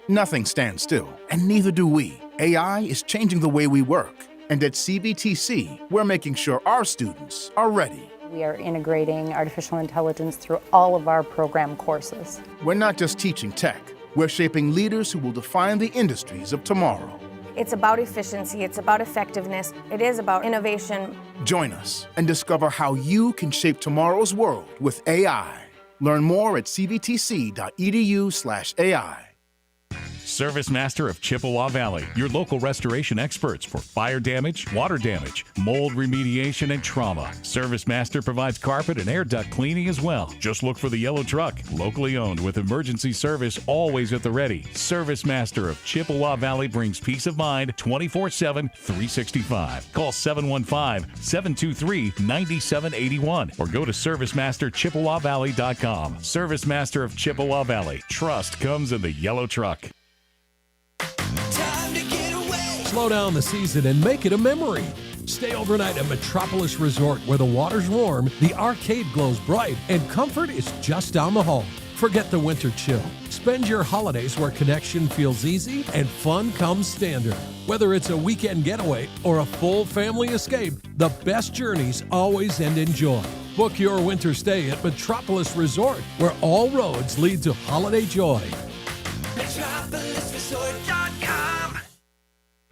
Nothing stands still, and neither do we. AI is changing the way we work. And at CBTC, we're making sure our students are ready. We are integrating artificial intelligence through all of our program courses. We're not just teaching tech, we're shaping leaders who will define the industries of tomorrow. It's about efficiency, it's about effectiveness, it is about innovation. Join us and discover how you can shape tomorrow's world with AI. Learn more at cbtc.edu/AI. Service Master of Chippewa Valley, your local restoration experts for fire damage, water damage, mold remediation, and trauma. Service Master provides carpet and air duct cleaning as well. Just look for the yellow truck, locally owned with emergency service always at the ready. Service Master of Chippewa Valley brings peace of mind 24/7, 365. Call 715-723-9781 or go to ServiceMasterChippewaValley.com. Service Master of Chippewa Valley. Trust comes in the yellow truck. Slow down the season and make it a memory. Stay overnight at Metropolis Resort, where the water's warm, the arcade glows bright, and comfort is just down the hall. Forget the winter chill. Spend your holidays where connection feels easy and fun comes standard. Whether it's a weekend getaway or a full family escape, the best journeys always end in joy. Book your winter stay at Metropolis Resort, where all roads lead to holiday joy. MetropolisResort.com.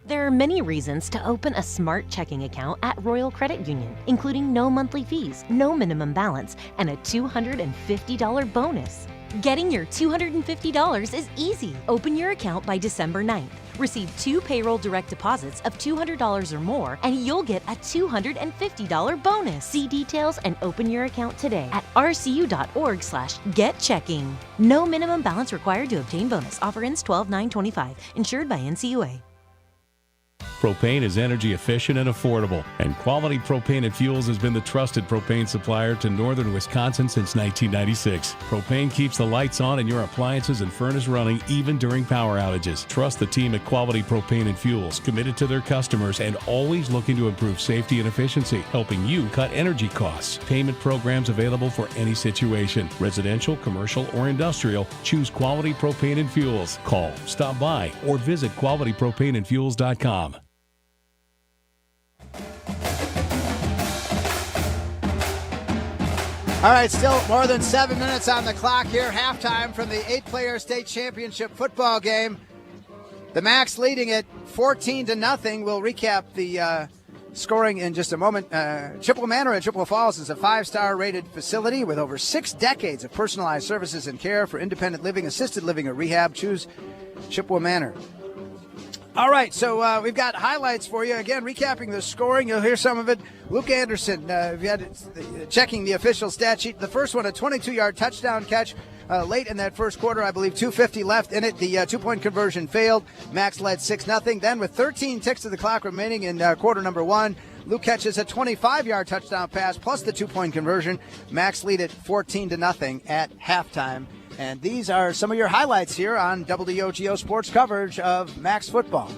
There are many reasons to open a smart checking account at Royal Credit Union, including no monthly fees, no minimum balance, and a $250 bonus. Getting your $250 is easy. Open your account by December 9th. Receive 2 payroll direct deposits of $200 or more, and you'll get a $250 bonus. See details and open your account today at rcu.org/getchecking. No minimum balance required to obtain bonus. Offer ends 12/9/25. Insured by NCUA. Propane is energy efficient and affordable, and Quality Propane and Fuels has been the trusted propane supplier to northern Wisconsin since 1996. Propane keeps the lights on and your appliances and furnace running even during power outages. Trust the team at Quality Propane and Fuels, committed to their customers and always looking to improve safety and efficiency, helping you cut energy costs. Payment programs available for any situation. Residential, commercial, or industrial, choose Quality Propane and Fuels. Call, stop by, or visit qualitypropaneandfuels.com. All right, still more than 7 minutes on the clock here. Halftime from the 8-player state championship football game. The Macks leading it 14-0. We'll recap the scoring in just a moment. Chippewa Manor at Chippewa Falls is a 5-star rated facility with over 6 decades of personalized services and care for independent living, assisted living, or rehab. Choose Chippewa Manor. All right, so we've got highlights for you. Again, recapping the scoring. You'll hear some of it. Luke Anderson, if you had checking the official stat sheet. The first one, a 22-yard touchdown catch late in that first quarter. I believe 2:50 left in it. The 2-point conversion failed. Macks led 6-0. Then with 13 ticks of the clock remaining in quarter number 1, Luke catches a 25-yard touchdown pass plus the 2-point conversion. Macks lead it 14-0 at halftime. And these are some of your highlights here on WOGO Sports coverage of Macks football.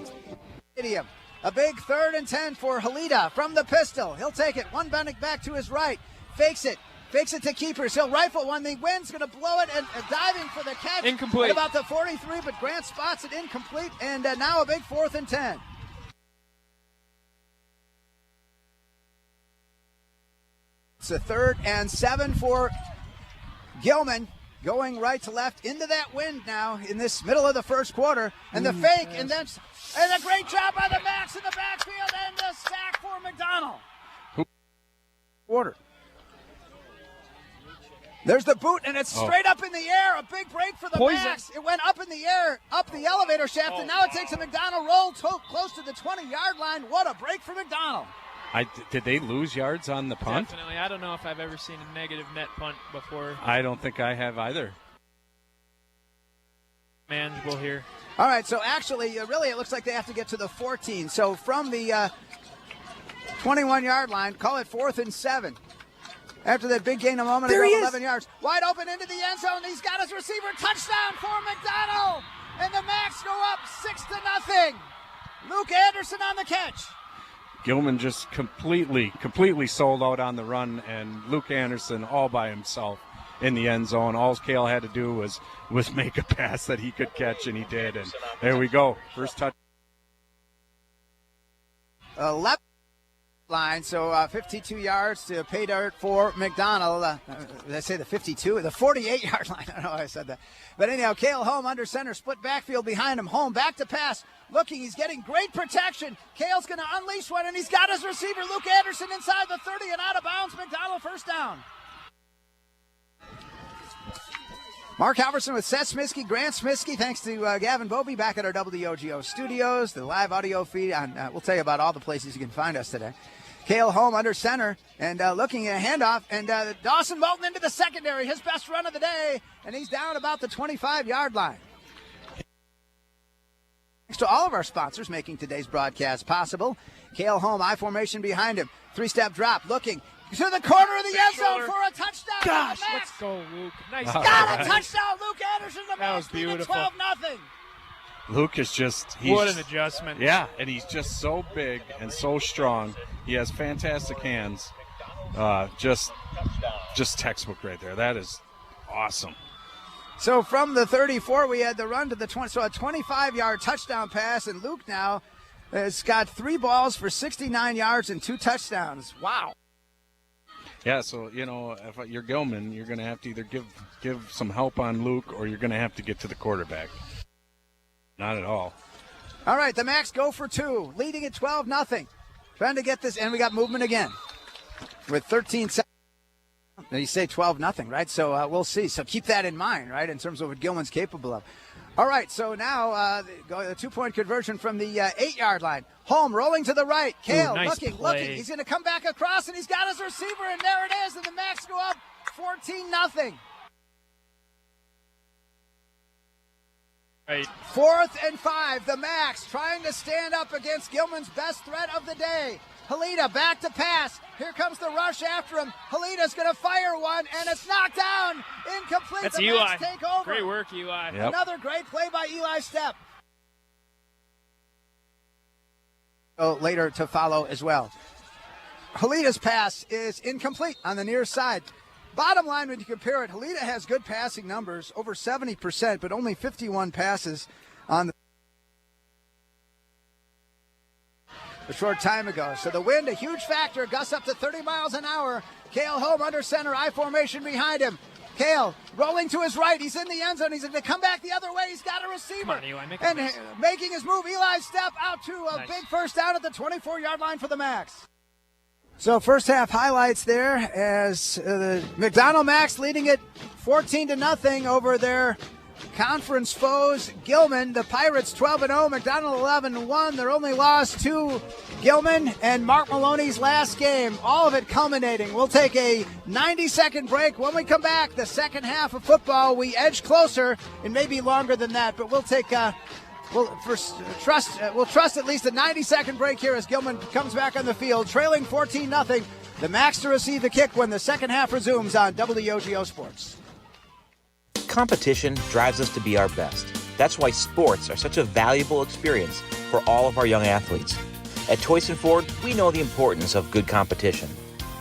Stadium. A big 3rd and 10 for Halida from the pistol. He'll take it. One Bennick back to his right. Fakes it to keepers. He'll rifle one. The wind's going to blow it and diving for the catch. Incomplete. At about the 43, but Grant spots it incomplete. And now a big 4th and 10. It's a 3rd and 7 for Gilman. Going right to left into that wind now in this middle of the first quarter. And the fake, and then a great job by the Macks in the backfield, and the sack for McDonell. Quarter. There's the boot, and it's straight up in the air. A big break for the Macks. It went up in the air, up the elevator shaft, and now it takes a McDonell roll close to the 20-yard line. What a break for McDonell. Did they lose yards on the punt? Definitely. I don't know if I've ever seen a negative net punt before. I don't think I have either. Manageable here. All right, so actually, really, it looks like they have to get to the 14. So from the 21-yard line, call it 4th and 7. After that big gain a moment ago, 11 yards. Wide open into the end zone. He's got his receiver. Touchdown for McDonell. And the Macks go up 6-0. Luke Anderson on the catch. Gilman just completely sold out on the run, and Luke Anderson all by himself in the end zone. All Cale had to do was make a pass that he could catch, and he did. And there we go. First touch. 11 line, so 52 yards to pay dirt for McDonell. Did I say the 52? The 48-yard line. I don't know why I said that. But anyhow, Cale Holm under center, split backfield behind him. Holm back to pass. Looking, he's getting great protection. Cale's going to unleash one, and he's got his receiver, Luke Anderson, inside the 30 and out of bounds. McDonell first down. Mark Halverson with Seth Smiskey, Grant Smiskey. Thanks to Gavin Bobby back at our WOGO studios. The live audio feed. We'll tell you about all the places you can find us today. Cale Holm under center and looking at a handoff. And Dawson Moulton into the secondary. His best run of the day. And he's down about the 25-yard line. Thanks to all of our sponsors making today's broadcast possible. Cale Holm, I formation behind him. 3-step drop, looking to the corner of the end zone for a touchdown. Gosh, let's go, Luke. Nice. Got a touchdown, Luke Anderson. That was beautiful. 12-0. Luke is what an adjustment. Yeah, and he's just so big and so strong. He has fantastic hands. Just textbook right there. That is awesome. So from the 34, we had the run to the 20. So a 25-yard touchdown pass, and Luke now has got 3 balls for 69 yards and 2 touchdowns. Wow. Yeah, so, if you're Gilman, you're going to have to either give some help on Luke or you're going to have to get to the quarterback. Not at all. All right, the Macks go for 2, leading at 12-0. Trying to get this, and we got movement again with 13 seconds. Now you say 12-0, right? So we'll see. So keep that in mind, right, in terms of what Gilman's capable of. All right, so now the 2-point conversion from the 8-yard line. Holm rolling to the right. Cale looking. He's going to come back across, and he's got his receiver, and there it is, and the Macks go up 14-0. Right. 4th and 5. The Macks trying to stand up against Gilman's best threat of the day. Halida back to pass. Here comes the rush after him. Halida's going to fire one, and it's knocked down. Incomplete. That's the Eli. Macks take over. Great work, Eli. Yep. Another great play by Eli Stepp. Later to follow as well. Halida's pass is incomplete on the near side. Bottom line, when you compare it, Halida has good passing numbers, over 70%, but only 51 passes on a short time ago. So the wind, a huge factor, gusts up to 30 miles an hour. Cale Holm under center, I formation behind him. Kale rolling to his right. He's in the end zone. He's going to come back the other way. He's got a receiver. Come on, Eli, make a and miss. making his move. Eli step out to a Nice. big first down at the 24-yard line for the Macks. So first half highlights there as the McDonell Macks leading it 14-0 over their conference foes, Gilman. The Pirates 12-0, McDonell 11-1. Their only loss to Gilman and Mark Maloney's last game. All of it culminating. We'll take a 90-second break. When we come back, the second half of football, we edge closer. It may be longer than that, but we'll take We'll trust at least a 90-second break here as Gilman comes back on the field, trailing 14-0. The Macks to receive the kick when the second half resumes on WOGO Sports. Competition drives us to be our best. That's why sports are such a valuable experience for all of our young athletes. At Toyson Ford, we know the importance of good competition.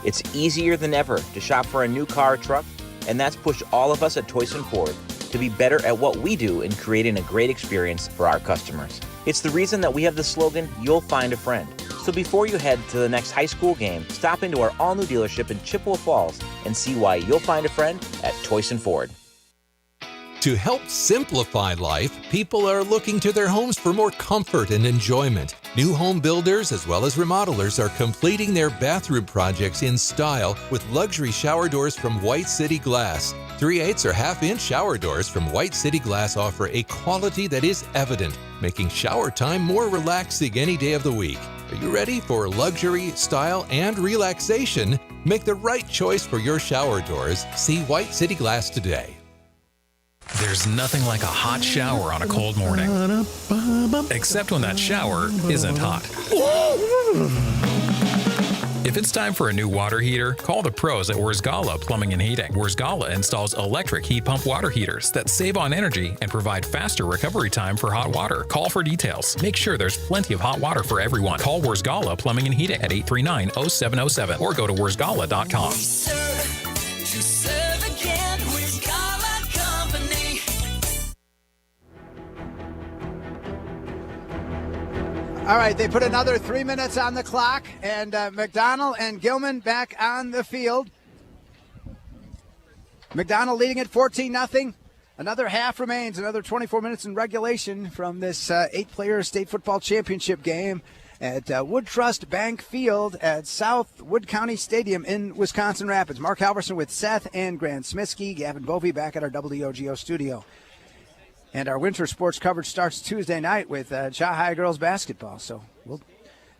It's easier than ever to shop for a new car or truck, and that's pushed all of us at Toyson Ford to be better at what we do in creating a great experience for our customers. It's the reason that we have the slogan, "You'll find a friend." So before you head to the next high school game, stop into our all-new dealership in Chippewa Falls and see why you'll find a friend at Toyson Ford. To help simplify life, people are looking to their homes for more comfort and enjoyment. New home builders as well as remodelers are completing their bathroom projects in style with luxury shower doors from White City Glass. 3/8 or half-inch shower doors from White City Glass offer a quality that is evident, making shower time more relaxing any day of the week. Are you ready for luxury, style, and relaxation? Make the right choice for your shower doors. See White City Glass today. There's nothing like a hot shower on a cold morning. Except when that shower isn't hot. If it's time for a new water heater, call the pros at Wurzgala Plumbing and Heating. Wurzgala installs electric heat pump water heaters that save on energy and provide faster recovery time for hot water. Call for details. Make sure there's plenty of hot water for everyone. Call Wurzgala Plumbing and Heating at 839-0707 or go to wurzgala.com. All right, they put another 3 minutes on the clock, and McDonell and Gilman back on the field. McDonell leading at 14-0. Another half remains, another 24 minutes in regulation from this 8-player state football championship game at Wood Trust Bank Field at South Wood County Stadium in Wisconsin Rapids. Mark Halverson with Seth and Grant Smitsky, Gavin Bovey back at our WOGO studio. And our winter sports coverage starts Tuesday night with Chi-High girls basketball. So we'll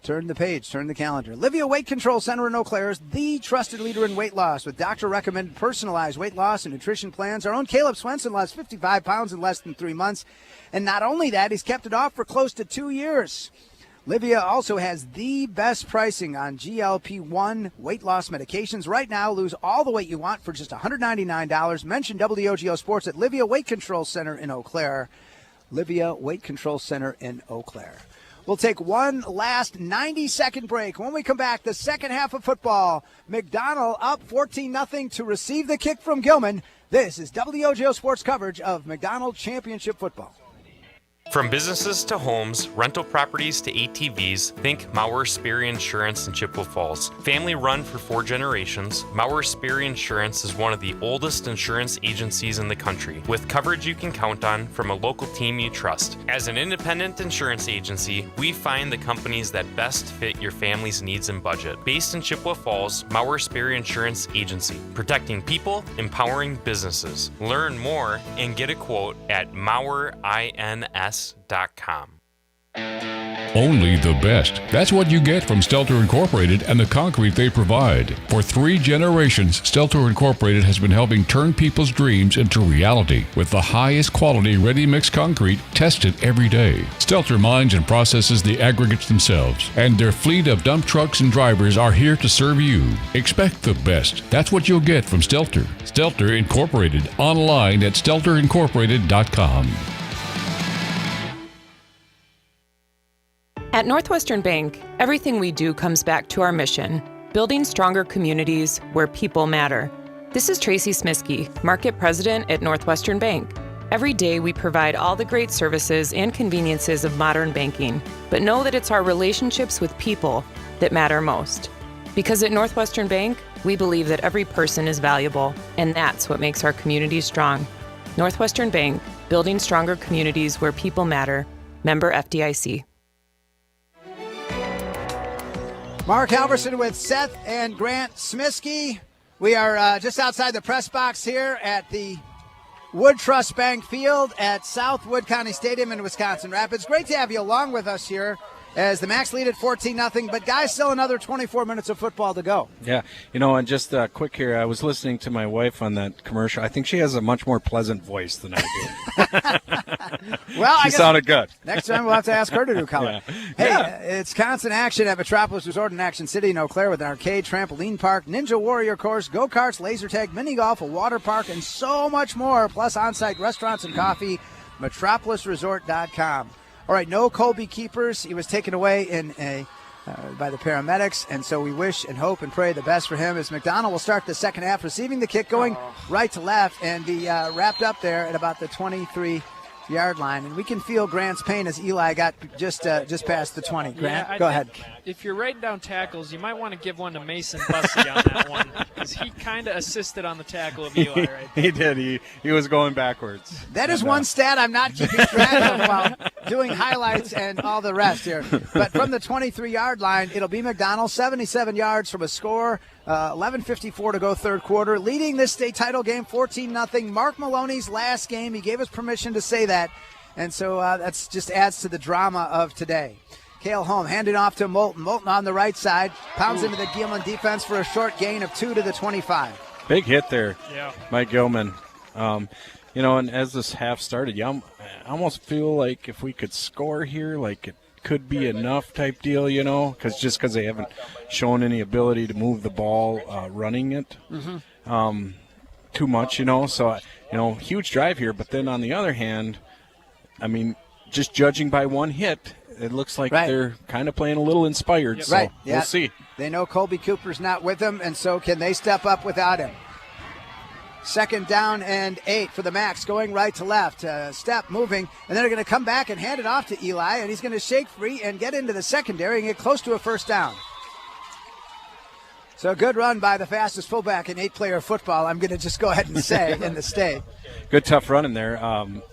turn the page, turn the calendar. Livia Weight Control Center in Eau Claire is the trusted leader in weight loss with doctor-recommended personalized weight loss and nutrition plans. Our own Caleb Swenson lost 55 pounds in less than 3 months. And not only that, he's kept it off for close to 2 years. Livia also has the best pricing on GLP-1 weight loss medications. Right now, lose all the weight you want for just $199. Mention WOGO Sports at Livia Weight Control Center in Eau Claire. Livia Weight Control Center in Eau Claire. We'll take one last 90-second break. When we come back, the second half of football. McDonell up 14-0 to receive the kick from Gilman. This is WOGO Sports coverage of McDonell Championship football. From businesses to homes, rental properties to ATVs, think Maurer Sperry Insurance in Chippewa Falls. Family run for 4 generations, Maurer Sperry Insurance is one of the oldest insurance agencies in the country, with coverage you can count on from a local team you trust. As an independent insurance agency, we find the companies that best fit your family's needs and budget. Based in Chippewa Falls, Maurer Sperry Insurance Agency, protecting people, empowering businesses. Learn more and get a quote at MauerINS.com. Only the best. That's what you get from Stelter Incorporated and the concrete they provide. For 3 generations, Stelter Incorporated has been helping turn people's dreams into reality with the highest quality ready-mix concrete tested every day. Stelter mines and processes the aggregates themselves, and their fleet of dump trucks and drivers are here to serve you. Expect the best. That's what you'll get from Stelter. Stelter Incorporated. Online at stelterincorporated.com. At Northwestern Bank, everything we do comes back to our mission, building stronger communities where people matter. This is Tracy Smitsky, Market President at Northwestern Bank. Every day we provide all the great services and conveniences of modern banking, but know that it's our relationships with people that matter most. Because at Northwestern Bank, We believe that every person is valuable, and that's what makes our communities strong. Northwestern Bank, building stronger communities where people matter. Member FDIC. Mark Halverson with Seth and Grant Smiskey. We are just outside the press box here at the Wood Trust Bank Field at South Wood County Stadium in Wisconsin Rapids. Great to have you along with us here as the Macks lead at 14-0, but guys, still another 24 minutes of football to go. Yeah, and just quick here, I was listening to my wife on that commercial. I think she has a much more pleasant voice than I do. Well, she sounded good. Next time we'll have to ask her to do color. It's constant action at Metropolis Resort in Action City in Eau Claire with an arcade, trampoline park, ninja warrior course, go-karts, laser tag, mini golf, a water park, and so much more, plus on-site restaurants and coffee. MetropolisResort.com. All right, no Colby Keepers. He was taken away by the paramedics, and so we wish and hope and pray the best for him as McDonell will start the second half, receiving the kick, going right to left, and be wrapped up there at about the 23-yard line. And we can feel Grant's pain as Eli got just past the 20. Grant, go ahead. If you're writing down tackles, you might want to give one to Mason Bussey on that one, because he kind of assisted on the tackle of Eli right there. He did. He was going backwards. That is one stat I'm not keeping track of while doing highlights and all the rest here. But from the 23-yard line, it'll be McDonell, 77 yards from a score, 11:54 to go third quarter, leading this state title game 14-0. Mark Maloney's last game. He gave us permission to say that, and so that's just adds to the drama of today. Cale Holm handed off to Moulton. Moulton on the right side, pounds into the Gilman defense for a short gain of 2 to the 25. Big hit there by Gilman. And as this half started, I almost feel like if we could score here, like it could be enough type deal, because they haven't shown any ability to move the ball running it too much, So, huge drive here. But then on the other hand, just judging by one hit, it looks like they're kind of playing a little inspired. So we'll see. They know Colby Cooper's not with them, and so can they step up without him? Second down and 8 for the Macks, going right to left. Step moving, and then they're going to come back and hand it off to Eli, and he's going to shake free and get into the secondary and get close to a first down. So a good run by the fastest fullback in 8-player football, I'm going to just go ahead and say, in the state. Good tough run in there.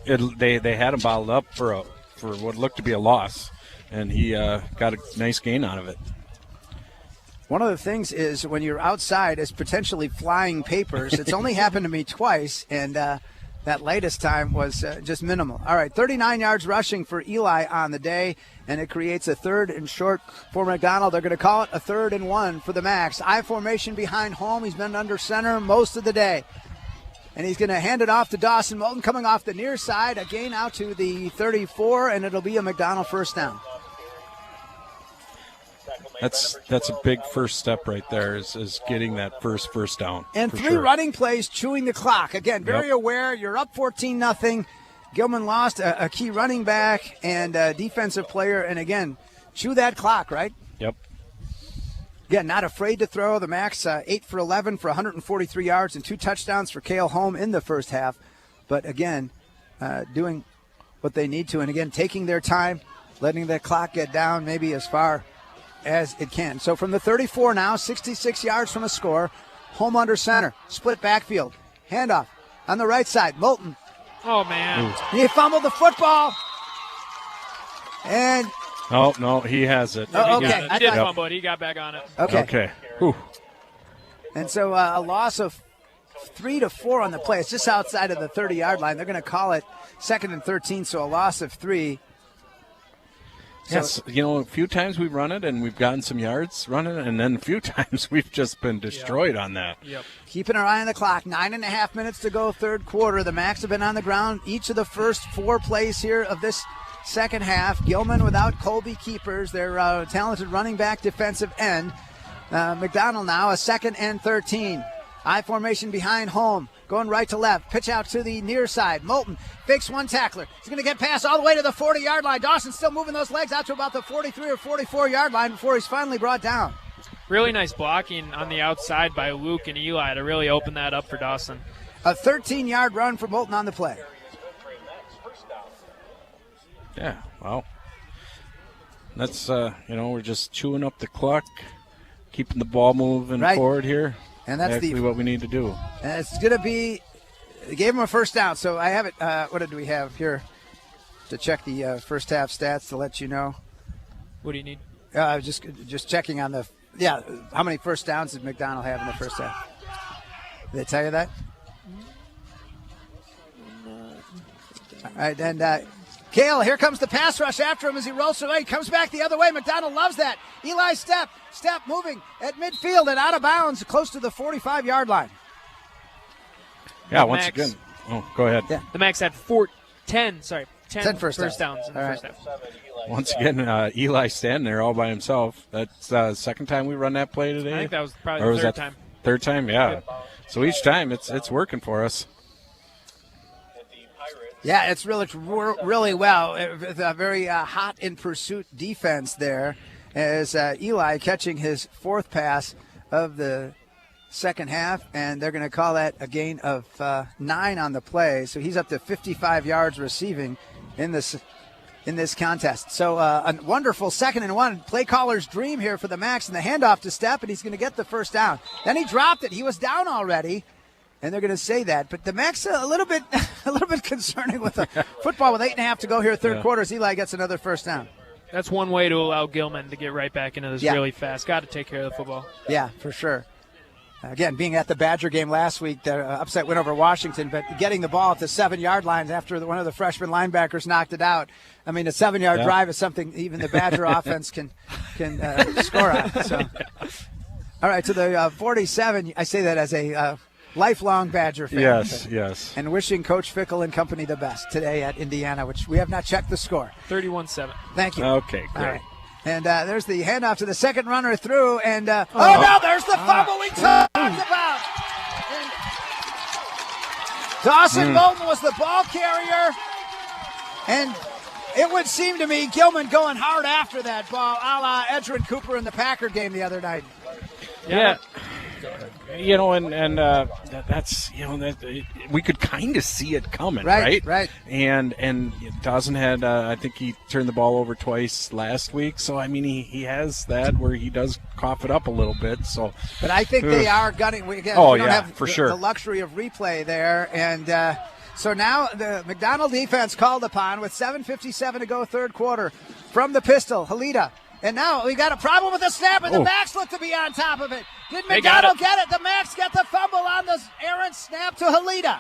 They had him bottled up for what looked to be a loss, and he got a nice gain out of it. One of the things is when you're outside is potentially flying papers. It's only happened to me twice, and that latest time was just minimal. All right, 39 yards rushing for Eli on the day, and it creates a 3rd and short for McDonell. They're going to call it a 3rd and 1 for the Macks. I formation behind home. He's been under center most of the day. And he's going to hand it off to Dawson Moulton coming off the near side. A gain out to the 34, and it'll be a McDonell first down. That's a big first step right there is getting that first down. And 3 running plays chewing the clock. Again, very aware. You're up 14-0. Gilman lost a key running back and a defensive player. And, again, chew that clock, right? Yep. Again, not afraid to throw. The Macks 8 for 11 for 143 yards and 2 touchdowns for Cale Holm in the first half. But, again, doing what they need to. And, again, taking their time, letting the clock get down maybe as far as it can. So from the 34 now, 66 yards from a score, Holm under center, split backfield, handoff on the right side, Moulton. Oh, man. He fumbled the football. And oh, no, he has it. Oh, okay. He did fumble it. He got back on it. Okay. Whew. And so a loss of 3 to 4 on the play. It's just outside of the 30-yard line. They're going to call it 2nd and 13, so a loss of 3. Yes, a few times we've run it and we've gotten some yards running it, and then a few times we've just been destroyed on that. Yep. Keeping our eye on the clock, 9.5 minutes to go, third quarter. The Macks have been on the ground each of the first 4 plays here of this second half. Gilman without Colby Keepers, their talented running back defensive end. McDonell now a 2nd and 13. I formation behind Holm, going right to left. Pitch out to the near side. Moulton fakes one tackler. He's going to get past all the way to the 40-yard line. Dawson still moving those legs out to about the 43 or 44-yard line before he's finally brought down. Really nice blocking on the outside by Luke and Eli to really open that up for Dawson. A 13-yard run for Moulton on the play. Yeah, wow. That's, we're just chewing up the clock, keeping the ball moving forward here. And that's exactly what we need to do. And it's going to be, they gave him a first down. So I have it, what did we have here to check the first half stats to let you know? What do you need? Just checking on how many first downs did McDonell have in the first half? Did they tell you that? All right, and Kale, here comes the pass rush after him as he rolls away. He comes back the other way. McDonell loves that. Eli step moving at midfield and out of bounds close to the 45-yard line. Yeah, once again. Oh, go ahead. Yeah. The Macks had 10 first downs in the first half. Once again, Eli standing there all by himself. That's the second time we run that play today. I think that was probably the third time. Third time, yeah. So each time it's working for us. Yeah, it's really well. It's a very hot in pursuit defense there as Eli catching his fourth pass of the second half, and they're going to call that a gain of 9 on the play. So he's up to 55 yards receiving in this contest. So a wonderful 2nd and 1. Play caller's dream here for the Macks, and the handoff to Stepp, and he's going to get the first down. Then he dropped it. He was down already. And they're going to say that. But the Macks a little bit concerning with the football with 8.5 to go here, third quarter, as Eli gets another first down. That's one way to allow Gilman to get right back into this really fast. Got to take care of the football. Yeah, for sure. Again, being at the Badger game last week, the upset win over Washington, but getting the ball at the 7-yard line after one of the freshman linebackers knocked it out. I mean, a 7-yard drive is something even the Badger offense can score on. So. All right, to the 47, I say that as a lifelong Badger fan. Yes. And wishing Coach Fickle and company the best today at Indiana, which we have not checked the score. 31-7. Thank you. Okay, great. All right. And there's the handoff to the second runner through, and no, there's the fumble we talked about. And Dawson Moulton was the ball carrier, and it would seem to me Gilman going hard after that ball, a la Edgerrin Cooper in the Packer game the other night. Yeah. And that's we could kind of see it coming, right? Right. And Dawson had I think he turned the ball over twice last week, so I mean he has that where he does cough it up a little bit. So, but I think they are gunning. We don't have the luxury of replay there, and so now the McDonell defense called upon with 7:57 to go, third quarter, from the pistol, Halida. And now we got a problem with the snap, and the Macks look to be on top of it. Did McDonell get it? The Macks get the fumble on the errant snap to Halida.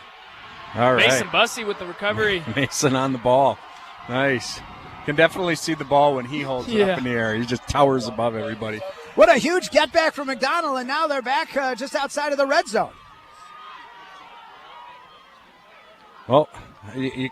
All right. Mason Bussey with the recovery. Mason on the ball. Nice. Can definitely see the ball when he holds it up in the air. He just towers above everybody. What a huge get back from McDonell, and now they're back just outside of the red zone. Well, you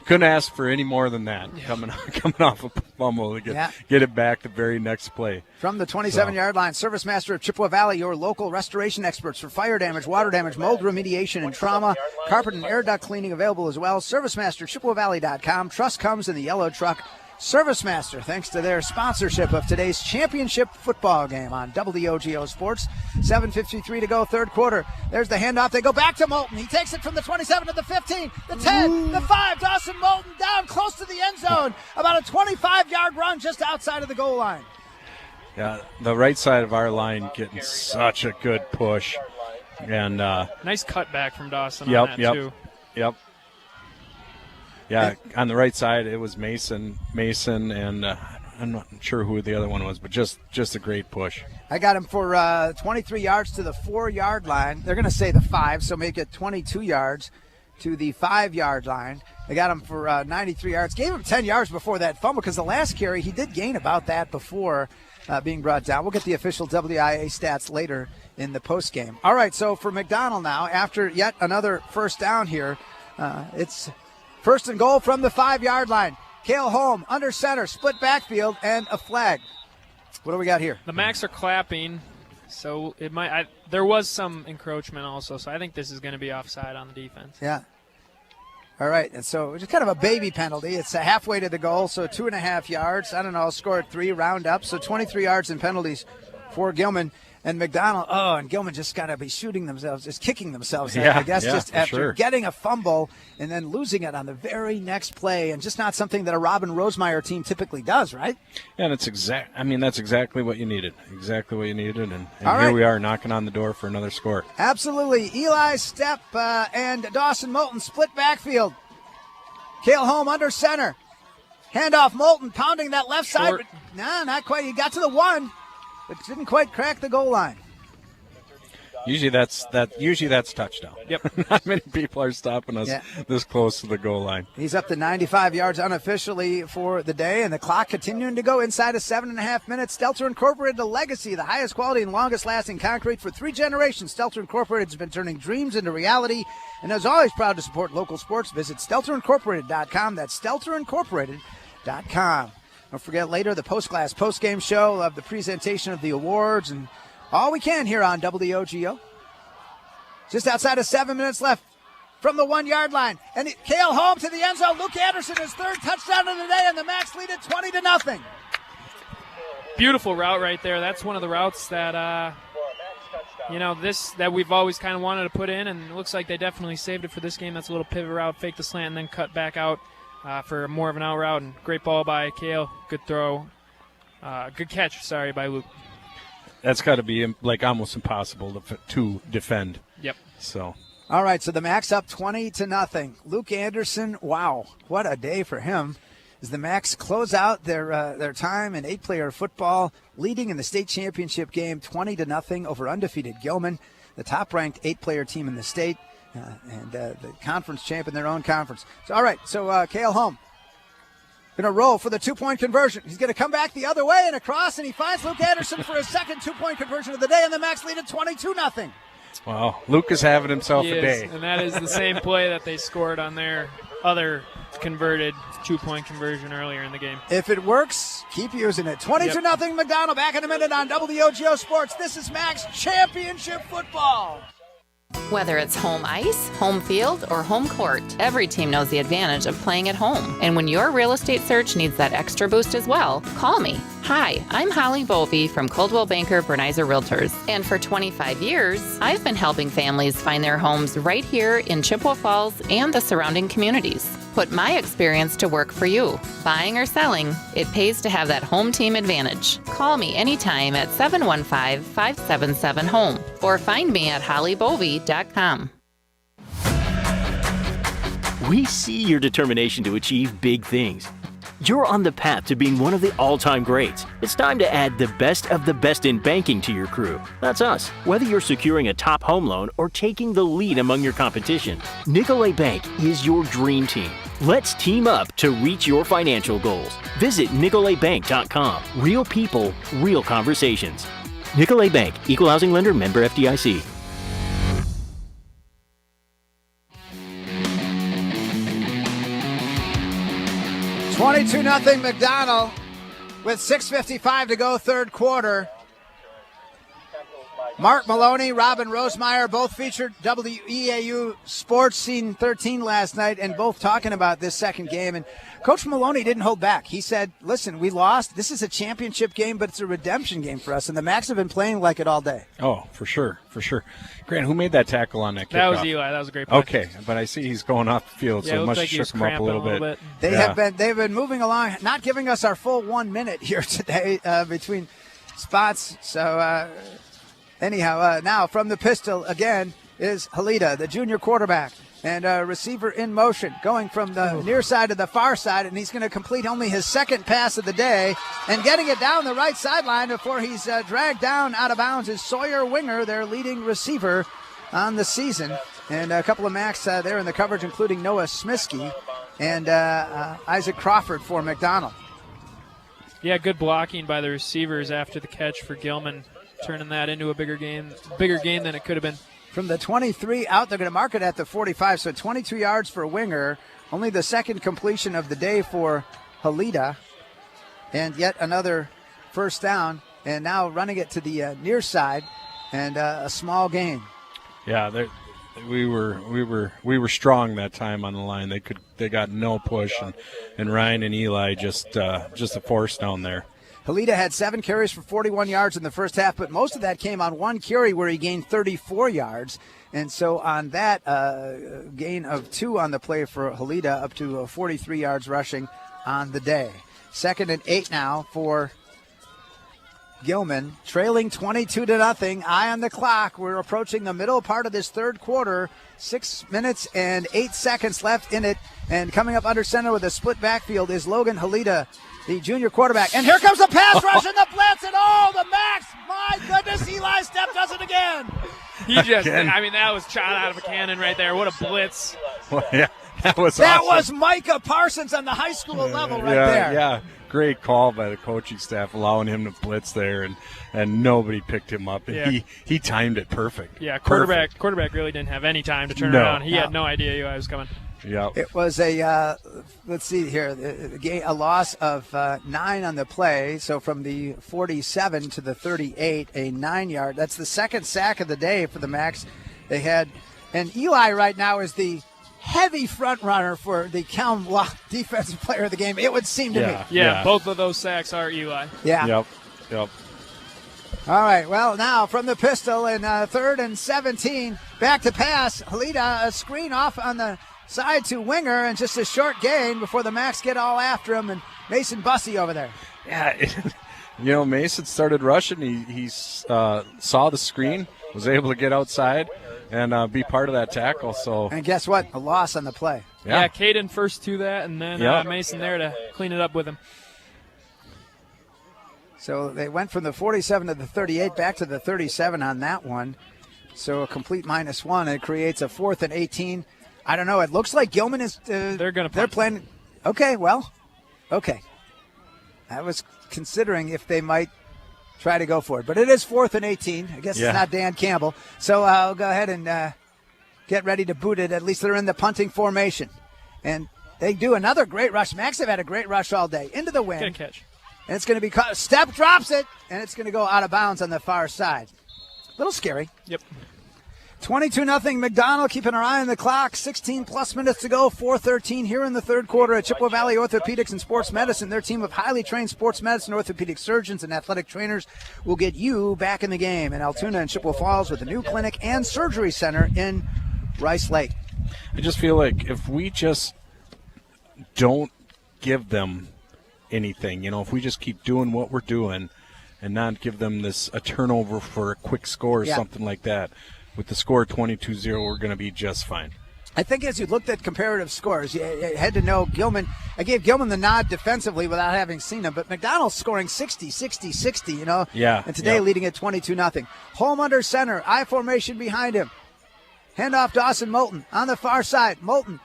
couldn't ask for any more than that coming off a fumble to get it back the very next play. From the 27-yard line, Service Master of Chippewa Valley, your local restoration experts for fire damage, water damage, mold remediation, and trauma. Carpet and air duct cleaning available as well. ServiceMasterChippewaValley.com. Trust comes in the yellow truck. Service Master, thanks to their sponsorship of today's championship football game on WOGO Sports. 7:53 to go, third quarter. There's the handoff. They go back to Moulton. He takes it from the 27 to the 15, the 10, the 5. Dawson Moulton down close to the end zone. About a 25-yard run just outside of the goal line. Yeah, the right side of our line getting such a good push. And nice cutback from Dawson on that, too. Yep. Yeah, on the right side it was Mason, and I'm not sure who the other one was, but just a great push. I got him for 23 yards to the 4-yard line. They're going to say the 5, so make it 22 yards to the 5-yard line. They got him for 93 yards. Gave him 10 yards before that fumble because the last carry he did gain about that before being brought down. We'll get the official WIAA stats later in the postgame. All right, so for McDonell now, after yet another first down here, it's first and goal from the 5-yard line. Cale Holm under center, split backfield, and a flag. What do we got here? The Macks are clapping, so it might. There was some encroachment also, so I think this is going to be offside on the defense. Yeah. All right, and so just kind of a baby penalty. It's halfway to the goal, so 2.5 yards. I don't know, score at 3, round up. So 23 yards in penalties for Gilman. And McDonell, and Gilman just got to be shooting themselves, just kicking themselves. Yeah, I guess just after sure. getting a fumble and then losing it on the very next play, and just not something that a Robin Rosemeyer team typically does, right? Yeah, and that's exactly what you needed. Exactly what you needed, and All here right. we are knocking on the door for another score. Absolutely. Eli Stepp and Dawson Moulton split backfield. Cale Holm under center. Handoff, Moulton pounding that left Short. side. But, no, not quite. He got to the 1, but didn't quite crack the goal line. Usually that's touchdown. Yep. Not many people are stopping us Yeah. this close to the goal line. He's up to 95 yards unofficially for the day, and the clock continuing to go inside of 7.5 minutes. Stelter Incorporated, a legacy, the highest quality and longest-lasting concrete for 3 generations. Stelter Incorporated has been turning dreams into reality and is always proud to support local sports. Visit StelterIncorporated.com. That's StelterIncorporated.com. Don't forget later the post-game show of the presentation of the awards and all we can here on WOGO. Just outside of 7 minutes left from the 1-yard line. And Cale Holm to the end zone. Luke Anderson, his 3rd touchdown of the day, and the Macks lead it 20-0. Beautiful route right there. That's one of the routes that, that we've always kind of wanted to put in, and it looks like they definitely saved it for this game. That's a little pivot route, fake the slant, and then cut back out for more of an out route. And great ball by Cale. Good throw. Good catch, by Luke. That's got to be like almost impossible to defend. Yep. So. All right, so the Macks up 20-0. Luke Anderson, wow, what a day for him. As the Macks close out their time in 8-player football, leading in the state championship game 20-0 over undefeated Gilman, the top-ranked 8-player team in the state, and the conference champ in their own conference. So, all right, so Cale Holm going to roll for the 2-point conversion. He's going to come back the other way and across, and he finds Luke Anderson for his second 2-point conversion of the day, and the Macks lead at 22-0. Wow, Luke is having himself He a is, day. and that is the same play that they scored on their other converted 2-point conversion earlier in the game. If it works, keep using it. 22-0 McDonell. Back in a minute on WOGO Sports. This is Macks Championship Football. Whether it's home ice, home field, or home court, every team knows the advantage of playing at home. And when your real estate search needs that extra boost as well, call me. Hi, I'm Holly Bovey from Coldwell Banker Bernizer Realtors. And for 25 years, I've been helping families find their homes right here in Chippewa Falls and the surrounding communities. Put my experience to work for you. Buying or selling, it pays to have that home team advantage. Call me anytime at 715-577-HOME or find me at hollybovey.com. We see your determination to achieve big things. You're on the path to being one of the all-time greats. It's time to add the best of the best in banking to your crew. That's us. Whether you're securing a top home loan or taking the lead among your competition, Nicolet Bank is your dream team. Let's team up to reach your financial goals. Visit NicoletBank.com. Real people, real conversations. Nicolet Bank, Equal Housing Lender, member FDIC. $22-0 McDonell with 6:55 to go, third quarter. Mark Maloney, Robin Rosemeyer, both featured WEAU Sports Scene 13 last night, and both talking about this second game. And Coach Maloney didn't hold back. He said, listen, we lost. This is a championship game, but it's a redemption game for us. And the Macks have been playing like it all day. Oh, for sure, for sure. Grant, who made that tackle on that kickoff? That was Eli. That was a great play. Okay, but I see he's going off the field, Yeah, so it it looked must like have he shook was him up a little cramping a bit. little bit. They've been moving along, not giving us our full 1 minute here today between spots. So anyhow, now from the pistol again is Halida, the junior quarterback, and receiver in motion, going from the near side to the far side, and he's going to complete only his second pass of the day, and getting it down the right sideline before he's dragged down out of bounds is Sawyer Winger, their leading receiver on the season. And a couple of Macks there in the coverage, including Noah Smiskey and Isaac Crawford for McDonell. Yeah, good blocking by the receivers after the catch for Gilman, turning that into a bigger game than it could have been. From the 23 out, they're going to mark it at the 45, so 22 yards for Winger. Only the second completion of the day for Halida. And yet another first down, and now running it to the near side, and a small gain. Yeah, we were strong that time on the line. They got no push, and Ryan and Eli just a force down there. Halida had 7 carries for 41 yards in the first half, but most of that came on 1 carry where he gained 34 yards. And so on that gain of 2 on the play for Halida, up to 43 yards rushing on the day. 2nd and 8 now for Gilman, trailing 22-0. Eye on the clock. We're approaching the middle part of this third quarter. 6 minutes and 8 seconds left in it. And coming up under center with a split backfield is Logan Halida, the junior quarterback. And here comes the pass rush and the blitz, and the Macks. My goodness, Eli Stepp does it again. That was shot out of a cannon right there. What a blitz. Well, yeah, that was awesome. Micah Parsons on the high school level right there. Yeah, great call by the coaching staff, allowing him to blitz there, and nobody picked him up. And he timed it perfect. Yeah, quarterback really didn't have any time to turn around. He had no idea Eli was coming. Yeah, it was a let's see here, a loss of 9 on the play. So from the 47 to the 38, a 9-yard. That's the second sack of the day for the Macks. They had, and Eli right now is the heavy front runner for the Kelm defensive player of the game. It would seem to me. Yeah, both of those sacks are Eli. Yeah. Yep. All right, well, now from the pistol in 3rd and 17, back to pass. Halida, a screen off on the side to Winger, and just a short gain before the Macks get all after him, and Mason Bussey over there. Yeah, Mason started rushing. He saw the screen, was able to get outside and be part of that tackle. And guess what? A loss on the play. Yeah, Caden first to that, and then Mason there to clean it up with him. So they went from the 47 to the 38, back to the 37 on that one. So a complete -1. It creates a 4th and 18. I don't know. It looks like Gilman is. They're playing. Okay. I was considering if they might try to go for it, but it is 4th and 18. I guess it's not Dan Campbell. So I'll go ahead and get ready to boot it. At least they're in the punting formation, and they do another great rush. Macks have had a great rush all day into the wind. Good catch. And it's going to be caught. Stepp drops it, and it's going to go out of bounds on the far side. A little scary. Yep. 22-0 McDonell, keeping our eye on the clock. 16-plus minutes to go, 4:13 here in the third quarter at Chippewa Valley Orthopedics and Sports Medicine. Their team of highly trained sports medicine, orthopedic surgeons, and athletic trainers will get you back in the game in Altoona and Chippewa Falls with a new clinic and surgery center in Rice Lake. I just feel like if we just don't give them anything, if we just keep doing what we're doing and not give them a turnover for a quick score or something like that, with the score 22-0, we're going to be just fine. I think as you looked at comparative scores, you had to know Gilman. I gave Gilman the nod defensively without having seen him, but McDonell's scoring 60, Yeah. And today leading at 22-0. Home under center, I formation behind him. Handoff Dawson Moulton on the far side. Moulton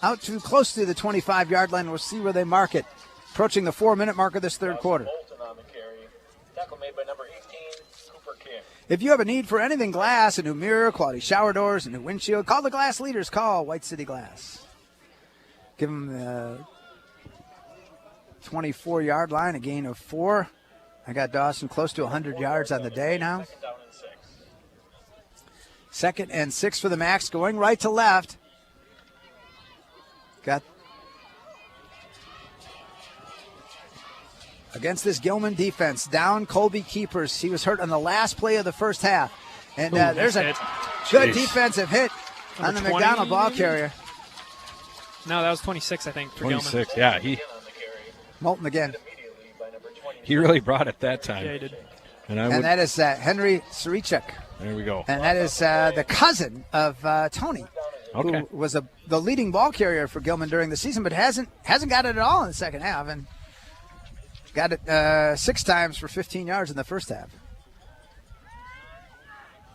out too close to the 25-yard line. We'll see where they mark it. Approaching the 4-minute mark of this third quarter. Tackle made by number 18. If you have a need for anything glass, a new mirror, quality shower doors, a new windshield, call the glass leaders. Call White City Glass. Give them the 24-yard line, a gain of 4. I got Dawson close to 100 yards on the day now. 2nd and 6 for the Macks, going right to left. Got against this Gilman defense, down Colby Keepers. He was hurt on the last play of the first half. And there's a good defensive hit on the McDonell ball carrier. No, that was 26, I think, for 26, Gilman. yeah. Moulton again. He really brought it that time. Yeah, he did. And that is Henry Sarichek. There we go. And that is the cousin of Tony, who was the leading ball carrier for Gilman during the season, but hasn't got it at all in the second half. And got it 6 times for 15 yards in the first half.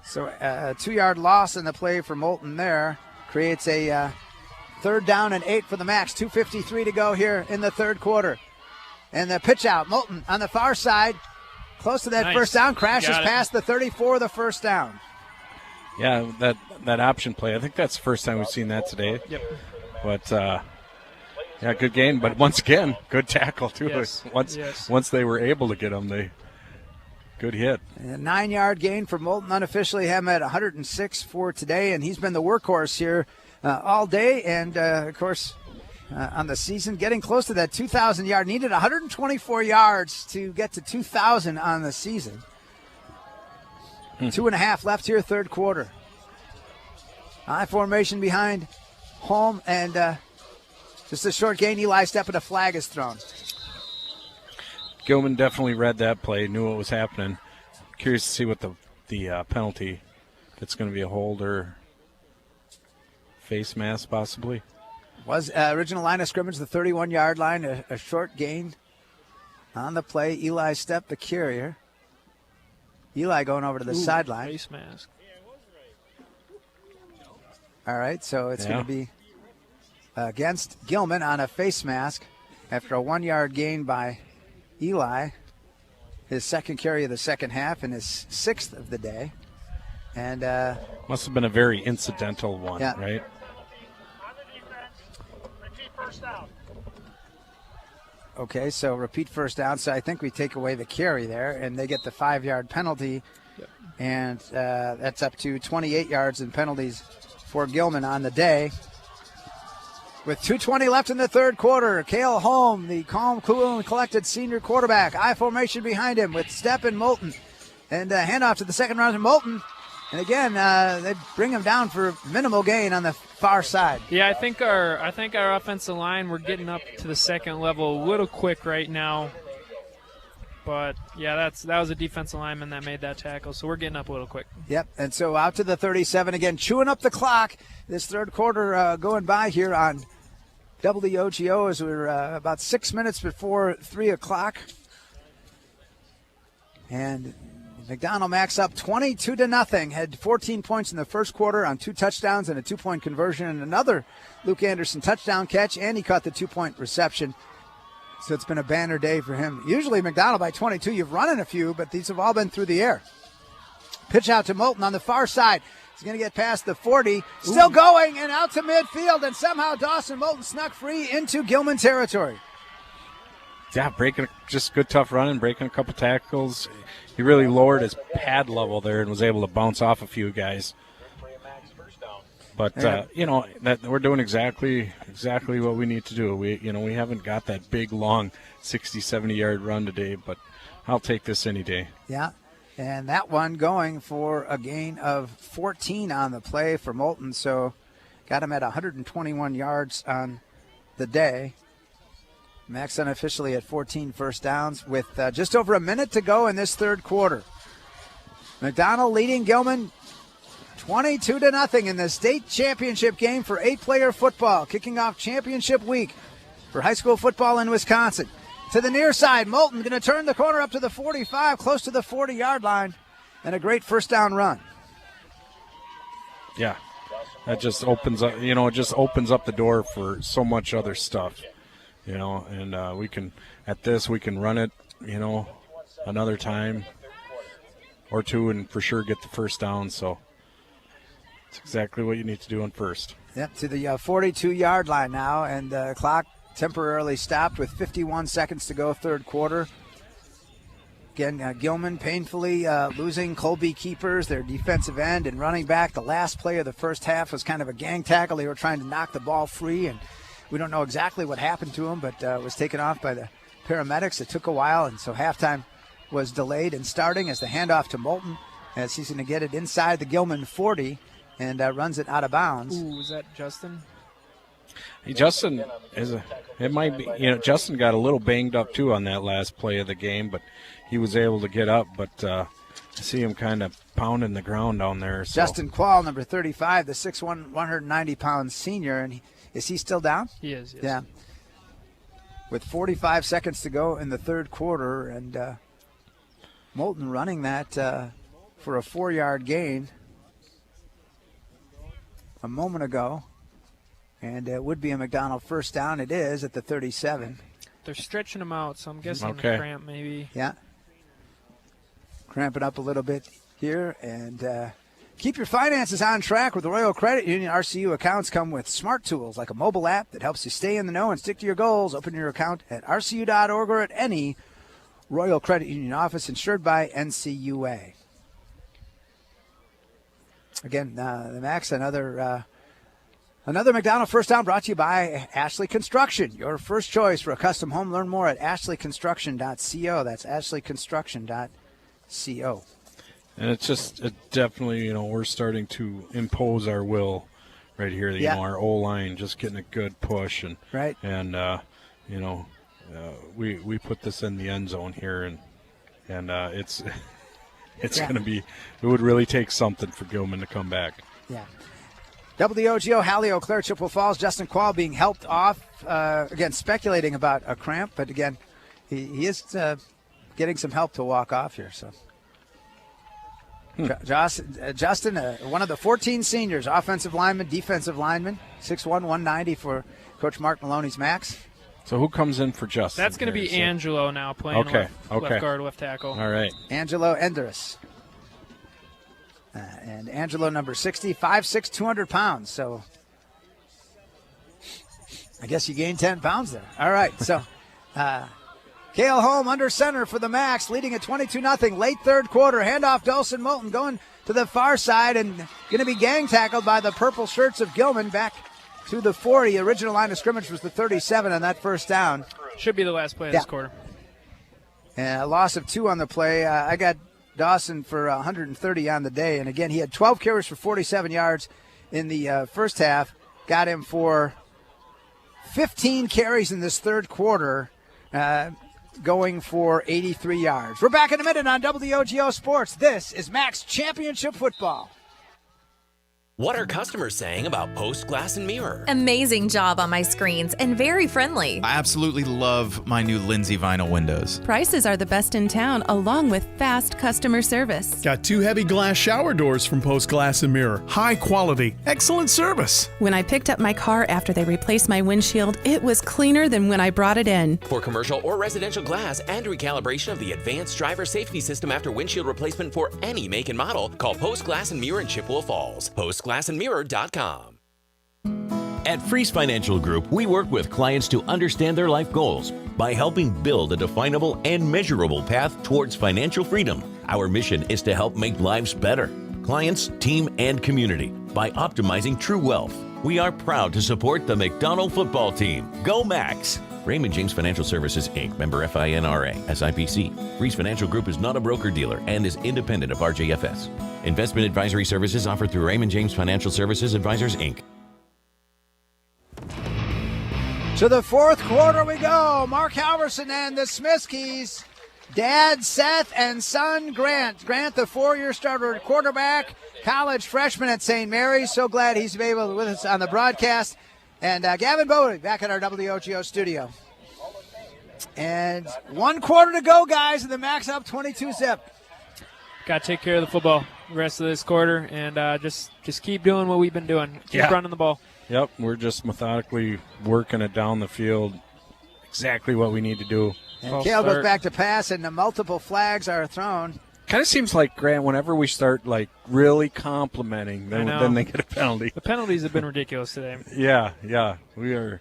So a 2-yard loss in the play for Moulton there creates a 3rd down and 8 for the Macks. 2:53 to go here in the third quarter. And the pitch out, Moulton on the far side, close to that first down, crashes past the 34, the first down. Yeah, that option play, I think that's the first time we've seen that today. Yep. But yeah, good game, but once again, good tackle too. Yes. Once they were able to get him, good hit. And a 9-yard gain for Moulton, unofficially have him at 106 for today, and he's been the workhorse here all day. And of course, on the season, getting close to that 2,000 yard. Needed 124 yards to get to 2,000 on the season. 2.5 left here, third quarter. High formation behind home, and just a short gain. Eli step, and a flag is thrown. Gilman definitely read that play, knew what was happening. Curious to see what the penalty, if it's going to be a hold or face mask possibly. Was original line of scrimmage, the 31-yard line, a short gain on the play. Eli step, the carrier. Eli going over to the sideline. Face mask. All right, so it's going to be against Gilman on a face mask after a 1-yard gain by Eli. His second carry of the second half and his 6th of the day. And must have been a very incidental one, right? Okay, so repeat first down. So I think we take away the carry there, and they get the 5-yard penalty. Yep. And that's up to 28 yards in penalties for Gilman on the day. With 2:20 left in the third quarter, Cale Holm, the calm, cool, and collected senior quarterback. I formation behind him with Stepp and Moulton. And handoff to the second round to Moulton. And again, they bring him down for minimal gain on the far side. Yeah, I think our offensive line, we're getting up to the second level a little quick right now. But yeah, that was a defensive lineman that made that tackle, so we're getting up a little quick. Yep, and so out to the 37 again, chewing up the clock. This third quarter going by here on WOGO as we're about 6 minutes before 3 o'clock. And McDonell Macks up 22-0. Had 14 points in the first quarter on 2 touchdowns and a 2-point conversion and another Luke Anderson touchdown catch, and he caught the 2-point reception. So it's been a banner day for him. Usually McDonell by 22, you've run in a few, but these have all been through the air. Pitch out to Moulton on the far side. He's going to get past the 40. Still going and out to midfield, and somehow Dawson Moulton snuck free into Gilman territory. Yeah, breaking, just good tough running, breaking a couple tackles. He really lowered his pad level there and was able to bounce off a few guys. But that we're doing exactly what we need to do. We haven't got that big long 60, 70-yard run today, but I'll take this any day. Yeah. And that one going for a gain of 14 on the play for Moulton, so got him at 121 yards on the day. Macks unofficially at 14 first downs with just over a minute to go in this third quarter. McDonell leading Gilman 22-0 in the state championship game for 8-player football, kicking off championship week for high school football in Wisconsin. To the near side, Moulton going to turn the corner up to the 45, close to the 40-yard line, and a great first down run. Yeah, that just opens up, it just opens up the door for so much other stuff, and we can run it, another time or two and for sure get the first down, so it's exactly what you need to do on first. Yep, to the 42-yard line now, and the clock temporarily stopped with 51 seconds to go, third quarter. Again, Gilman painfully losing Colby Keepers, their defensive end and running back. The last play of the first half was kind of a gang tackle. They were trying to knock the ball free, and we don't know exactly what happened to him, but was taken off by the paramedics. It took a while, and so halftime was delayed and starting as the handoff to Moulton, as he's going to get it inside the Gilman 40 and runs it out of bounds. Ooh, was that Justin? Justin Justin got a little banged up too on that last play of the game, but he was able to get up. But I see him kind of pounding the ground down there. So. Justin Quall, number 35, the 6'1", 190-pound senior, and is he still down? He is. Yes. Yeah. With 45 seconds to go in the third quarter, and Moulton running that for a 4-yard gain a moment ago. And it would be a McDonell first down. It is at the 37. They're stretching him out, so I'm guessing Okay. a cramp maybe. Yeah. Cramping up a little bit here. And keep your finances on track with the Royal Credit Union. RCU accounts come with smart tools like a mobile app that helps you stay in the know and stick to your goals. Open your account at rcu.org or at any Royal Credit Union office insured by NCUA. Again, the Macks, another Another McDonell first down brought to you by Ashley Construction, your first choice for a custom home. Learn more at ashleyconstruction.co. That's ashleyconstruction.co. And it's definitely, we're starting to impose our will right here. Our O-line just getting a good push. And we put this in the end zone here, and it's going to be, it would really take something for Gilman to come back. Yeah. WOGO, Hallie, Eau Claire, Chippewa Falls, Justin Quall being helped off, again, speculating about a cramp, but again, he is getting some help to walk off here. So, Justin, one of the 14 seniors, offensive lineman, defensive lineman, 6'1", 190 for Coach Mark Maloney's Macks. So who comes in for Justin? That's going to be Angelo now playing left guard, left tackle. All right. Angelo Enderis. And Angelo, number 60, 5'6", 200 pounds. So I guess you gained 10 pounds there. All right. So Cale Holm under center for the Macks, leading at 22-0. Late third quarter. Handoff Dawson Moulton going to the far side and going to be gang tackled by the purple shirts of Gilman back to the 40. Original line of scrimmage was the 37 on that first down. Should be the last play of this quarter. And a loss of 2 on the play. I got Dawson for 130 on the day. And again, he had 12 carries for 47 yards in the first half. Got him for 15 carries in this third quarter, going for 83 yards. We're back in a minute on WOGO Sports. This is Macks Championship Football. What are customers saying about Post Glass and Mirror? Amazing job on my screens and very friendly. I absolutely love my new Lindsay vinyl windows. Prices are the best in town, along with fast customer service. Got 2 heavy glass shower doors from Post Glass and Mirror. High quality, excellent service. When I picked up my car after they replaced my windshield, it was cleaner than when I brought it in. For commercial or residential glass and recalibration of the advanced driver safety system after windshield replacement for any make and model, call Post Glass and Mirror in Chippewa Falls. PostGlassandMirror.com. At Freeze Financial Group, we work with clients to understand their life goals by helping build a definable and measurable path towards financial freedom. Our mission is to help make lives better, clients, team, and community by optimizing true wealth. We are proud to support the McDonell football team. Go Macks! Raymond James Financial Services, Inc., member FINRA, SIPC. Freeze Financial Group is not a broker-dealer and is independent of RJFS. Investment advisory services offered through Raymond James Financial Services Advisors, Inc. To the fourth quarter we go. Mark Halverson and the Smiskies. Dad Seth and son Grant. Grant, the 4-year starter quarterback, college freshman at St. Mary's. So glad he's able to be with us on the broadcast. And Gavin Bodie back at our WOGO studio. And 1 quarter to go, guys, and the Macks up 22-zip. Got to take care of the football the rest of this quarter and just keep doing what we've been doing. Keep running the ball. Yep, we're just methodically working it down the field. Exactly what we need to do. And Cale goes back to pass, and the multiple flags are thrown. Kind of seems like, Grant, whenever we start really complimenting, then they get a penalty. The penalties have been ridiculous today. Yeah, we are.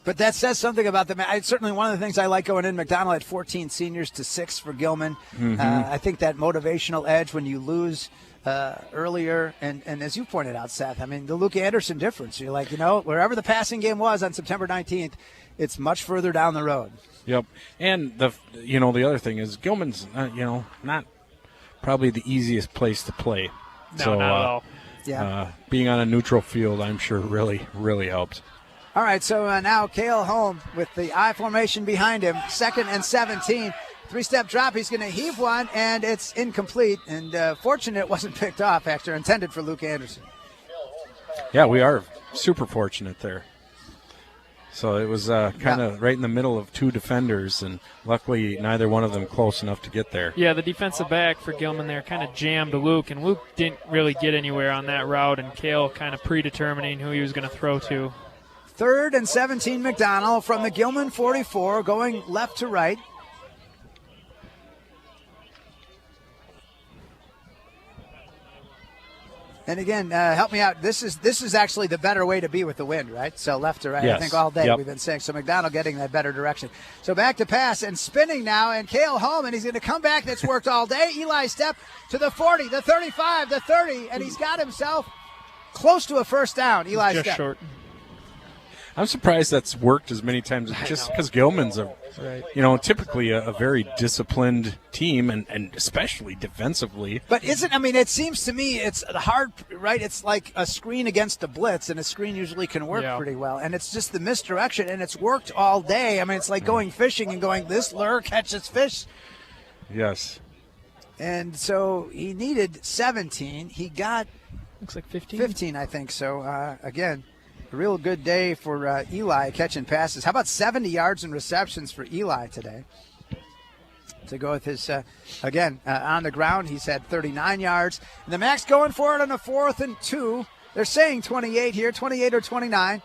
But that says something about them. It's certainly one of the things I like going in. McDonell had 14 seniors to 6 for Gilman. Mm-hmm. I think that motivational edge when you lose earlier, and as you pointed out, Seth, I mean, the Luke Anderson difference. You're like, wherever the passing game was on September 19th, it's much further down the road. Yep. And the other thing is Gilman's not probably the easiest place to play. No, not at all. Yeah. Being on a neutral field, I'm sure really, really helps. All right, so now Cale Holm with the I formation behind him, 2nd and 17. 3-step drop, he's going to heave one, and it's incomplete. And fortunate it wasn't picked off after intended for Luke Anderson. Yeah, we are super fortunate there. So it was kind of right in the middle of 2 defenders, and luckily neither one of them close enough to get there. Yeah, the defensive back for Gilman there kind of jammed Luke, and Luke didn't really get anywhere on that route, and Cale kind of predetermining who he was going to throw to. 3rd and 17 McDonell from the Gilman 44, going left to right. And again, help me out. This is actually the better way to be with the wind, right? So left to right, yes. I think all day Yep. we've been saying. So McDonell getting that better direction. So back to pass and spinning now, and Cale Holm, and he's going to come back. That's worked all day. Eli step to the 40, the 35, the 30, and he's got himself close to a first down. Eli just step. short. I'm surprised that's worked as many times, just because Gilman's typically a very disciplined team, and especially defensively. But it seems to me it's hard, right? It's like a screen against a blitz, and a screen usually can work pretty well. And it's just the misdirection, and it's worked all day. I mean, it's like going fishing and going, this lure catches fish. Yes. And so he needed 17. He got looks like 15. 15, I think. So, again, a real good day for Eli catching passes. How about 70 yards and receptions for Eli today? To go with his, on the ground, he's had 39 yards. And the Macks going for it on a 4th and 2. They're saying 28 here, 28 or 29.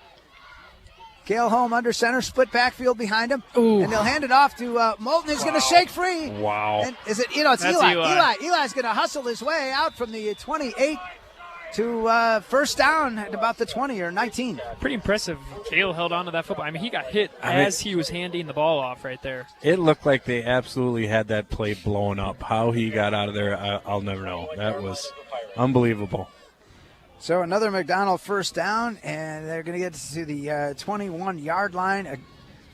Cale Holm under center, split backfield behind him. Ooh. And they'll hand it off to Moulton, who's going to shake free. Wow. And it's Eli. Eli's going to hustle his way out from the 28 to first down at about the 20 or 19. Pretty impressive. Cale held on to that football. I mean, he got hit as he was handing the ball off right there. It looked like they absolutely had that play blown up. How he got out of there, I'll never know. That was unbelievable. So another McDonell first down, and they're going to get to the 21-yard line. A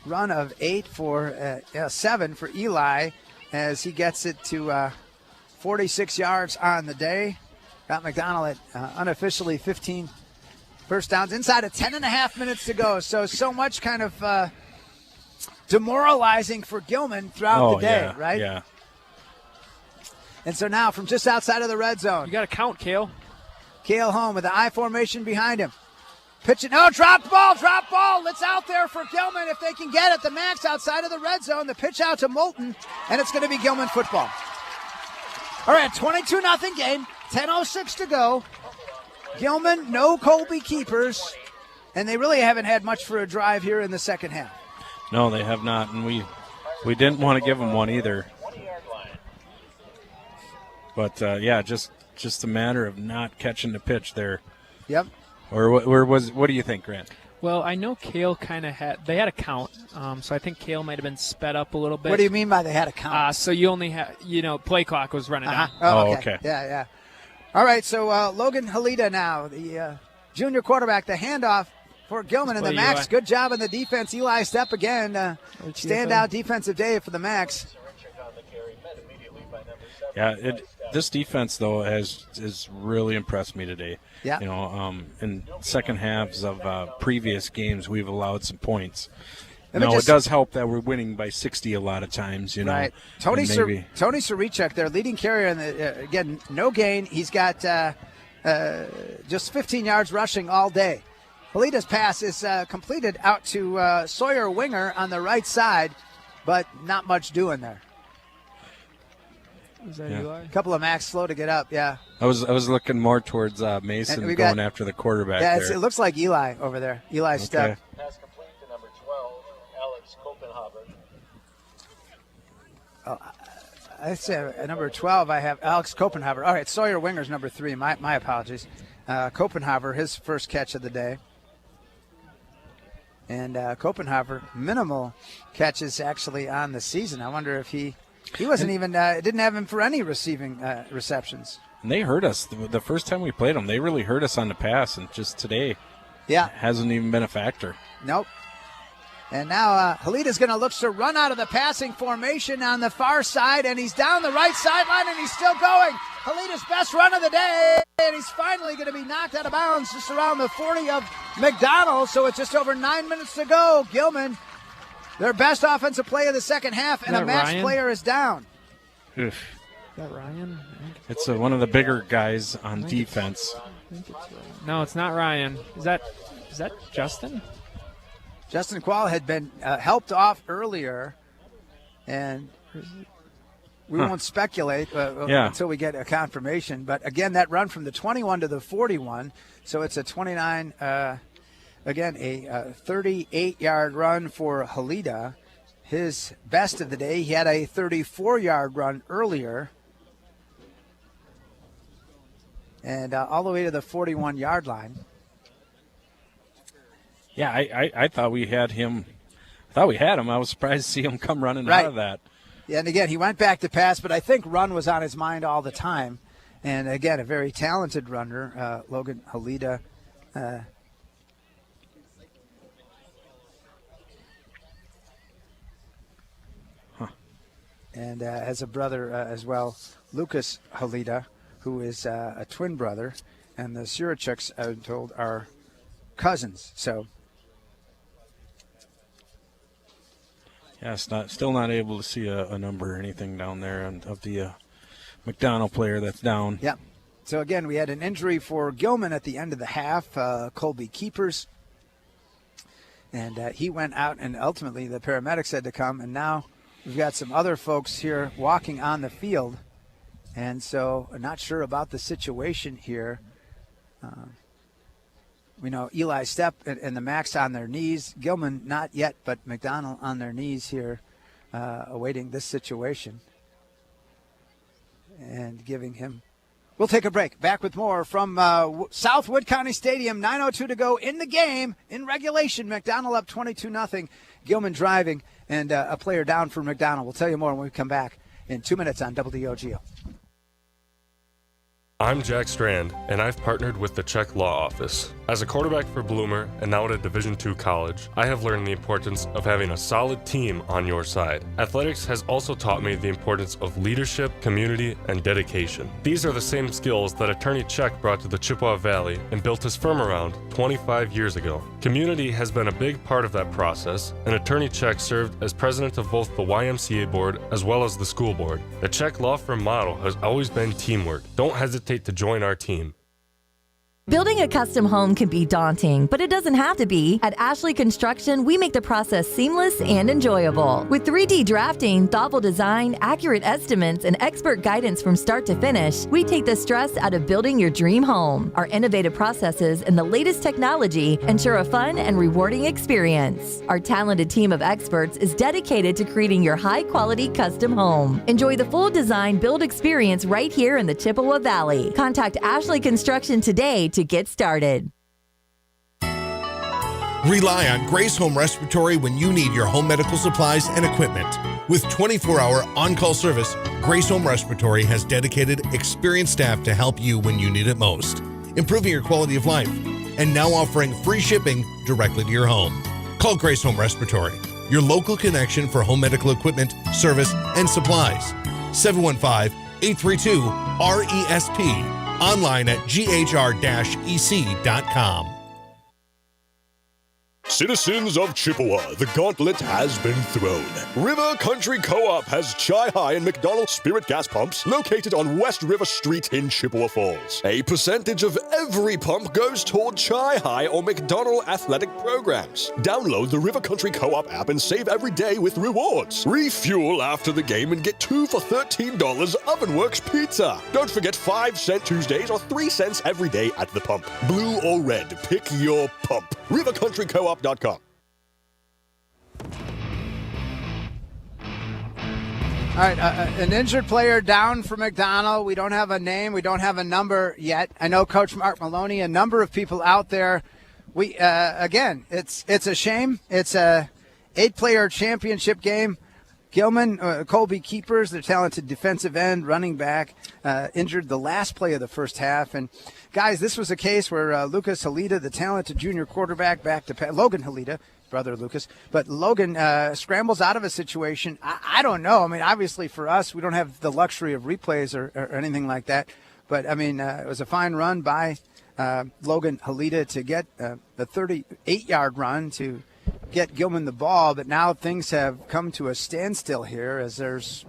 run of 7 for Eli as he gets it to 46 yards on the day. Got McDonell at unofficially 15 first downs inside of 10.5 minutes to go. So much kind of demoralizing for Gilman throughout the day, right? Yeah. And so now from just outside of the red zone. You got to count, Cale. Cale Holm with the I formation behind him. Pitching. Oh, drop ball. It's out there for Gilman if they can get it. The Macks outside of the red zone. The pitch out to Moulton, and it's going to be Gilman football. All right, 22-0 game. 10:06 to go. Gilman, no Colby keepers, and they really haven't had much for a drive here in the second half. No, they have not, and we didn't want to give them one either. But, just a matter of not catching the pitch there. Yep. Or what do you think, Grant? Well, I know Cale kind of had a count, so I think Cale might have been sped up a little bit. What do you mean by they had a count? So you only had, play clock was running down. Oh, okay. Yeah. All right, so Logan Halida now, the junior quarterback, the handoff for Gilman and the Macks. Good job on the defense. Eli step again. Standout defensive day for the Macks. Yeah, this defense, though, has really impressed me today. Yeah. In second halves of previous games, we've allowed some points. It does help that we're winning by 60 a lot of times, Right. Tony Sarichek, their leading carrier, again, no gain. He's got just 15 yards rushing all day. Halida's pass is completed out to Sawyer Winger on the right side, but not much doing there. Is that Eli? A couple of Macks slow to get up, yeah. I was looking more towards Mason going after the quarterback. Yeah, there. It looks like Eli over there. Eli's step. Pass complete to number 12, Alex Kopenhaver. Oh, I say number 12. I have Alex Kopenhaver. All right, Sawyer Winger's number 3. My apologies. Kopenhaver, his first catch of the day. And Kopenhaver, minimal catches actually on the season. I wonder if he wasn't even didn't have him for any receiving receptions. And they hurt us the first time we played them. They really hurt us on the pass, and just today, hasn't even been a factor. Nope. And now Halida's going to look to run out of the passing formation on the far side, and he's down the right sideline, and he's still going. Halida's best run of the day, and he's finally going to be knocked out of bounds just around the 40 of McDonell. So it's just over 9 minutes to go. Gilman, their best offensive play of the second half, and a Macks player is down. Oof. Is that Ryan? It's one of the bigger guys on defense. No, it's not Ryan. Is that Justin? Justin Quall had been helped off earlier, and we won't speculate until we get a confirmation. But, again, that run from the 21 to the 41, so it's a 29, again, a 38-yard run for Halida. His best of the day. He had a 34-yard run earlier. And all the way to the 41-yard line. Yeah, I thought we had him. I was surprised to see him come running out of that. Yeah, and again, he went back to pass, but I think run was on his mind all the time. And again, a very talented runner, Logan Halida. And has a brother as well, Lucas Halida, who is a twin brother. And the Surachuks, I'm told, are cousins. So, yeah, still not able to see a number or anything down there of the McDonell player that's down. yeah. So, again, we had an injury for Gilman at the end of the half, Colby Keepers. And he went out, and ultimately the paramedics had to come. And now we've got some other folks here walking on the field. And so I'm not sure about the situation here. We know Eli Stepp and the Macks on their knees. Gilman not yet, but McDonell on their knees here awaiting this situation. And giving him. We'll take a break. Back with more from South Wood County Stadium. 9:02 to go in the game. In regulation, McDonell up 22-0. Gilman driving and a player down for McDonell. We'll tell you more when we come back in 2 minutes on WOGO. I'm Jack Strand, and I've partnered with the Czech Law Office. As a quarterback for Bloomer and now at a Division II college, I have learned the importance of having a solid team on your side. Athletics has also taught me the importance of leadership, community, and dedication. These are the same skills that Attorney Czech brought to the Chippewa Valley and built his firm around 25 years ago. Community has been a big part of that process, and Attorney Czech served as president of both the YMCA board as well as the school board. The Czech law firm motto has always been teamwork. Don't hesitate to join our team. Building a custom home can be daunting, but it doesn't have to be. At Ashley Construction, we make the process seamless and enjoyable. With 3D drafting, thoughtful design, accurate estimates, and expert guidance from start to finish, we take the stress out of building your dream home. Our innovative processes and the latest technology ensure a fun and rewarding experience. Our talented team of experts is dedicated to creating your high-quality custom home. Enjoy the full design build experience right here in the Chippewa Valley. Contact Ashley Construction today to get started. Rely on Grace Home Respiratory when you need your home medical supplies and equipment. With 24-hour on-call service, Grace Home Respiratory has dedicated, experienced staff to help you when you need it most, improving your quality of life, and now offering free shipping directly to your home. Call Grace Home Respiratory, your local connection for home medical equipment, service, and supplies. 715-832-RESP. Online at ghr-ec.com. Citizens of Chippewa, the gauntlet has been thrown. River Country Co-op has Chi-Hi and McDonell spirit gas pumps located on West River Street in Chippewa Falls. A percentage of every pump goes toward Chi-Hi or McDonell athletic programs. Download the River Country Co-op app and save every day with rewards. Refuel after the game and get 2 for $13 Ovenworks pizza. Don't forget 5-cent Tuesdays or 3 cents every day at the pump. Blue or red, pick your pump. RiverCountryCoop.com. All right, an injured player down for McDonell. We don't have a name. We don't have a number yet. I know Coach Mark Maloney, a number of people out there. We again, it's a shame. It's a 8-player championship game. Gilman, Colby Keepers, the talented defensive end, running back, injured the last play of the first half. And, guys, this was a case where Lucas Halida, the talented junior quarterback, back to Logan Halida, brother Lucas, but Logan scrambles out of a situation. I don't know. I mean, obviously for us, we don't have the luxury of replays or anything like that. But, I mean, it was a fine run by Logan Halida to get the 38-yard run to get Gilman the ball, but now things have come to a standstill here as there's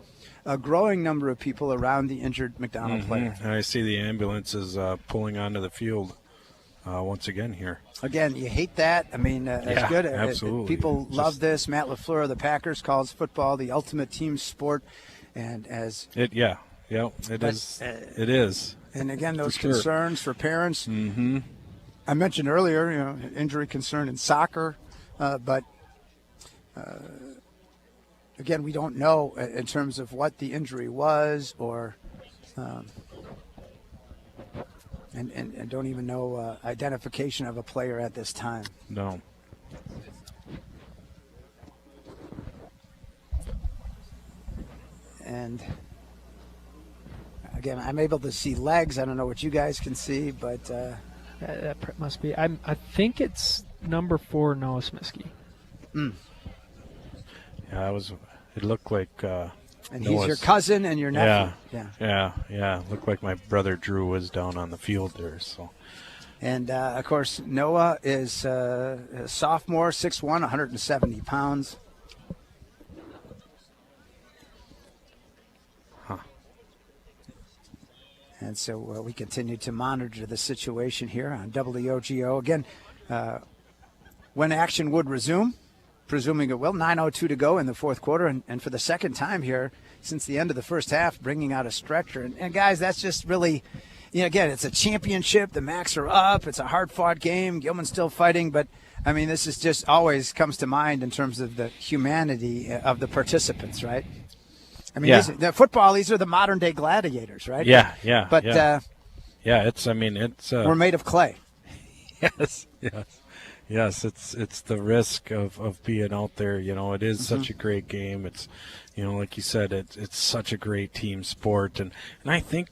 a growing number of people around the injured McDonell player. And I see the ambulances pulling onto the field once again here. Again, you hate that. I mean, it's good. Absolutely. People love this. Matt LaFleur of the Packers calls football the ultimate team sport, and as it is. It is. And again, those concerns for parents. Mm-hmm. I mentioned earlier, injury concern in soccer. But again, we don't know in terms of what the injury was, or and don't even know identification of a player at this time. No. And again, I'm able to see legs. I don't know what you guys can see, but that must be. I think it's number 4, Noah Smiskey. Yeah, it looked like. And Noah's, he's your cousin and your nephew. Yeah. Looked like my brother Drew was down on the field there. So. And, of course, Noah is a sophomore, 6'1", 170 pounds. And so we continue to monitor the situation here on WOGO. Again, when action would resume, presuming it will, 9:02 to go in the fourth quarter. And for the second time here since the end of the first half, bringing out a stretcher. And guys, that's just really, again, it's a championship. The Macks are up. It's a hard-fought game. Gilman's still fighting. But, I mean, this is just always comes to mind in terms of the humanity of the participants, right? I mean, these are the modern-day gladiators, right? Yeah. But it's we're made of clay. Yes. It's the risk of being out there. It is such a great game. It's, like you said, it's such a great team sport, and I think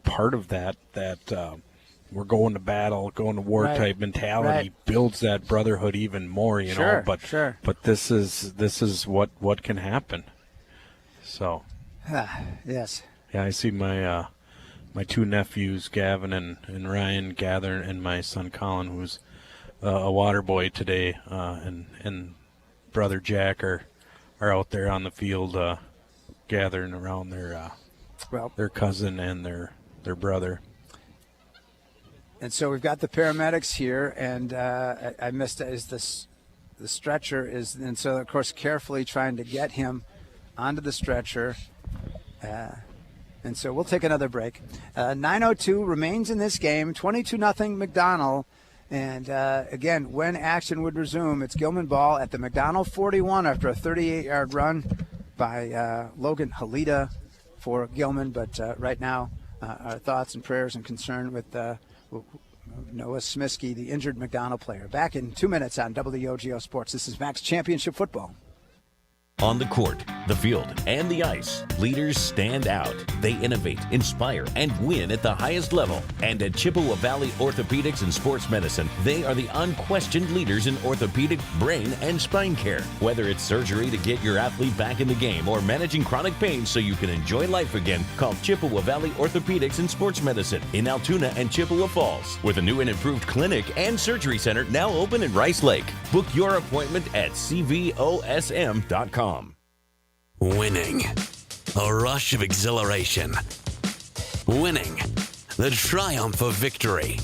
part of that we're going to battle, going to war type mentality builds that brotherhood even more. But this is what can happen. So, yes. Yeah, I see my two nephews, Gavin and Ryan, Gather, and my son Colin, who's a water boy today, and brother Jack are out there on the field gathering around their cousin and their brother. And so we've got the paramedics here, and I missed it. Is the stretcher is, and so of course carefully trying to get him onto the stretcher. And so we'll take another break. 9:02 remains in this game, 22-0 McDonell. And again, when action would resume, it's Gilman ball at the McDonell 41 after a 38-yard run by Logan Halida for Gilman. But right now, our thoughts and prayers and concern with Noah Smiskey, the injured McDonell player. Back in 2 minutes on WOGO Sports. This is Macks Championship Football. On the court, the field, and the ice, leaders stand out. They innovate, inspire, and win at the highest level. And at Chippewa Valley Orthopedics and Sports Medicine, they are the unquestioned leaders in orthopedic, brain, and spine care. Whether it's surgery to get your athlete back in the game or managing chronic pain so you can enjoy life again, call Chippewa Valley Orthopedics and Sports Medicine in Altoona and Chippewa Falls, with a new and improved clinic and surgery center now open in Rice Lake. Book your appointment at cvosm.com. Winning. A rush of exhilaration. Winning. The triumph of victory.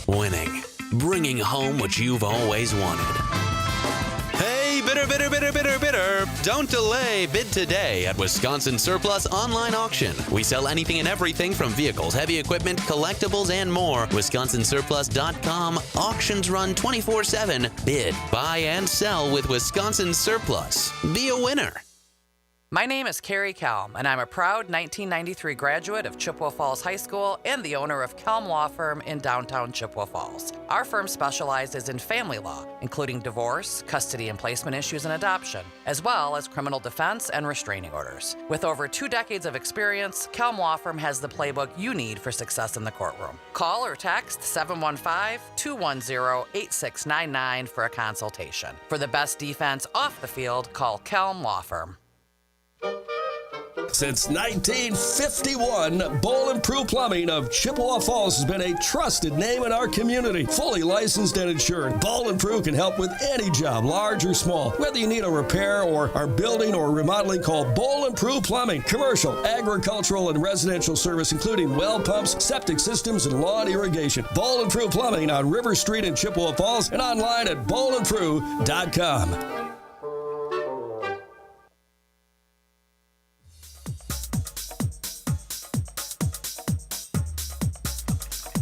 Winning. Bringing home what you've always wanted. Hey, bidder. Don't delay. Bid today at Wisconsin Surplus Online Auction. We sell anything and everything from vehicles, heavy equipment, collectibles, and more. WisconsinSurplus.com. Auctions run 24/7. Bid, buy, and sell with Wisconsin Surplus. Be a winner. My name is Carrie Kelm, and I'm a proud 1993 graduate of Chippewa Falls High School and the owner of Kelm Law Firm in downtown Chippewa Falls. Our firm specializes in family law, including divorce, custody and placement issues, and adoption, as well as criminal defense and restraining orders. With over 2 decades of experience, Kelm Law Firm has the playbook you need for success in the courtroom. Call or text 715-210-8699 for a consultation. For the best defense off the field, call Kelm Law Firm. Since 1951, Bowl & Prue Plumbing of Chippewa Falls has been a trusted name in our community. Fully licensed and insured, Bowl & Prue can help with any job, large or small. Whether you need a repair or are building or remodeling, call Bowl & Prue Plumbing. Commercial, agricultural, and residential service, including well pumps, septic systems, and lawn irrigation. Bowl & Prue Plumbing on River Street in Chippewa Falls and online at bowlandprue.com.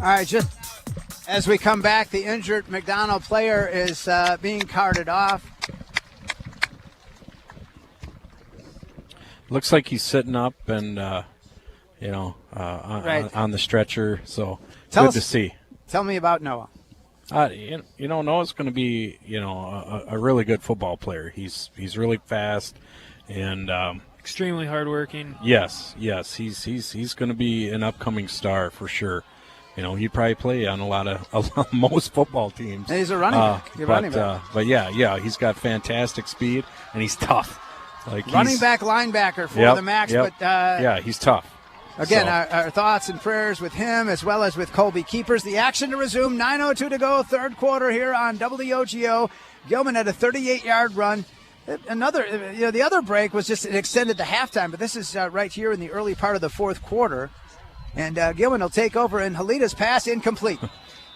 All right, just as we come back, the injured McDonell player is being carted off. Looks like he's sitting up and, on the stretcher. So good to see. Tell me about Noah. Noah's going to be, a really good football player. He's really fast, and extremely hardworking. Yes. He's going to be an upcoming star for sure. You know, he'd probably play on a lot of most football teams. And he's a running back. But yeah, he's got fantastic speed and he's tough. Like running back linebacker for the Macks, but yeah, he's tough. Again, our thoughts and prayers with him as well as with Colby Keepers. The action to resume, 9:02 to go, third quarter here on WOGO. Gilman had a 38-yard run. The other break was just extended to halftime, but this is right here in the early part of the fourth quarter. And Gilman will take over, and Halida's pass incomplete.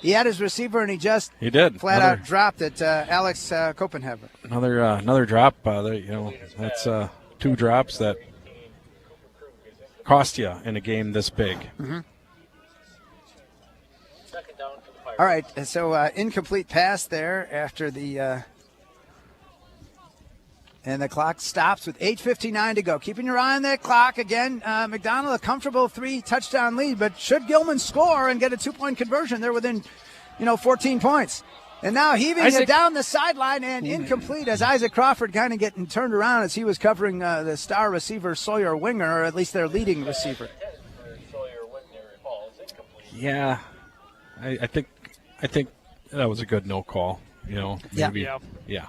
He had his receiver, and he did flat out dropped it. Alex Copenhagen. Another drop. That's 2 drops that cost you in a game this big. Mm-hmm. All right, so incomplete pass there after the and the clock stops with 8:59 to go. Keeping your eye on that clock again. McDonell, a comfortable 3-touchdown lead, but should Gilman score and get a 2-point conversion, they're within 14 points. And now heaving it down the sideline and incomplete as Isaac Crawford kind of getting turned around as he was covering the star receiver Sawyer Winger, or at least their leading receiver. Yeah, I think that was a good no call. Maybe. Yeah.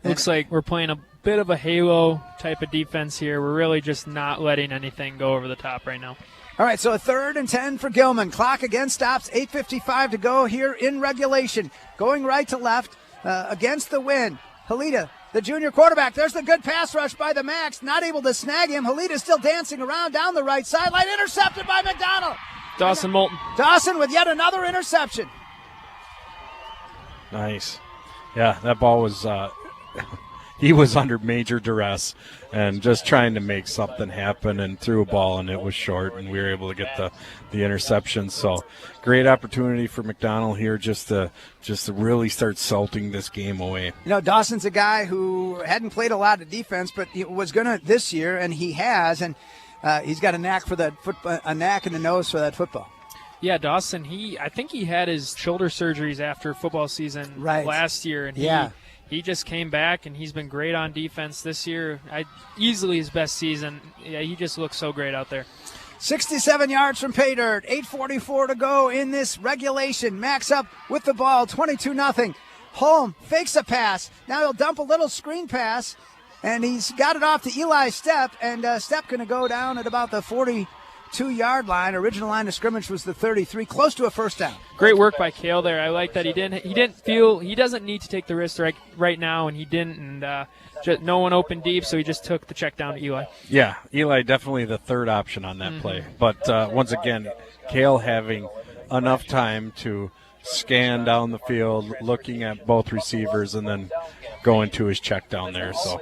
Looks like we're playing a bit of a halo type of defense here. We're really just not letting anything go over the top right now. All right, so a 3rd and 10 for Gilman. Clock again stops, 8:55 to go here in regulation. Going right to left against the wind. Halida, the junior quarterback. There's the good pass rush by the Macks. Not able to snag him. Halida still dancing around down the right sideline. Intercepted by McDonell. Dawson Moulton. Dawson with yet another interception. Nice. Yeah, that ball was he was under major duress and just trying to make something happen and threw a ball, and it was short, and we were able to get the interception. So great opportunity for McDonell here just to really start salting this game away. Dawson's a guy who hadn't played a lot of defense, but he was going to this year, and he has, and he's got a knack for that football, a knack in the nose for that football. Yeah, Dawson, I think he had his shoulder surgeries after football season last year, and he just came back, and he's been great on defense this year. Easily his best season. Yeah, he just looks so great out there. 67 yards from pay dirt, 8:44 to go in this regulation. Macks up with the ball, 22-0. Holm fakes a pass. Now he'll dump a little screen pass, and he's got it off to Eli Stepp, and Stepp going to go down at about the 42-yard line. Original line of scrimmage was the 33, close to a first down. Great work by Cale there. I like that he didn't feel he doesn't need to take the risk right now, and he didn't. And no one opened deep, so he just took the check down to Eli. Yeah, Eli definitely the third option on that play. But once again, Cale having enough time to scan down the field, looking at both receivers, and then going to his check down there. So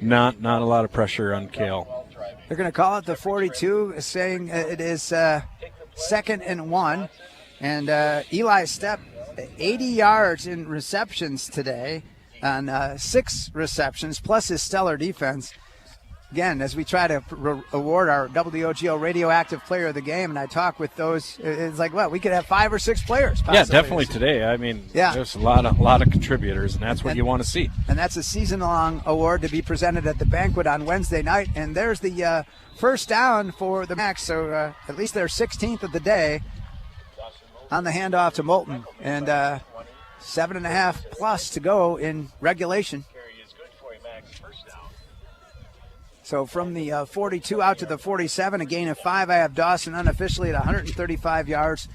not a lot of pressure on Cale. They're going to call it the 42, saying it is 2nd and 1. And Eli Stepp, 80 yards in receptions today on 6 receptions, plus his stellar defense. Again, as we try to award our WOGO Radioactive Player of the Game, and I talk with those, it's like, we could have 5 or 6 players possibly. Yeah, definitely today. I mean, there's a lot of contributors, and that's what you want to see. And that's a season-long award to be presented at the banquet on Wednesday night. And there's the first down for the Macks, so at least their 16th of the day on the handoff to Moulton. And 7.5 plus to go in regulation. So from the 42 out to the 47, a gain of 5. I have Dawson unofficially at 135 yards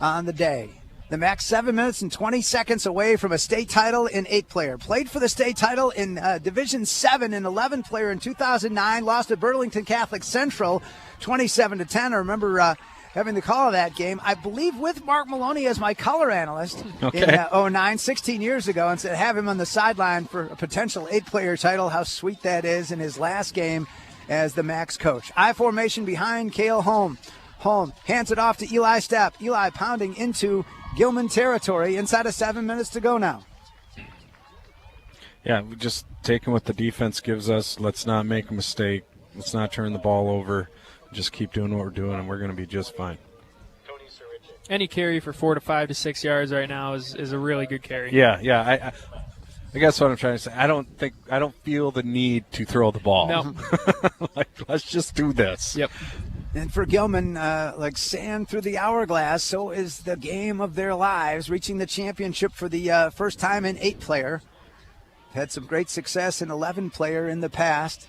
on the day. The Macks 7 minutes and 20 seconds away from a state title in 8-player. Played for the state title in Division 7 in 11-player in 2009. Lost to Burlington Catholic Central 27-10. I remember having the call of that game, I believe, with Mark Maloney as my color analyst in 09, 16 years ago, and said have him on the sideline for a potential 8-player title. How sweet that is in his last game as the Macks coach. I formation behind Cale Holm. Holm hands it off to Eli Stepp. Eli pounding into Gilman territory inside of 7 minutes to go now. Yeah, we're just taking what the defense gives us. Let's not make a mistake. Let's not turn the ball over. Just keep doing what we're doing, and we're going to be just fine. Any carry for 4 to 5 to 6 yards right now is a really good carry. Yeah. I guess what I'm trying to say, I don't feel the need to throw the ball. No. Let's just do this. Yep. And for Gilman, like sand through the hourglass, so is the game of their lives, reaching the championship for the first time in 8-player. Had some great success in 11-player in the past.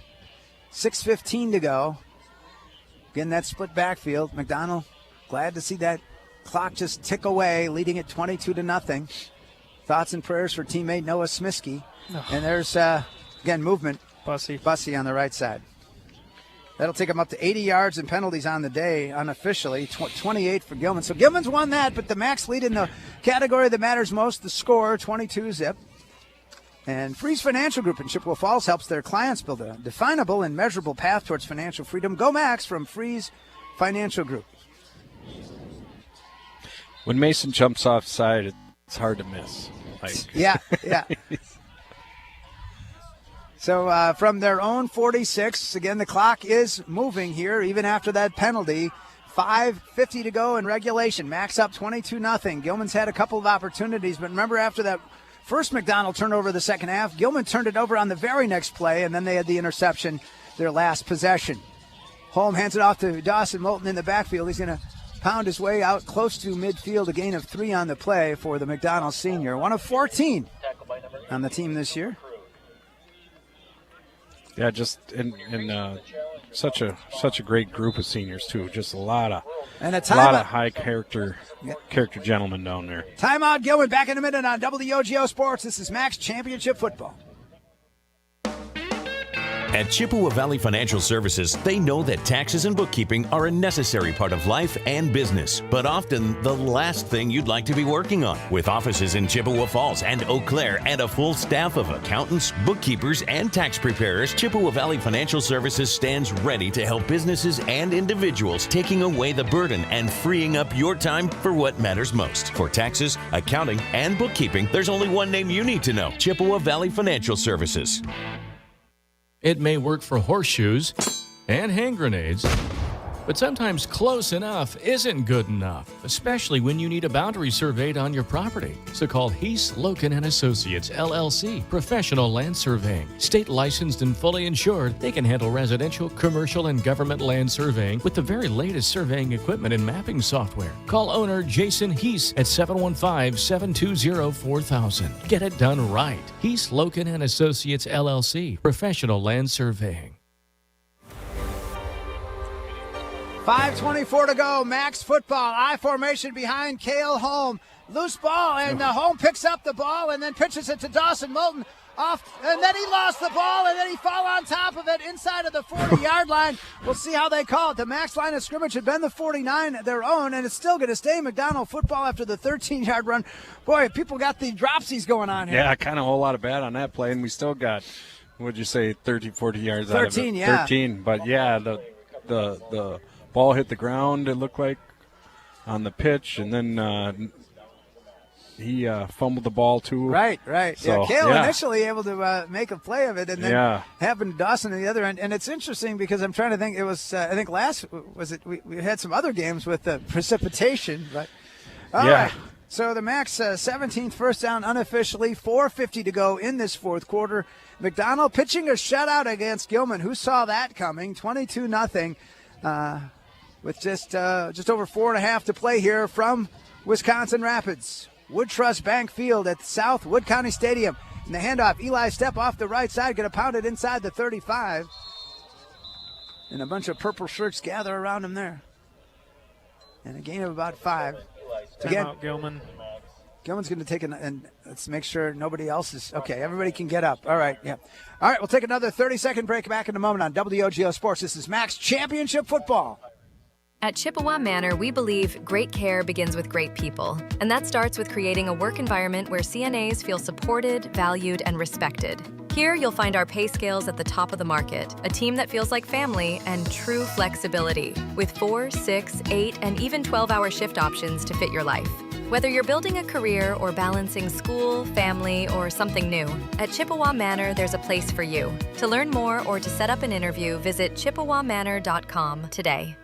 6:15 to go. Again, that split backfield. McDonell, glad to see that clock just tick away, leading it 22-0. Thoughts and prayers for teammate Noah Smiskey. And there's, again, movement. Bussey on the right side. That'll take him up to 80 yards and penalties on the day, unofficially. 28 for Gilman. So Gilman's won that, but the Macks lead in the category that matters most, the score, 22-zip. And Freeze Financial Group in Chippewa Falls helps their clients build a definable and measurable path towards financial freedom. Go Macks from Freeze Financial Group. When Mason jumps offside, it's hard to miss. Yeah. So from their own 46, again, the clock is moving here, even after that penalty. 5:50 to go in regulation. Macks up 22-0. Gilman's had a couple of opportunities, but remember after that first McDonell turnover the second half, Gilman turned it over on the very next play, and then they had the interception, their last possession. Holm hands it off to Dawson Moulton in the backfield. He's going to pound his way out close to midfield, a gain of 3 on the play for the McDonell senior. 1 of 14 on the team this year. Yeah, just in such a great group of seniors too. Just a lot of high character gentlemen down there. Timeout, Gilman. Back in a minute on WOGO Sports. This is Macks Championship Football. At Chippewa Valley Financial Services, they know that taxes and bookkeeping are a necessary part of life and business, but often the last thing you'd like to be working on. With offices in Chippewa Falls and Eau Claire and a full staff of accountants, bookkeepers, and tax preparers, Chippewa Valley Financial Services stands ready to help businesses and individuals, taking away the burden and freeing up your time for what matters most. For taxes, accounting, and bookkeeping, there's only one name you need to know: Chippewa Valley Financial Services. It may work for horseshoes and hand grenades, but sometimes close enough isn't good enough, especially when you need a boundary surveyed on your property. So call Heath, Loken & Associates, LLC, Professional Land Surveying. State licensed and fully insured, they can handle residential, commercial, and government land surveying with the very latest surveying equipment and mapping software. Call owner Jason Heath at 715-720-4000. Get it done right. Heath, Loken & Associates, LLC, Professional Land Surveying. 5:24 to go. Macks football. I formation behind Cale Holm. Loose ball, and Holm picks up the ball and then pitches it to Dawson Moulton. Off, and then he lost the ball, and then he fell on top of it inside of the 40-yard line. We'll see how they call it. The Macks line of scrimmage had been the 49, their own, and it's still going to stay McDonell football after the 13-yard run. Boy, people got the dropsies going on here. Yeah, kind of a whole lot of bad on that play, and we still got, what'd you say, 30, 40 yards out of it? 13, yeah. 13, but yeah, the ball hit the ground, it looked like, on the pitch, and then he fumbled the ball too. Right. So, yeah, Cale initially able to make a play of it, and then happened to Dawson on the other end. And it's interesting because I'm trying to think. It was I think we had some other games with precipitation, but all right. So the Macks 17th first down unofficially, 4:50 to go in this fourth quarter. McDonell pitching a shutout against Gilman. Who saw that coming? 22-0. With just over 4.5 to play here from Wisconsin Rapids. Wood Trust Bank Field at South Wood County Stadium. And the handoff, Eli Stepp off the right side, going to pound it inside the 35. And a bunch of purple shirts gather around him there. And a gain of about 5. Again, Timeout, Gilman. Gilman's going to take and let's make sure nobody else is. Okay, everybody can get up. All right, yeah. All right, we'll take another 30-second break back in a moment on WOGO Sports. This is Macks Championship Football. At Chippewa Manor, we believe great care begins with great people. And that starts with creating a work environment where CNAs feel supported, valued, and respected. Here, you'll find our pay scales at the top of the market, a team that feels like family, and true flexibility, with 4, 6, 8, and even 12-hour shift options to fit your life. Whether you're building a career or balancing school, family, or something new, at Chippewa Manor, there's a place for you. To learn more or to set up an interview, visit chippewamanor.com today.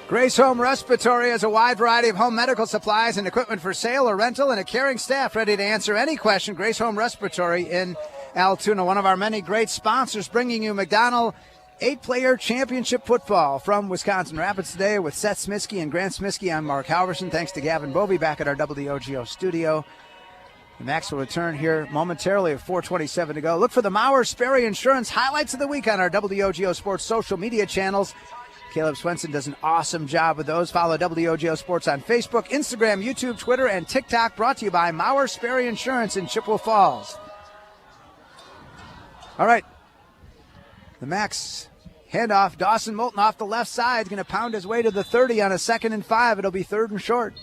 Grace Home Respiratory has a wide variety of home medical supplies and equipment for sale or rental, and a caring staff ready to answer any question. Grace Home Respiratory in Altoona, one of our many great sponsors, bringing you McDonell 8-player championship football from Wisconsin Rapids today with Seth Smiskey and Grant Smiskey. I'm Mark Halverson. Thanks to Gavin Bovey back at our WOGO studio. The Macks will return here momentarily at 4:27 to go. Look for the Mauer Sperry Insurance highlights of the week on our WOGO Sports social media channels. Caleb Swenson does an awesome job with those. Follow WOGO Sports on Facebook, Instagram, YouTube, Twitter, and TikTok. Brought to you by Mauer Sperry Insurance in Chippewa Falls. All right. The Macks handoff. Dawson Moulton off the left side. Going to pound his way to the 30 on a 2nd and 5. It'll be 3rd and short.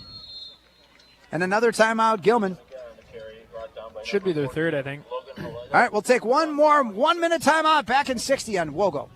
And another timeout, Gilman. Should be their 3rd, I think. All right, we'll take one more 1-minute timeout. Back in 60 on WOGO.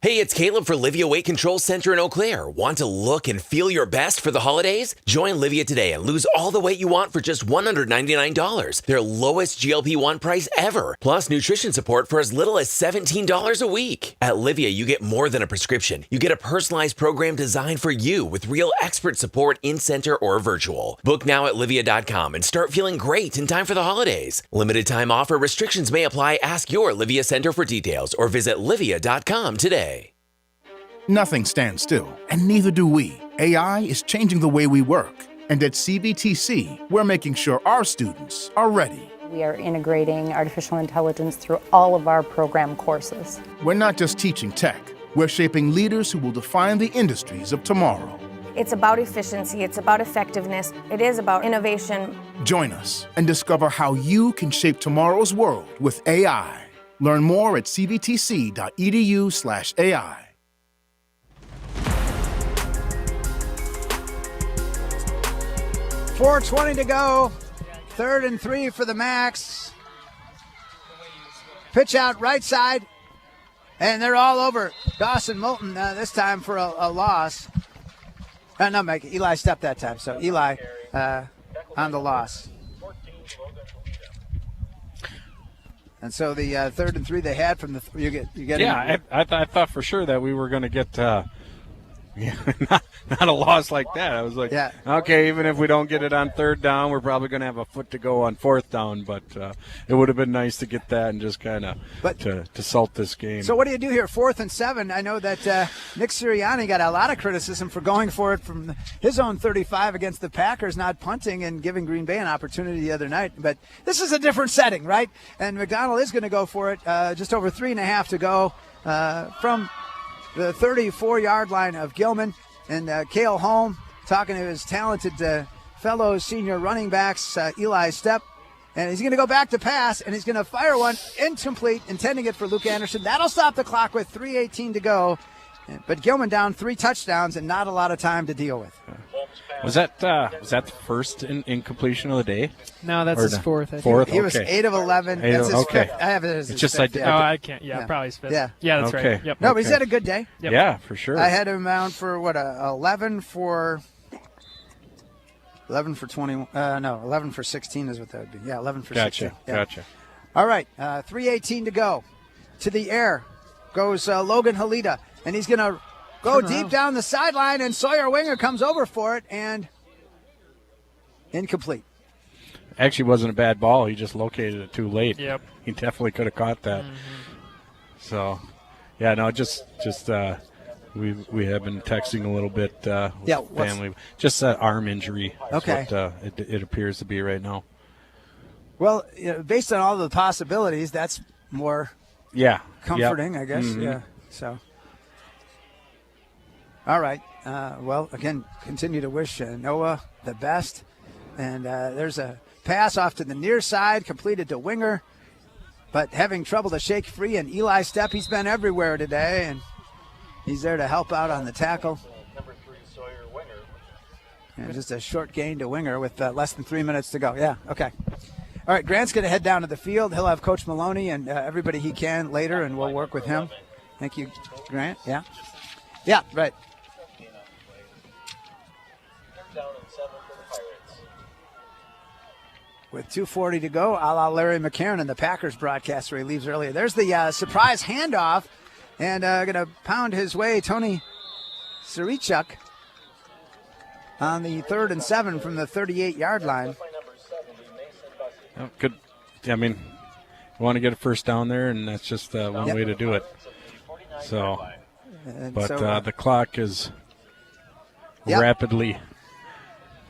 Hey, it's Caleb for Livia Weight Control Center in Eau Claire. Want to look and feel your best for the holidays? Join Livia today and lose all the weight you want for just $199. Their lowest GLP-1 price ever. Plus nutrition support for as little as $17 a week. At Livia, you get more than a prescription. You get a personalized program designed for you with real expert support in-center or virtual. Book now at Livia.com and start feeling great in time for the holidays. Limited time offer. Restrictions may apply. Ask your Livia Center for details or visit Livia.com today. Nothing stands still, and neither do we. AI is changing the way we work. And at CBTC, we're making sure our students are ready. We are integrating artificial intelligence through all of our program courses. We're not just teaching tech, we're shaping leaders who will define the industries of tomorrow. It's about efficiency, it's about effectiveness, it is about innovation. Join us and discover how you can shape tomorrow's world with AI. Learn more at cbtc.edu/AI. 4:20 to go. 3rd and 3 for the Macks. Pitch out right side. And they're all over Dawson Moulton this time for a loss. No, Mike. Eli stepped that time. So Eli on the loss. And so the 3rd and 3 they had from the you get. Yeah, I thought for sure that we were going to get not a loss like that. I was like, okay, even if we don't get it on 3rd down, we're probably going to have a foot to go on 4th down. But it would have been nice to get that and just kind of to salt this game. So what do you do here? 4th and 7. I know that Nick Sirianni got a lot of criticism for going for it from his own 35 against the Packers, not punting and giving Green Bay an opportunity the other night. But this is a different setting, right? And McDonell is going to go for it. Just over 3.5 to go from the 34-yard line of Gilman. And Cale Holm talking to his talented fellow senior running backs, Eli Stepp. And he's going to go back to pass, and he's going to fire one incomplete, intending it for Luke Anderson. That'll stop the clock with 3:18 to go. But Gilman down 3 touchdowns and not a lot of time to deal with. Was that the first incompletion of the day? No, that's his 4th. I think. 4th. He was 8 of 11. That's his 5th. I have it as his 5th. I can't. Yeah, probably his 5th. Yeah, that's right. Yep. No, but he's had a good day. Yep. Yeah, for sure. I had him out for 11 for 20. 11 for 16 is what that would be. Yeah, 11 for 16. Yeah. Gotcha. All right, 3:18 to go. To the air goes Logan Halida, and he's going to go deep down the sideline, and Sawyer Winger comes over for it, and incomplete. Actually wasn't a bad ball. He just located it too late. Yep. He definitely could have caught that. So, yeah, no, just we have been texting a little bit with family. Just that arm injury is what it appears to be right now. Well, based on all the possibilities, that's more comforting, I guess. Mm-hmm. Yeah, so. All right. Well, again, continue to wish Noah the best. And there's a pass off to the near side, completed to Winger, but having trouble to shake free. And Eli Stepp, he's been everywhere today, and he's there to help out on the tackle. Number 3, Sawyer Winger. And just a short gain to Winger with less than 3 minutes to go. Yeah, okay. All right, Grant's going to head down to the field. He'll have Coach Maloney and everybody he can later, and we'll work with him. Thank you, Grant. Yeah. Yeah, right. With 2:40 to go, a la Larry McCarron, the Packers broadcaster, he leaves earlier. There's the surprise handoff, and going to pound his way, Tony Sarichuk on the 3rd and 7 from the 38-yard line. Oh, good. I mean, you want to get a first down there, and that's just one way to do it. So, but the clock is rapidly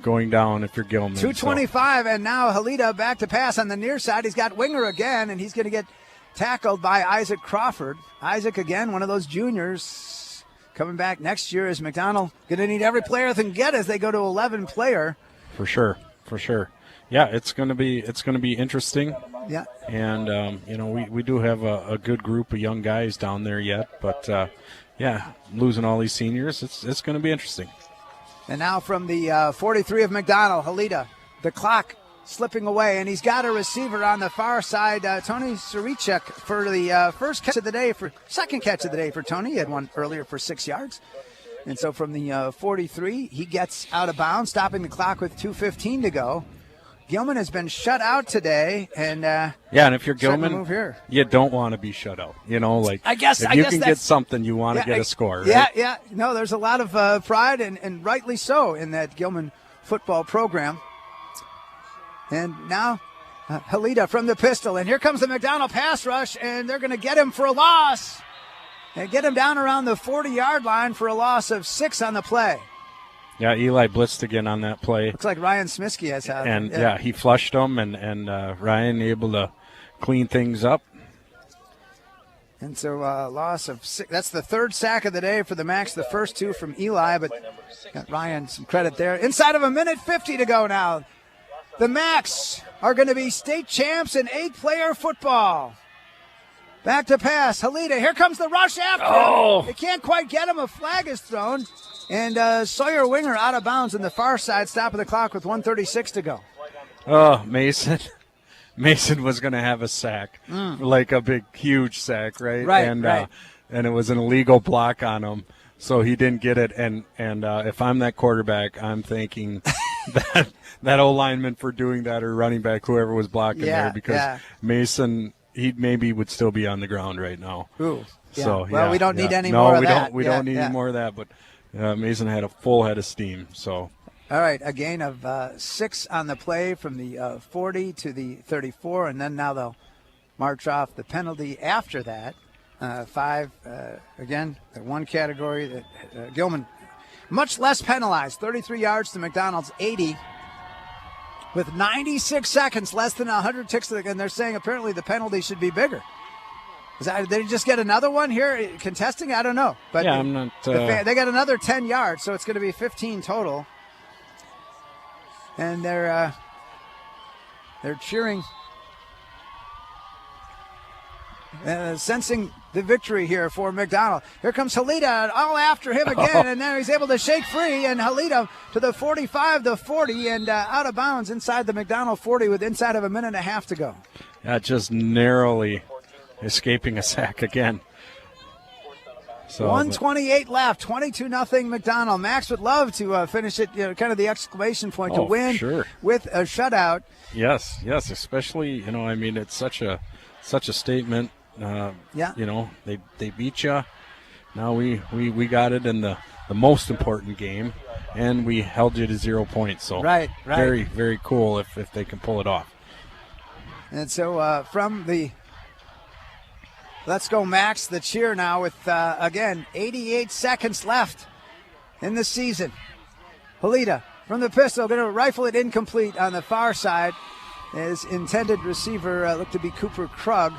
going down if you're Gilman. 2:25, and now Halida back to pass on the near side. He's got Winger again, and he's going to get tackled by Isaac Crawford. Isaac, again, one of those juniors coming back next year. Is McDonell going to need every player they can get as they go to 11-player? For sure. Yeah, it's going to be interesting. Yeah. And we do have a good group of young guys down there yet, but losing all these seniors, it's going to be interesting. And now from the 43 of McDonell, Halida, the clock slipping away, and he's got a receiver on the far side, Tony Sarichuk, for the second catch of the day for Tony. He had one earlier for 6 yards. And so from the 43, he gets out of bounds, stopping the clock with 2:15 to go. Gilman has been shut out today, and and if you're Gilman, move here. You don't want to be shut out. I guess if you can get something, you want to get a score. Yeah, right? yeah. No, there's a lot of pride, and rightly so, in that Gilman football program. And now Halida from the pistol, and here comes the McDonell pass rush, and they're going to get him for a loss. And get him down around the 40-yard line for a loss of 6 on the play. Yeah, Eli blitzed again on that play. Looks like Ryan Smiskey has had and it. He flushed them, and Ryan able to clean things up. And so loss of 6. That's the 3rd sack of the day for the Macks, the first 2 from Eli, but got Ryan some credit there. Inside of a minute 50 to go now. The Macks are going to be state champs in 8-player football. Back to pass. Halida, here comes the rush after him. They can't quite get him. A flag is thrown. And Sawyer Winger out of bounds on the far side, stopping the clock with 1:36 to go. Oh, Mason was going to have a sack, like a big, huge sack, right? Right, and it was an illegal block on him, so he didn't get it. And if I'm that quarterback, I'm thanking that old lineman for doing that, or running back, whoever was blocking there, because Mason, he maybe would still be on the ground right now. Ooh. Yeah. So, well, we don't need any more of that. We don't need any more of that, but Mason had a full head of steam. So, all right, a gain of 6 on the play from the 40 to the 34, and then now they'll march off the penalty after that. 5, again, the one category that Gilman much less penalized, 33 yards to McDonald's 80. With 96 seconds, less than 100 ticks, and they're saying apparently the penalty should be bigger. Did they just get another one here contesting? I don't know. But I'm not. They got another 10 yards, so it's going to be 15 total. And they're cheering, sensing the victory here for McDonell. Here comes Halida, all after him again, and now he's able to shake free, and Halida to the 45, the 40, and out of bounds inside the McDonell 40 with inside of a minute and a half to go. Yeah, just narrowly escaping a sack again. So, 1:28 left, 22-0 McDonell. Macks would love to finish it, kind of the exclamation point to win with a shutout. Yes, especially, it's such a statement. They beat you. Now we got it in the most important game, and we held you to 0 points. So right. Very, very cool if they can pull it off. And so from the Let's Go Macks, the cheer now with, again, 88 seconds left in the season. Halida from the pistol, going to rifle it incomplete on the far side. His intended receiver looked to be Cooper Krug,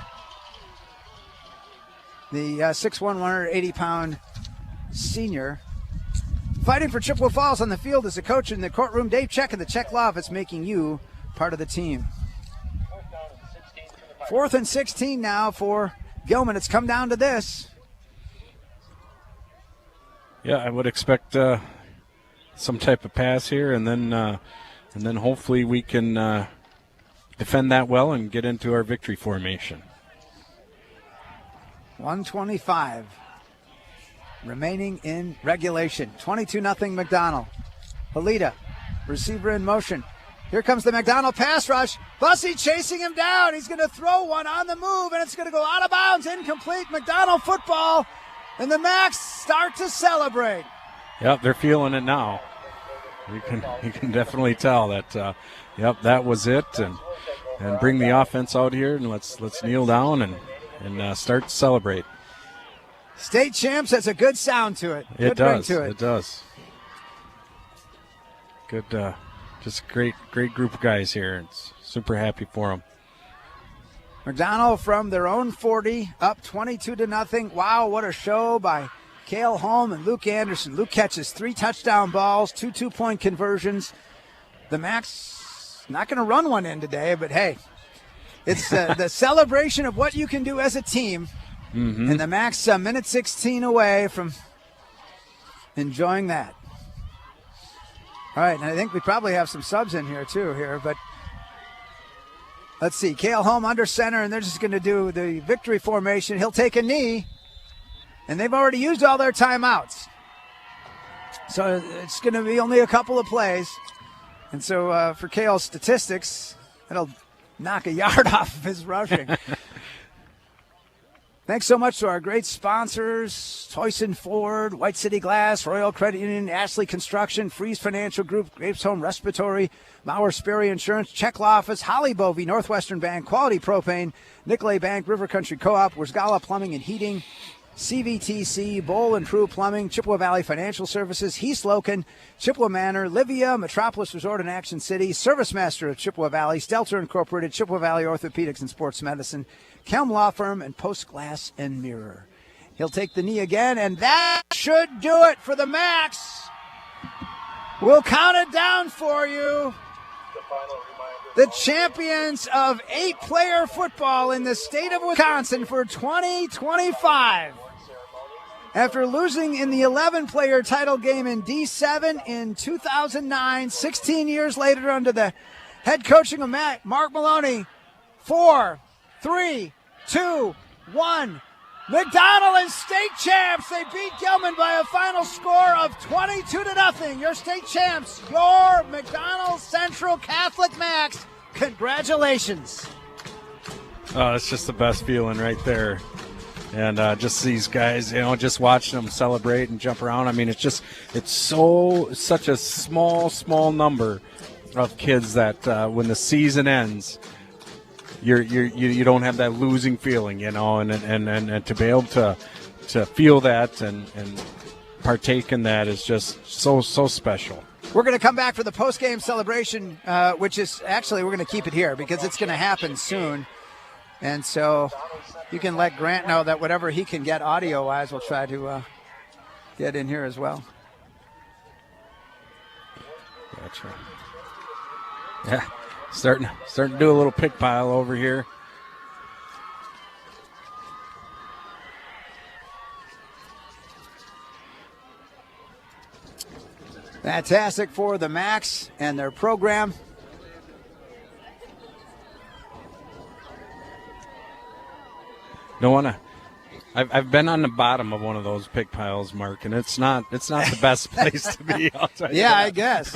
the 6'1", 180-pound senior. Fighting for Chippewa Falls on the field is the coach in the courtroom, Dave Check, and the Check Law Office, making you part of the team. 4th and 16 now for Gilman. It's come down to this. Yeah, I would expect some type of pass here, and then hopefully we can defend that well and get into our victory formation. 1:25 remaining in regulation. 22-0 McDonell. Halida, receiver in motion. Here comes the McDonell pass rush. Bussey chasing him down. He's going to throw one on the move, and it's going to go out of bounds. Incomplete. McDonell football, and the Macks start to celebrate. Yep, they're feeling it now. You can definitely tell that. Yep, that was it, and bring the offense out here, and let's kneel down and start to celebrate. State champs has a good sound to it. It Good ring does. to it. It does. Good, just great group of guys here. And super happy for them. McDonell from their own 40, up 22-0. Wow, what a show by Cale Holm and Luke Anderson. Luke catches 3 touchdown balls, 2 2-point conversions. The Macks not going to run one in today, but hey, it's the celebration of what you can do as a team. Mm-hmm. And the Macks minute 16 away from enjoying that. All right, and I think we probably have some subs in here too but let's see. Cale Holm under center, and they're just going to do the victory formation. He'll take a knee. And they've already used all their timeouts. So it's going to be only a couple of plays. And so for Cale's statistics, it'll knock a yard off of his rushing. Thanks so much to our great sponsors, Toyson Ford, White City Glass, Royal Credit Union, Ashley Construction, Freeze Financial Group, Grapes Home Respiratory, Mauer Sperry Insurance, Check Law Office, Holly Bovey, Northwestern Bank, Quality Propane, Nicolay Bank, River Country Co-op, Wurtzgala Plumbing and Heating, CVTC, Bowl and True Plumbing, Chippewa Valley Financial Services, Heath Loken, Chippewa Manor, Livia, Metropolis Resort in Action City, Service Master of Chippewa Valley, Stelter Incorporated, Chippewa Valley Orthopedics and Sports Medicine, Kelm Law Firm, and Post Glass and Mirror. He'll take the knee again, and that should do it for the Macks. We'll count it down for you. The champions of 8-player football in the state of Wisconsin for 2025. After losing in the 11-player title game in D7 in 2009, 16 years later under the head coaching of Mark Maloney, 4, 3, 2, 1. McDonell is state champs. They beat Gilman by a final score of 22-0. Your state champs, your McDonell Central Catholic Macks. Congratulations. Oh, it's just the best feeling right there. And just these guys, just watching them celebrate and jump around. I mean, it's such a small number of kids that when the season ends, you don't have that losing feeling, and to be able to feel that and partake in that is just so special. We're going to come back for the post-game celebration, which is actually we're going to keep it here because it's going to happen soon. And so you can let Grant know that whatever he can get audio-wise, we'll try to get in here as well. Gotcha. Yeah, starting to do a little pick pile over here. Fantastic for the Macks and their program. I've been on the bottom of one of those pick piles, Mark, and it's not the best place to be. Yeah, I guess.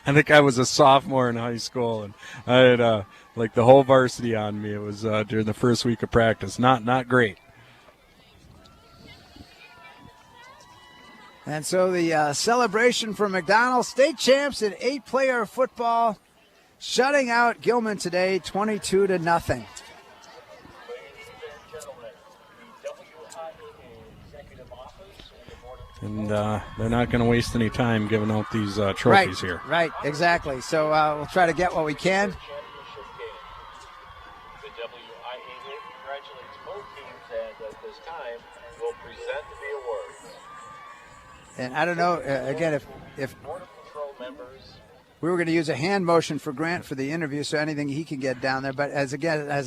I think I was a sophomore in high school, and I had the whole varsity on me. It was during the first week of practice. Not great. And so the celebration for McDonell, state champs in 8-player football, shutting out Gilman today, 22-0. And they're not going to waste any time giving out these trophies here. Right, exactly. So we'll try to get what we can. The WIAA congratulates both teams, and at this time will present the awards. And I don't know, again, if we were going to use a hand motion for Grant for the interview, so anything he can get down there. But as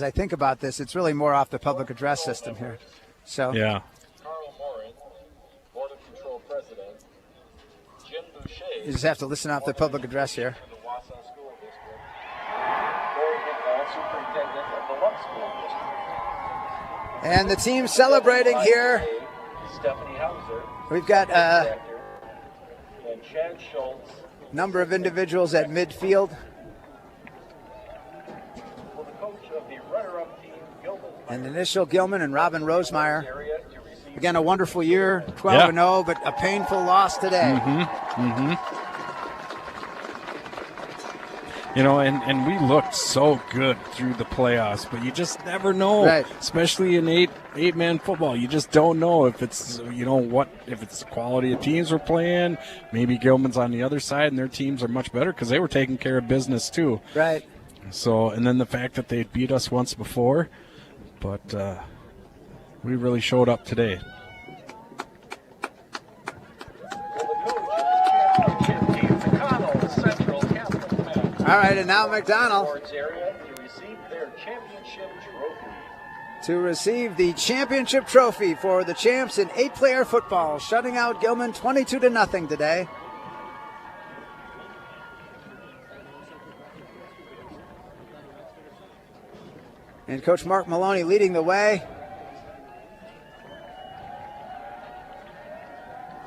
I think about this, it's really more off the public address system here. So yeah. You just have to listen off the public address here. And the team celebrating here. We've got a number of individuals at midfield. And initial Gilman and Robin Rosemeyer Again, a wonderful year, 12-0, but a painful loss today. You know, and we looked so good through the playoffs, but you just never know, especially in eight-man football. You just don't know if it's, if it's the quality of teams we're playing. Maybe Gilman's on the other side and their teams are much better because they were taking care of business too. Right. So, and then the fact that they beat us once before, but we really showed up today. All right, and now McDonell to receive the championship trophy for the champs in 8-player football, shutting out Gilman 22-0 today. And Coach Mark Maloney leading the way.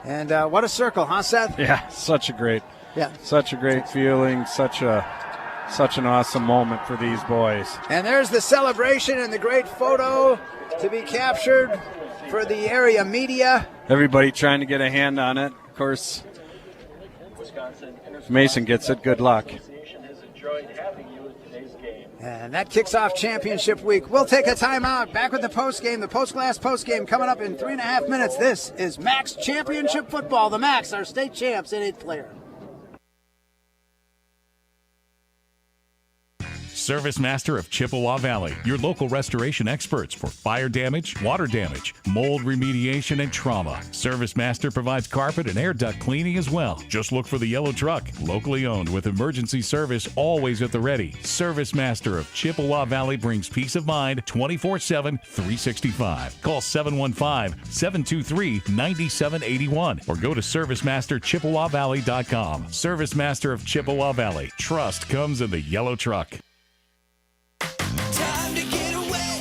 And what a circle, huh, Seth? Yeah, such a great feeling, such an awesome moment for these boys. And there's the celebration and the great photo to be captured for the area media. Everybody trying to get a hand on it. Of course, if Mason gets it, good luck. And that kicks off championship week. We'll take a timeout. Back with the postgame, the post-glass postgame coming up in 3.5 minutes. This is Macks Championship Football. The Macks are state champs in 8-player. Service Master of Chippewa Valley, your local restoration experts for fire damage, water damage, mold remediation, and trauma. Service Master provides carpet and air duct cleaning as well. Just look for the yellow truck, locally owned with emergency service always at the ready. Service Master of Chippewa Valley brings peace of mind 24/7, 365. Call 715-723-9781 or go to ServiceMasterChippewaValley.com. Service Master of Chippewa Valley. Trust comes in the yellow truck.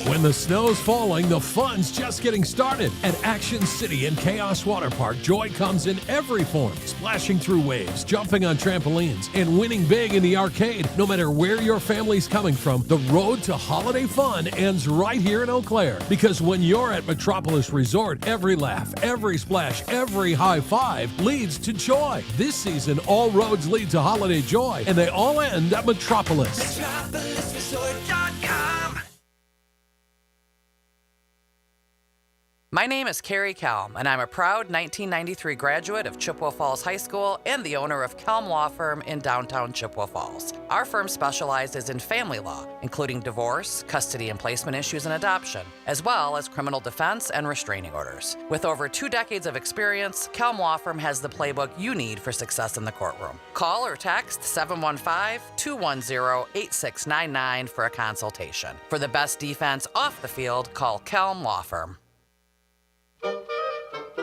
When the snow's falling, the fun's just getting started. At Action City and Chaos Water Park, joy comes in every form. Splashing through waves, jumping on trampolines, and winning big in the arcade. No matter where your family's coming from, the road to holiday fun ends right here in Eau Claire. Because when you're at Metropolis Resort, every laugh, every splash, every high five leads to joy. This season, all roads lead to holiday joy, and they all end at Metropolis. MetropolisResort.com. My name is Carrie Kelm, and I'm a proud 1993 graduate of Chippewa Falls High School and the owner of Kelm Law Firm in downtown Chippewa Falls. Our firm specializes in family law, including divorce, custody and placement issues, and adoption, as well as criminal defense and restraining orders. With over 2 decades of experience, Kelm Law Firm has the playbook you need for success in the courtroom. Call or text 715-210-8699 for a consultation. For the best defense off the field, call Kelm Law Firm.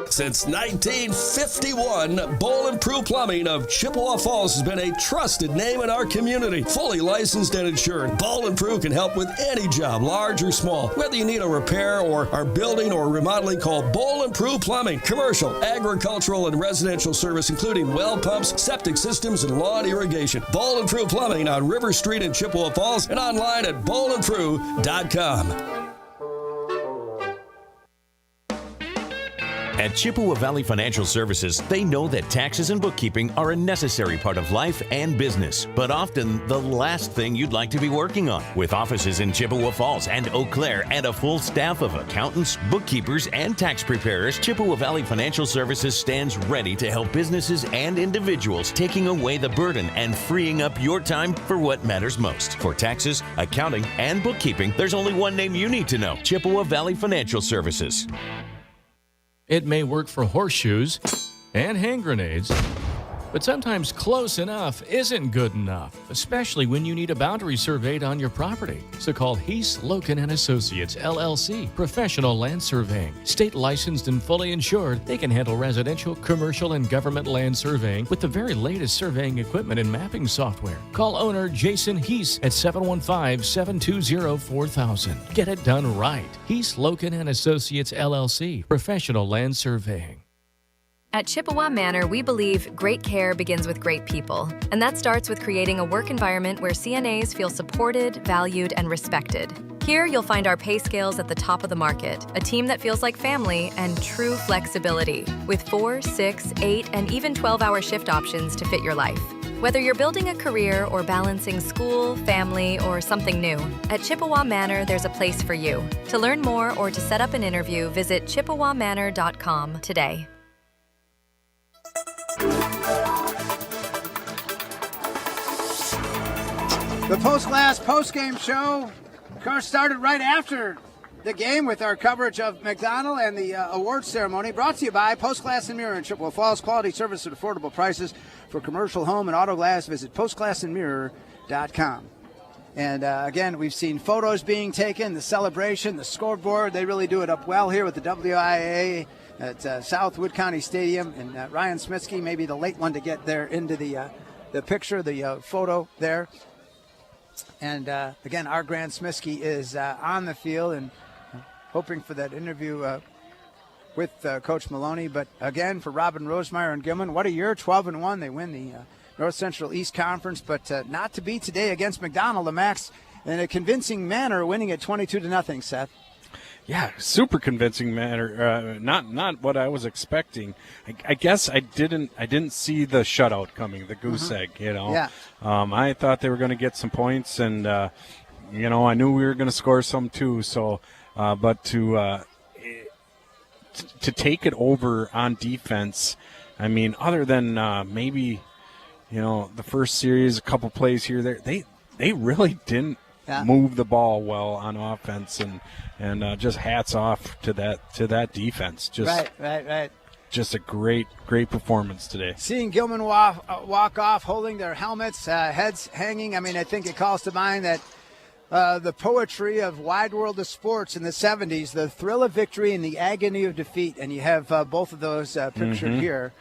Since 1951, Bowl & Prue Plumbing of Chippewa Falls has been a trusted name in our community. Fully licensed and insured, Bowl & Prue can help with any job, large or small. Whether you need a repair or are building or remodeling, call Bowl & Prue Plumbing. Commercial, agricultural, and residential service, including well pumps, septic systems, and lawn irrigation. Bowl & Prue Plumbing on River Street in Chippewa Falls and online at bowlandprue.com. At Chippewa Valley Financial Services, they know that taxes and bookkeeping are a necessary part of life and business, but often the last thing you'd like to be working on. With offices in Chippewa Falls and Eau Claire and a full staff of accountants, bookkeepers, and tax preparers, Chippewa Valley Financial Services stands ready to help businesses and individuals, taking away the burden and freeing up your time for what matters most. For taxes, accounting, and bookkeeping, there's only one name you need to know: Chippewa Valley Financial Services. It may work for horseshoes and hand grenades, but sometimes close enough isn't good enough, especially when you need a boundary surveyed on your property. So call Heath, Loken & Associates, LLC, Professional Land Surveying. State licensed and fully insured, they can handle residential, commercial, and government land surveying with the very latest surveying equipment and mapping software. Call owner Jason Heath at 715-720-4000. Get it done right. Heath, Loken & Associates, LLC, Professional Land Surveying. At Chippewa Manor, we believe great care begins with great people. And that starts with creating a work environment where CNAs feel supported, valued, and respected. Here, you'll find our pay scales at the top of the market, a team that feels like family and true flexibility, with 4, 6, 8, and even 12-hour shift options to fit your life. Whether you're building a career or balancing school, family, or something new, at Chippewa Manor, there's a place for you. To learn more or to set up an interview, visit chippewamanor.com today. The post-game show, of course, started right after the game with our coverage of McDonell and the awards ceremony, brought to you by Post Glass and Mirror in Chippewa Falls. Quality service at affordable prices for commercial, home, and auto glass. Visit postglassandmirror.com. And again, we've seen photos being taken, the celebration, the scoreboard. They really do it up well here with the WIAA at South Wood County Stadium. And Ryan Smitsky may be the late one to get there into the picture, the photo there. And again, our Grant Smitsky is on the field and hoping for that interview with Coach Maloney. But again, for Robin Rosemeyer and Gilman, what a year, 12-1. They win the North Central East Conference, but not to be today against McDonell. The Macks in a convincing manner, winning at 22-0, Seth. Yeah, super convincing manner. Not what I was expecting. I guess I didn't see the shutout coming, the goose egg. Yeah. I thought they were going to get some points, and I knew we were going to score some too. So, but to take it over on defense, I mean, other than maybe the first series, a couple plays here, there, they really didn't move the ball well on offense, and just hats off to that defense. Just Right. Just a great performance today. Seeing Gilman walk off holding their helmets, heads hanging, I mean, I think it calls to mind that the poetry of Wide World of Sports in the 70s, the thrill of victory and the agony of defeat, and you have both of those pictured here.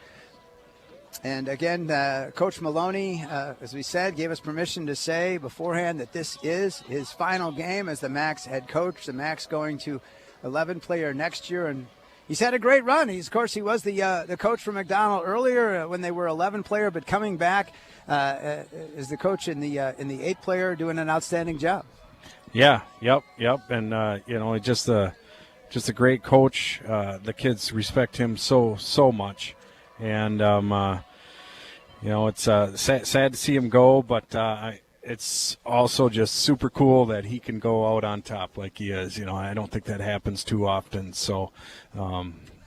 And again, Coach Maloney, as we said, gave us permission to say beforehand that this is his final game as the Macks head coach. The Macks going to 11-player next year, and he's had a great run. He was the coach for McDonell earlier when they were 11-player, but coming back as the coach in the 8-player, doing an outstanding job. Yeah, yep, and just a great coach. The kids respect him so much. And, it's sad to see him go, but it's also just super cool that he can go out on top like he is. I don't think that happens too often. So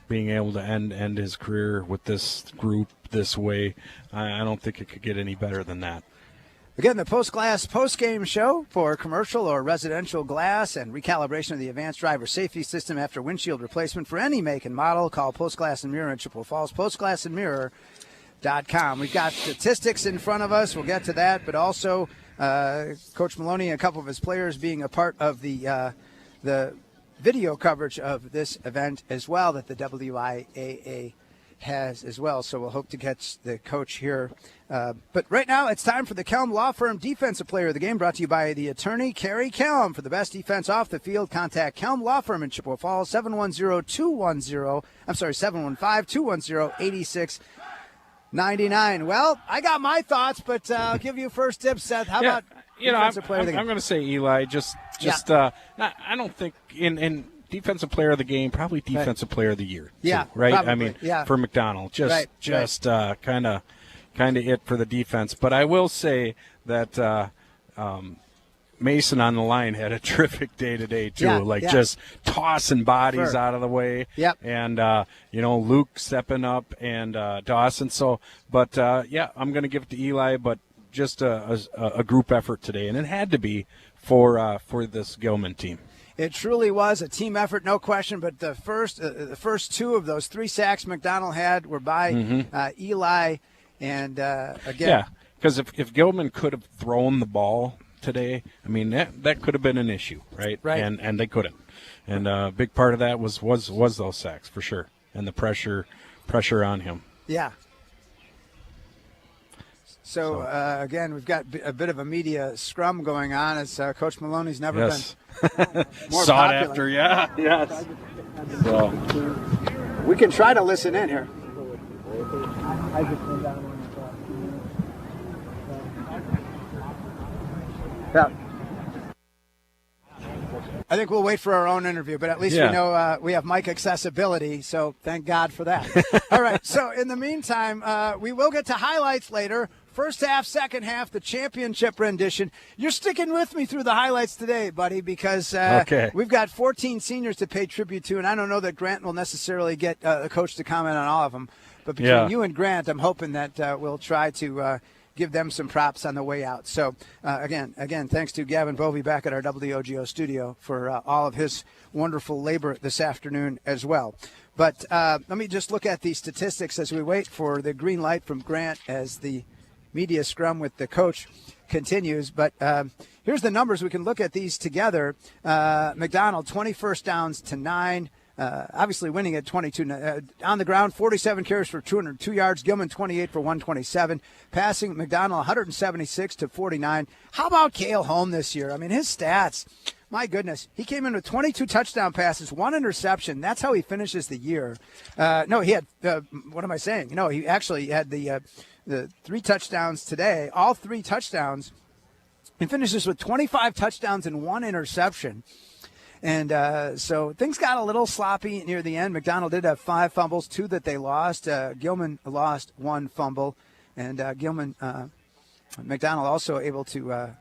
being able to end his career with this group this way, I don't think it could get any better than that. Again, the post-game show for commercial or residential glass and recalibration of the advanced driver safety system after windshield replacement for any make and model. Call Post Glass and Mirror in Chippewa Falls, postglassandmirror.com. We've got statistics in front of us. We'll get to that, but also Coach Maloney and a couple of his players being a part of the video coverage of this event as well that the WIAA has as well. So we'll hope to catch the coach here. But right now it's time for the Kelm Law Firm Defensive Player of the Game, brought to you by the attorney Carrie Kelm. For the best defense off the field, contact Kelm Law Firm in Chippewa Falls, 710-210-8699. Well, I got my thoughts, but I'll give you first dibs, Seth. How about defensive player of the game? I'm going to say Eli. I don't think in defensive player of the game, probably defensive player of the year. Yeah, too, right. Probably, I mean, for McDonell, kind of it for the defense. But I will say that Mason on the line had a terrific day today too. Just tossing bodies out of the way. Yep. And Luke stepping up and Dawson. So, but I'm going to give it to Eli. But just a group effort today, and it had to be for this Gilman team. It truly was a team effort, no question. But the first two of those 3 sacks McDonell had were by Eli. And again, yeah, because if Gilman could have thrown the ball today, I mean that could have been an issue, right? Right. And they couldn't. And a big part of that was those sacks for sure, and the pressure on him. Yeah. So again, we've got a bit of a media scrum going on as Coach Maloney's never been more sought popular. after. Yeah. Yes. So we can try to listen in here. Yeah. I think we'll wait for our own interview, but at least we know we have mic accessibility, so thank God for that. All right, so in the meantime, we will get to highlights later. First half, second half, the championship rendition. You're sticking with me through the highlights today, buddy, because we've got 14 seniors to pay tribute to, and I don't know that Grant will necessarily get a coach to comment on all of them. But between you and Grant, I'm hoping that we'll try to give them some props on the way out. So, again, thanks to Gavin Bovey back at our WOGO studio for all of his wonderful labor this afternoon as well. But let me just look at the statistics as we wait for the green light from Grant as the media scrum with the coach continues. But here's the numbers. We can look at these together. McDonell, 20 first downs to 9. Obviously winning at 22 on the ground, 47 carries for 202 yards. Gilman 28 for 127. Passing McDonell 176 to 49. How about Cale Holm this year? I mean, his stats. My goodness, he came in with 22 touchdown passes, 1 interception. That's how he finishes the year. No, he had. What am I saying? No, he actually had the 3 touchdowns today. All 3 touchdowns. He finishes with 25 touchdowns and 1 interception. And so things got a little sloppy near the end. McDonell did have 5 fumbles, 2 that they lost. Gilman lost 1 fumble. And McDonell also able to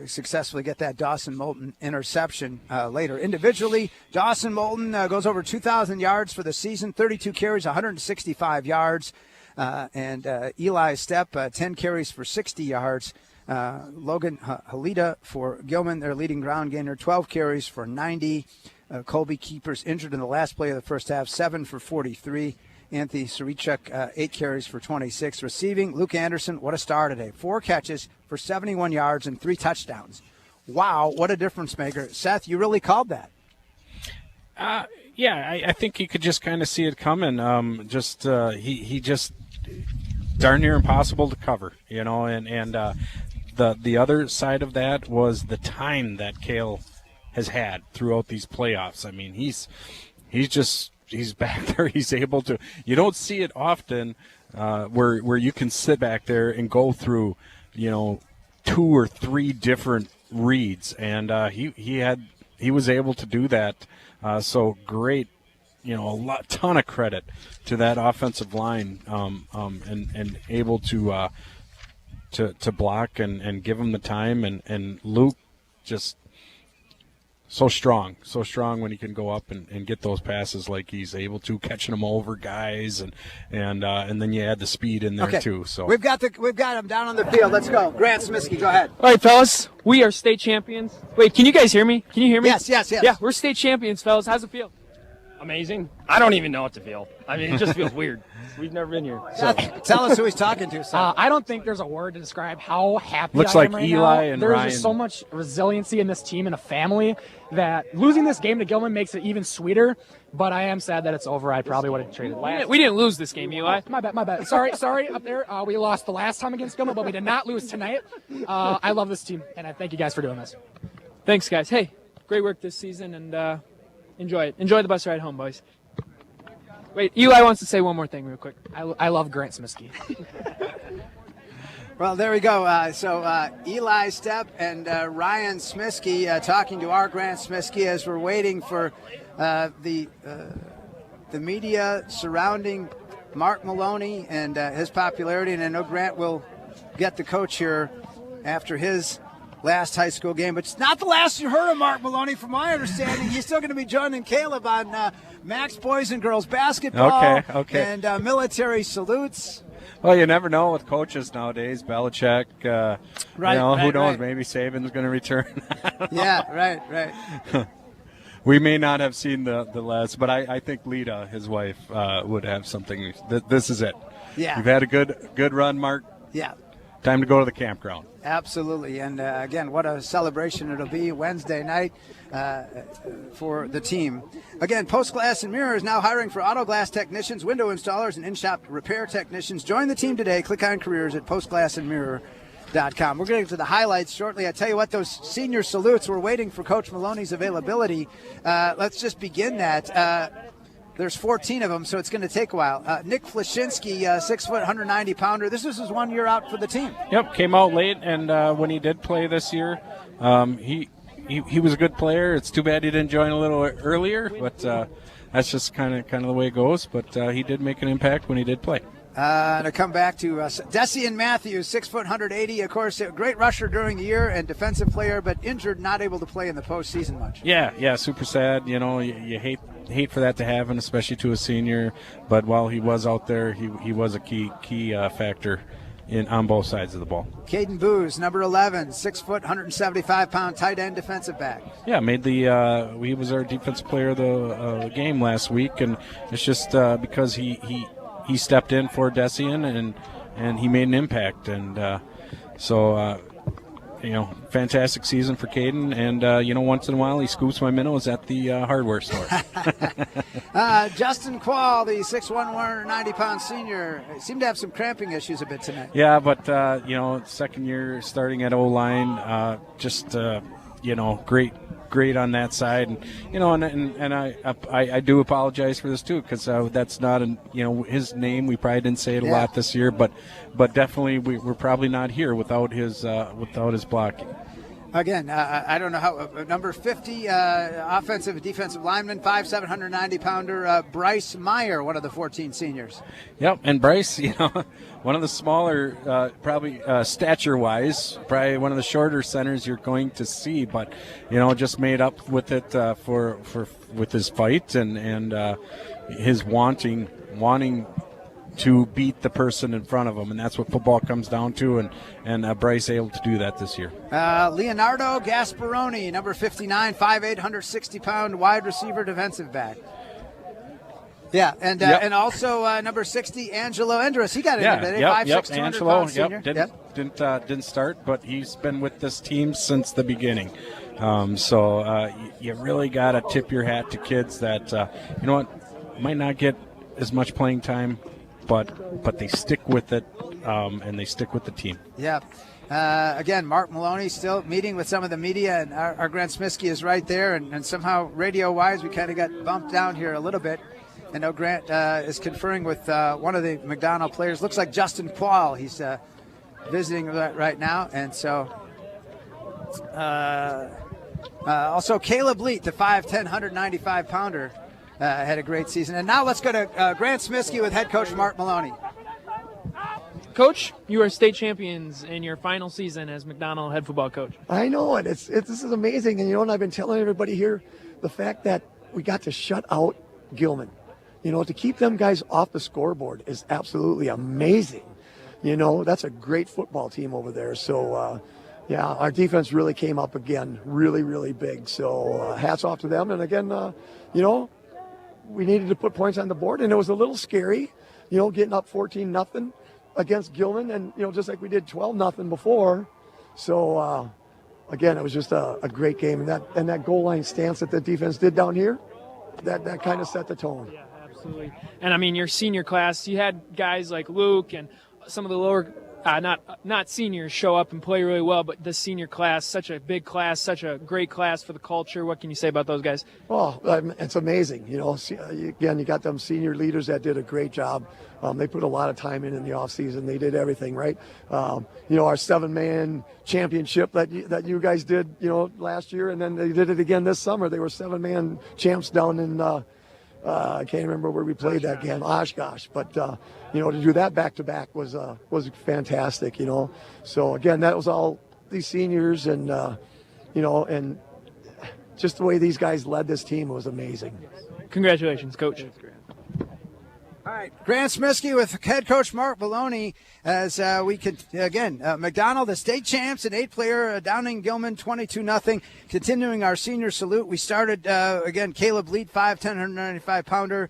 successfully get that Dawson Moulton interception later. Individually, Dawson Moulton goes over 2,000 yards for the season, 32 carries, 165 yards. And Eli Stepp, 10 carries for 60 yards. Logan Halida for Gilman, their leading ground gainer, 12 carries for 90. Colby Keepers injured in the last play of the first half, 7 for 43. Anthony Sarichuk, 8 carries for 26. Receiving, Luke Anderson, what a star today. 4 catches for 71 yards and 3 touchdowns. Wow, what a difference maker. Seth, you really called that. I think you could just kind of see it coming. He just darn near impossible to cover, and the other side of that was the time that Cale has had throughout these playoffs. I mean, he's back there. He's able to. You don't see it often where you can sit back there and go through, 2 or 3 different reads, and he was able to do that. So great, ton of credit to that offensive line, and able to block and give him the time, and Luke just so strong when he can go up and get those passes like he's able to, catching them over guys, and then you add the speed in there too. So we've got him down on the field. Let's go. Grant Smisky, go ahead. All right, fellas, we are state champions. Wait, can you guys hear me? Can you hear me? Yes. Yeah, we're state champions, fellas. How's it feel? Amazing. I don't even know what to feel. I mean, it just feels weird. We've never been here. So. Tell us who he's talking to. I don't think there's a word to describe how happy Looks I like am right Eli now. and There's Ryan. just so much resiliency in this team and a family that losing this game to Gilman makes it even sweeter. But I am sad that it's over. I probably would have traded last. We didn't lose this game, Eli. My bad. Sorry up there. We lost the last time against Gilman, but we did not lose tonight. I love this team, and I thank you guys for doing this. Thanks, guys. Hey, great work this season, and enjoy it. Enjoy the bus ride home, boys. Wait, Eli wants to say one more thing real quick. I love Grant Smisky. Well, there we go. Eli Stepp and Ryan Smisky talking to our Grant Smisky as we're waiting for the media surrounding Mark Maloney and his popularity. And I know Grant will get the coach here after his last high school game. But it's not the last you heard of Mark Maloney, from my understanding. He's still going to be joining Caleb on Macks boys and girls basketball and military salutes. Well, you never know with coaches nowadays. Belichick, who knows? Maybe Saban's going to return. Yeah, right. We may not have seen the last, but I think Lita, his wife, would have something. This is it. Yeah. You've had a good run, Mark. Yeah. Time to go to the campground. Absolutely. And, again, what a celebration it'll be Wednesday night for the team. Again, Post Glass and Mirror is now hiring for auto glass technicians, window installers, and in-shop repair technicians. Join the team today. Click on careers at postglassandmirror.com. We're getting to the highlights shortly. I tell you what, those senior salutes, we're waiting for Coach Maloney's availability. Let's just begin that. There's 14 of them, so it's going to take a while. Nick Flashinsky, 6 foot, 190-pounder. This is his 1 year out for the team. Yep, came out late, and when he did play this year, he was a good player. It's too bad he didn't join a little earlier, but that's just kind of the way it goes. But he did make an impact when he did play. To come back to Desian Matthews, 6 foot 180. Of course, a great rusher during the year and defensive player, but injured, not able to play in the postseason much. Yeah, super sad. You hate for that to happen, especially to a senior. But while he was out there, he was a key factor on both sides of the ball. Caden Booz, number 11, 6 foot 175 pound tight end defensive back. Yeah, he was our defensive player of the game last week, and it's just because he stepped in for Desian and he made an impact, and fantastic season for Caden, and once in a while he scoops my minnows at the hardware store. Justin Quall, the 6'1", 190-pound senior, seemed to have some cramping issues a bit tonight. Yeah, but second year starting at O-line, great on that side, and I do apologize for this too, because that's not his name. We probably didn't say it a lot this year, but definitely we're probably not here without his blocking. Again, I don't know how. Number 50, offensive defensive lineman, 5'7", 190-pounder, Bryce Meyer, one of the 14 seniors. Yep, and Bryce, one of the smaller, probably stature-wise, probably one of the shorter centers you're going to see, but just made up with it with his fight and his wanting to beat the person in front of him, and that's what football comes down to, and Bryce able to do that this year. Leonardo Gasparoni, number 59, 5'8", 160-pound wide receiver defensive back. Yeah, and also number 60, Angelo Endres. He got in today, 5'6", 200-pound senior. Didn't start, but he's been with this team since the beginning. You really got to tip your hat to kids that, might not get as much playing time, but they stick with it, and they stick with the team. Yeah. Again, Mark Maloney still meeting with some of the media, and our Grant Smiskey is right there, and somehow radio-wise we kind of got bumped down here a little bit. I know Grant is conferring with one of the McDonell players. Looks like Justin Quall. He's visiting right now, and so also Caleb Leet, the 5'10", 195-pounder. Had a great season. And now let's go to Grant Smiskey with head coach Mark Maloney. Coach, you are state champions in your final season as McDonell head football coach. I know it. This is amazing. And, I've been telling everybody here the fact that we got to shut out Gilman. To keep them guys off the scoreboard is absolutely amazing. That's a great football team over there. So, our defense really came up again really, really big. So hats off to them. And again, we needed to put points on the board, and it was a little scary, getting up 14-0 against Gilman, and just like we did 12-0 before. So again, it was just a great game, and that goal line stance that the defense did down here, that kind of set the tone. Yeah, absolutely. And your senior class, you had guys like Luke and some of the lower. Not seniors show up and play really well, but the senior class, such a big class, such a great class for the culture. What can you say about those guys? Well, it's amazing. Again, you got them senior leaders that did a great job. They put a lot of time in the offseason. They did everything right. Our 7-man championship that you guys did, last year, and then they did it again this summer. They were 7-man champs down in I can't remember where we played that game, Oshkosh, but to do that back-to-back was fantastic, So again, that was all these seniors, and and just the way these guys led this team was amazing. Congratulations, Coach. All right, Grant Smiskey with head coach Mark Maloney as we could, again, McDonell, the state champs, an 8-player, Downing Gilman, 22-0. Continuing our senior salute, we started, again, Caleb Leet, 5'10", 195-pounder.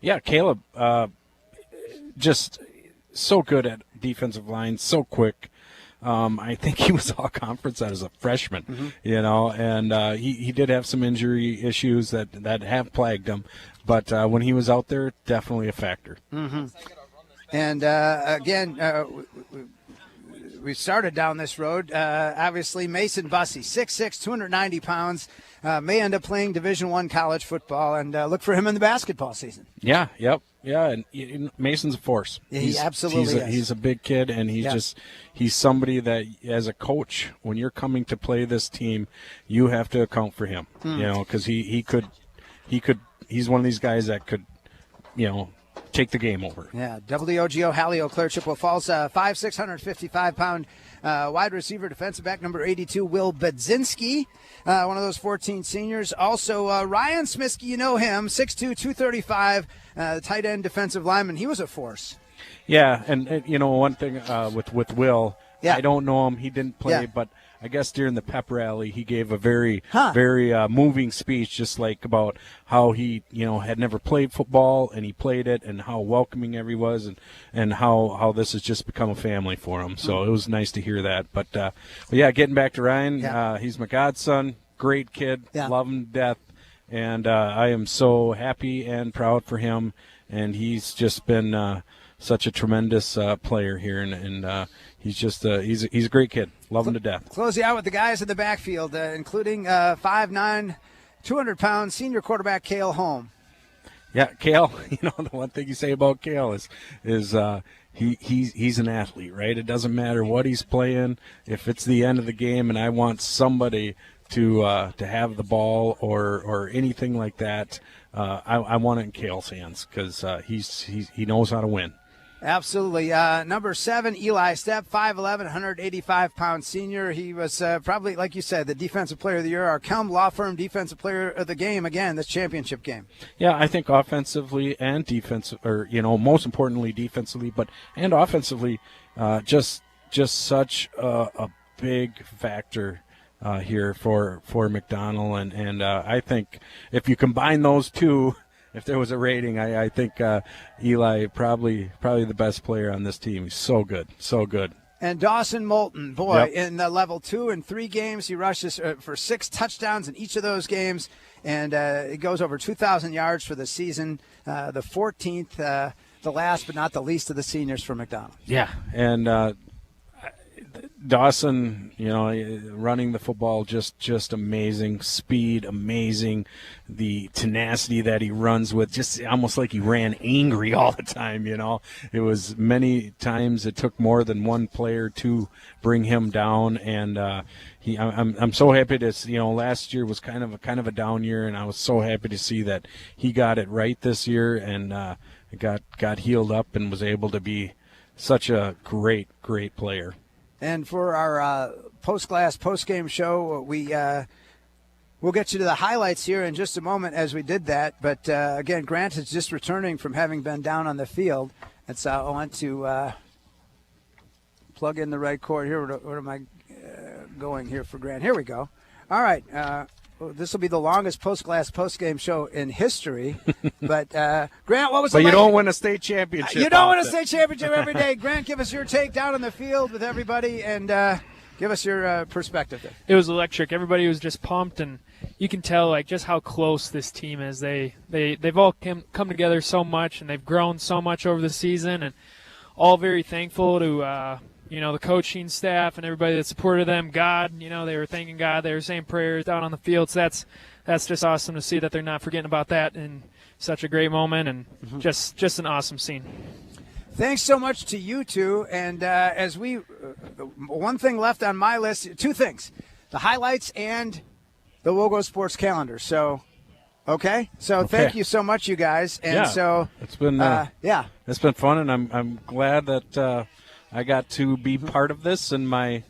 Yeah, Caleb, just so good at defensive line, so quick. I think he was all conference as a freshman, and he did have some injury issues that have plagued him. But when he was out there, definitely a factor. Mm-hmm. And, again, we started down this road. Obviously, Mason Bussey, 6'6", 290 pounds, may end up playing Division I college football, and look for him in the basketball season. Yeah, yep. Yeah, and Mason's a force. Yeah, he absolutely is. He's a big kid, and he's somebody that, as a coach, when you're coming to play this team, you have to account for him. Because he's one of these guys that could, take the game over. Yeah, WOGO, Hallie Eau Claire, Chippewa Falls, 5'6", 155-pound wide receiver, defensive back number 82, Will Budzinski, one of those 14 seniors. Also, Ryan Smiskey, you know him, 6'2", 235, tight end defensive lineman. He was a force. Yeah, and one thing with Will, I don't know him. He didn't play, but I guess during the pep rally, he gave a very moving speech, just like about how he, had never played football and he played it, and how welcoming everyone was, and how this has just become a family for him. So it was nice to hear that. But getting back to Ryan, he's my godson, great kid, love him to death, and I am so happy and proud for him. And he's just been such a tremendous player here, and he's just he's a great kid. Love him to death. Close you out with the guys in the backfield, including 5'9", 200-pound senior quarterback Cale Holm. Yeah, Cale. The one thing you say about Cale is he's an athlete, right? It doesn't matter what he's playing. If it's the end of the game, and I want somebody to have the ball or anything like that, I want it in Cale's hands, because he knows how to win. Absolutely. Number 7, Eli Stepp, 5'11", 185-pound senior. He was probably, like you said, the defensive player of the year, our Kelm Law Firm defensive player of the game, again, this championship game. Yeah, I think offensively and defensive, or, most importantly defensively, and offensively, just such a big factor here for McDonell. And I think if you combine those two, if there was a rating, I think Eli probably the best player on this team. He's so good, so good. And Dawson Moulton, in level 2 in 3 games, he rushes for 6 touchdowns in each of those games, and it goes over 2,000 yards for the season. The 14th, the last but not the least of the seniors for McDonell. Yeah, and Dawson, running the football, just amazing. Speed, amazing. The tenacity that he runs with, just almost like he ran angry all the time, It was many times it took more than one player to bring him down, and I'm so happy to, last year was kind of a down year, and I was so happy to see that he got it right this year, and got healed up and was able to be such a great player. And for our post-game show, we'll get you to the highlights here in just a moment as we did that. But, again, Grant is just returning from having been down on the field. And so I want to plug in the right cord here. Where am I going here for Grant? Here we go. All right. This will be the longest post-game show in history. But, Grant, what was But you don't win a state championship. You don't win a state championship every day. Grant, give us your take down on the field with everybody, and give us your perspective there. It was electric. Everybody was just pumped, and you can tell just how close this team is. They've all come together so much, and they've grown so much over the season, and all very thankful to the coaching staff and everybody that supported them. God, they were thanking God. They were saying prayers down on the field. So that's just awesome to see that they're not forgetting about that in such a great moment, and just an awesome scene. Thanks so much to you two. And as we, one thing left on my list, 2 things, the highlights and the WOGO Sports calendar. So, okay. Thank you so much, you guys. And so it's been it's been fun, and I'm glad that I got to be part of this in my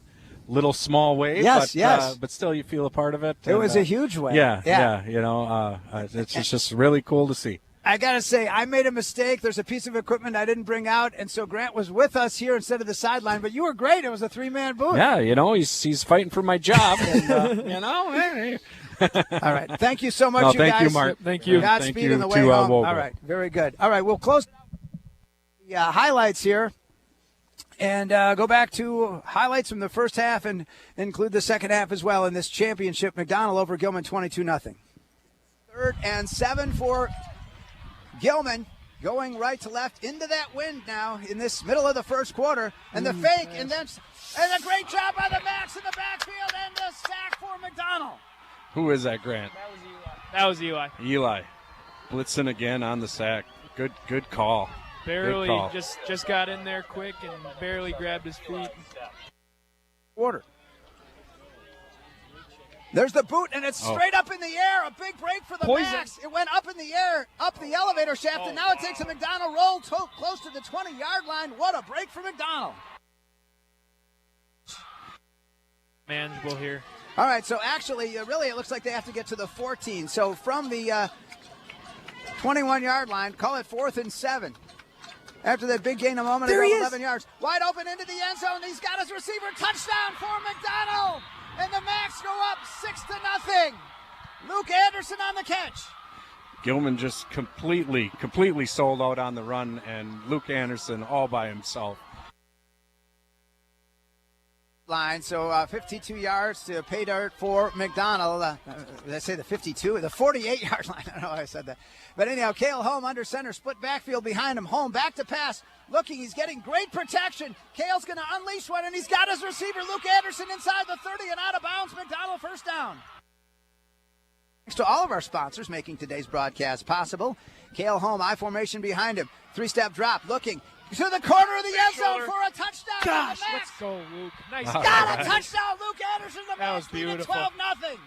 little small way. Yes. But still, you feel a part of it. It was a huge way. Yeah. It's just really cool to see. I got to say, I made a mistake. There's a piece of equipment I didn't bring out, and so Grant was with us here instead of the sideline. But you were great. It was a 3-man booth. Yeah, he's fighting for my job. And, All right. Thank you so much, you guys. Thank you, Mark. Thank you. Godspeed on the way home. All right. Very good. All right. We'll close the highlights here. And go back to highlights from the first half and include the second half as well in this championship. McDonell over Gilman 22-0. 3rd and 7 for Gilman. going right to left into that wind now in this middle of the first quarter. And the fake, and a great job by the Macks in the backfield, and the sack for McDonell. Who is that, Grant? That was Eli. Eli. Blitzing again on the sack. Good call. Barely Good call. just got in there quick and barely grabbed his feet. Quarter. There's the boot, and it's straight up in the air. A big break for the Macks. It went up in the air, up the elevator shaft, and now it takes a McDonell roll close to the 20-yard line. What a break for McDonell. Manageable here. All right, so actually, really, it looks like they have to get to the 14. So from the 21-yard line, call it 4th and 7. After that big gain a moment ago, 11 yards. Wide open into the end zone. He's got his receiver. Touchdown for McDonell. And the Macks go up 6-0. Luke Anderson on the catch. Gilman just completely sold out on the run, and Luke Anderson all by himself. Line, so 52 yards to pay dirt for McDonell. Did I say the 52? The 48-yard line. I don't know why I said that. But anyhow, Cale Holm under center, split backfield behind him. Holm back to pass. Looking, he's getting great protection. Cale's going to unleash one, and he's got his receiver, Luke Anderson, inside the 30 and out of bounds. McDonell first down. Thanks to all of our sponsors making today's broadcast possible. Cale Holm, I formation behind him. 3-step drop, looking to the corner of the end zone for a touchdown. Gosh, let's go, Luke. Nice. Got a touchdown, Luke Anderson. The that was Macks lead beautiful. 12-0.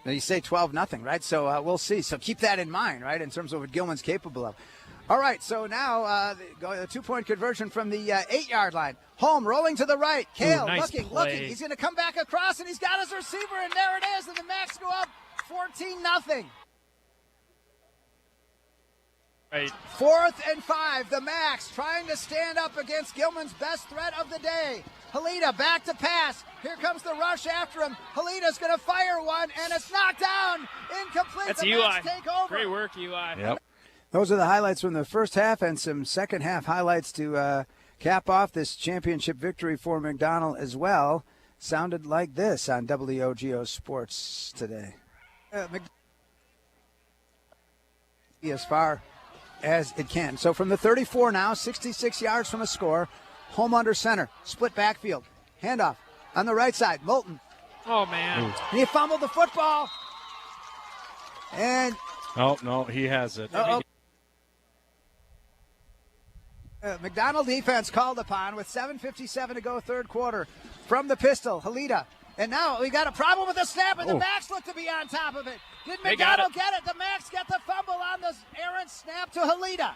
Now you say 12-0, right? So we'll see. So keep that in mind, right, in terms of what Gilman's capable of. All right, so now a 2-point conversion from the 8-yard line. Holm rolling to the right. Cale looking. He's going to come back across, and he's got his receiver, and there it is, and the Macks go up 14-0. Right. 4th and 5. The Macks trying to stand up against Gilman's best threat of the day. Halita back to pass. Here comes the rush after him. Halita's going to fire one, and it's knocked down. Incomplete. That's the Eli. Macks take over. Great work, Eli. Yep. Those are the highlights from the first half and some second half highlights to cap off this championship victory for McDonell as well. Sounded like this on WOGO Sports today. As far as it can. So from the 34 now, 66 yards from a score. Home under center, split backfield, handoff on the right side. Moulton. Oh, man. And he fumbled the football. And oh, no, he has it. McDonell defense called upon with 7:57 to go third quarter from the pistol. Halita. And now we got a problem with the snap, and the Macks look to be on top of it. Did McDonell get it? The Macks get the fumble on the errant snap to Halita.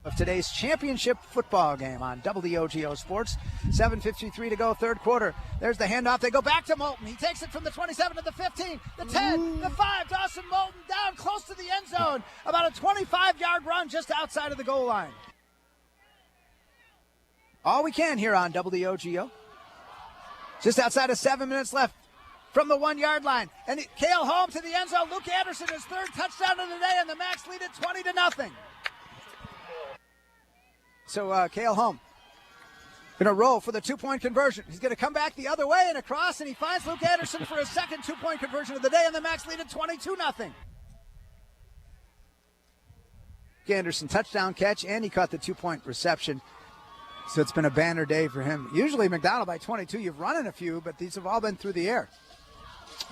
Of today's championship football game on WOGO Sports. 7:53 to go, third quarter. There's the handoff. They go back to Moulton. He takes it from the 27 to the 15, the 10, the 5. Dawson Moulton down close to the end zone. About a 25-yard run just outside of the goal line. All we can here on WOGO. Just outside of 7 minutes left from the 1-yard line. And Cale Holm to the end zone. Luke Anderson, his third touchdown of the day, and the Macks lead it 20-0. So Cale Holm going to roll for the 2-point conversion. He's going to come back the other way and across, and he finds Luke Anderson for his second 2-point conversion of the day, and the Macks lead it 22-0. Anderson touchdown catch, and he caught the 2-point reception. So it's been a banner day for him. Usually McDonell by 22, you've run in a few, but these have all been through the air.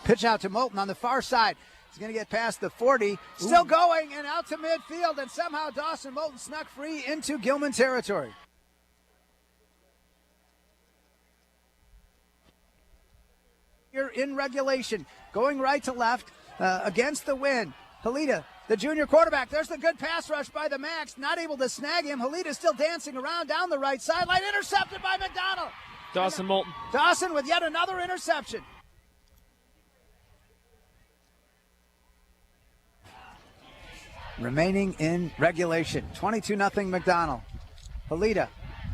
Pitch out to Moulton on the far side. He's going to get past the 40. Still going and out to midfield, and somehow Dawson Moulton snuck free into Gilman territory. Here in regulation, going right to left against the wind. Halita, the junior quarterback. There's the good pass rush by the Macks. Not able to snag him. Halita still dancing around down the right sideline. Intercepted by McDonell. Dawson Moulton. Dawson with yet another interception. Remaining in regulation. 22-0 McDonell. Halita,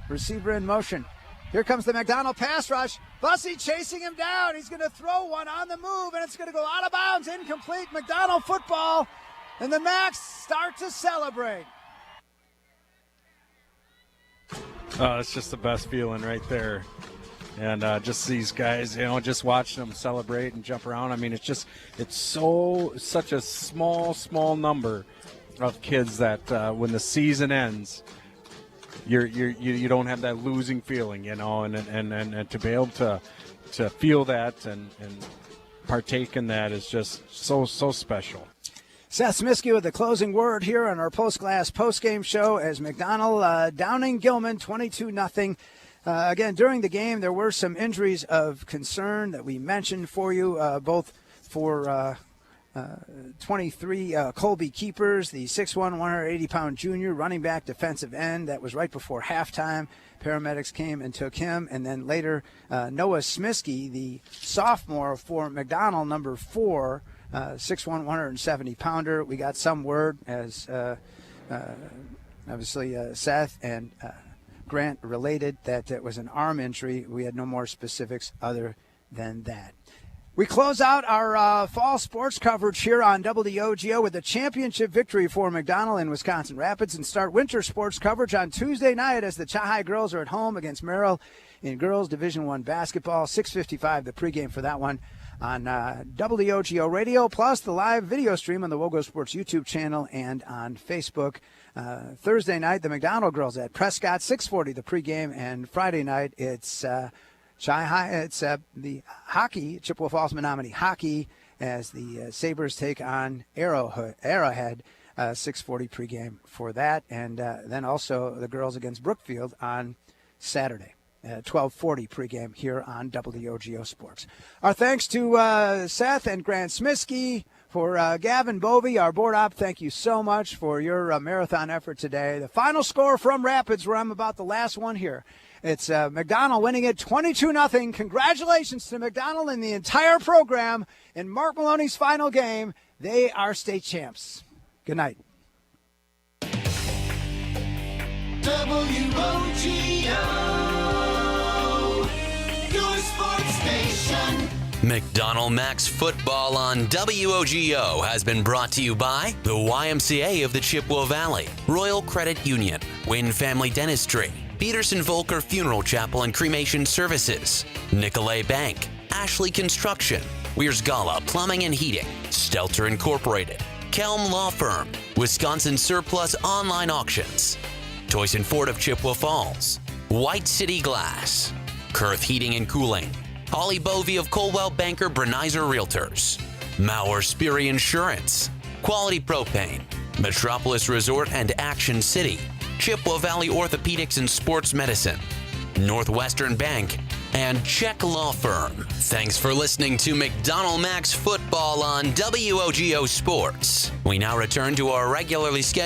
receiver in motion. Here comes the McDonell pass rush. Bussey chasing him down. He's going to throw one on the move, and it's going to go out of bounds. Incomplete. McDonell football. And the Macks start to celebrate. It's just the best feeling right there. And just these guys, just watching them celebrate and jump around. I mean, it's such a small number of kids that when the season ends, you don't have that losing feeling, and to be able to feel that and partake in that is just so special. Seth Smisky with the closing word here on our post-game show as McDonell downing Gilman 22-0. Again, during the game, there were some injuries of concern that we mentioned for you, both for 23 Colby Keepers, the 6'1", 180-pound junior running back defensive end. That was right before halftime. Paramedics came and took him. And then later, Noah Smisky, the sophomore for McDonell, number 4, 6'1", 170-pounder. We got some word as obviously Seth and Grant related that it was an arm injury. We had no more specifics other than that. We close out our fall sports coverage here on WOGO with a championship victory for McDonell in Wisconsin Rapids, and start winter sports coverage on Tuesday night as the Chi girls are at home against Merrill in girls Division I basketball. 6:55 the pregame for that one on WOGO Radio, plus the live video stream on the WOGO Sports YouTube channel and on Facebook. Thursday night, the McDonell girls at Prescott, 6:40 the pregame, and Friday night it's Chi High. It's the hockey, Chippewa Falls Menominee hockey, as the Sabres take on Arrowhead. 6:40 pregame for that, and then also the girls against Brookfield on Saturday. 12:40 pregame here on WOGO Sports. Our thanks to Seth and Grant Smisky. For Gavin Bovey, our board op, thank you so much for your marathon effort today. The final score from Rapids, where I'm about the last one here. It's McDonell winning it 22-0. Congratulations to McDonell and the entire program in Mark Maloney's final game. They are state champs. Good night. WOGO, your sports station. McDonell Macks football on WOGO has been brought to you by the YMCA of the Chippewa Valley, Royal Credit Union, Wynn Family Dentistry, Peterson Volker Funeral Chapel and Cremation Services, Nicolay Bank, Ashley Construction, Weersgala Plumbing and Heating, Stelter Incorporated, Kelm Law Firm, Wisconsin Surplus Online Auctions, Toyson Ford of Chippewa Falls, White City Glass, Kurth Heating and Cooling, Holly Bovey of Coldwell Banker Brenizer Realtors, Mauer Sperry Insurance, Quality Propane, Metropolis Resort and Action City, Chippewa Valley Orthopedics and Sports Medicine, Northwestern Bank, and Check Law Firm. Thanks for listening to McDonell Macks football on WOGO Sports. We now return to our regularly scheduled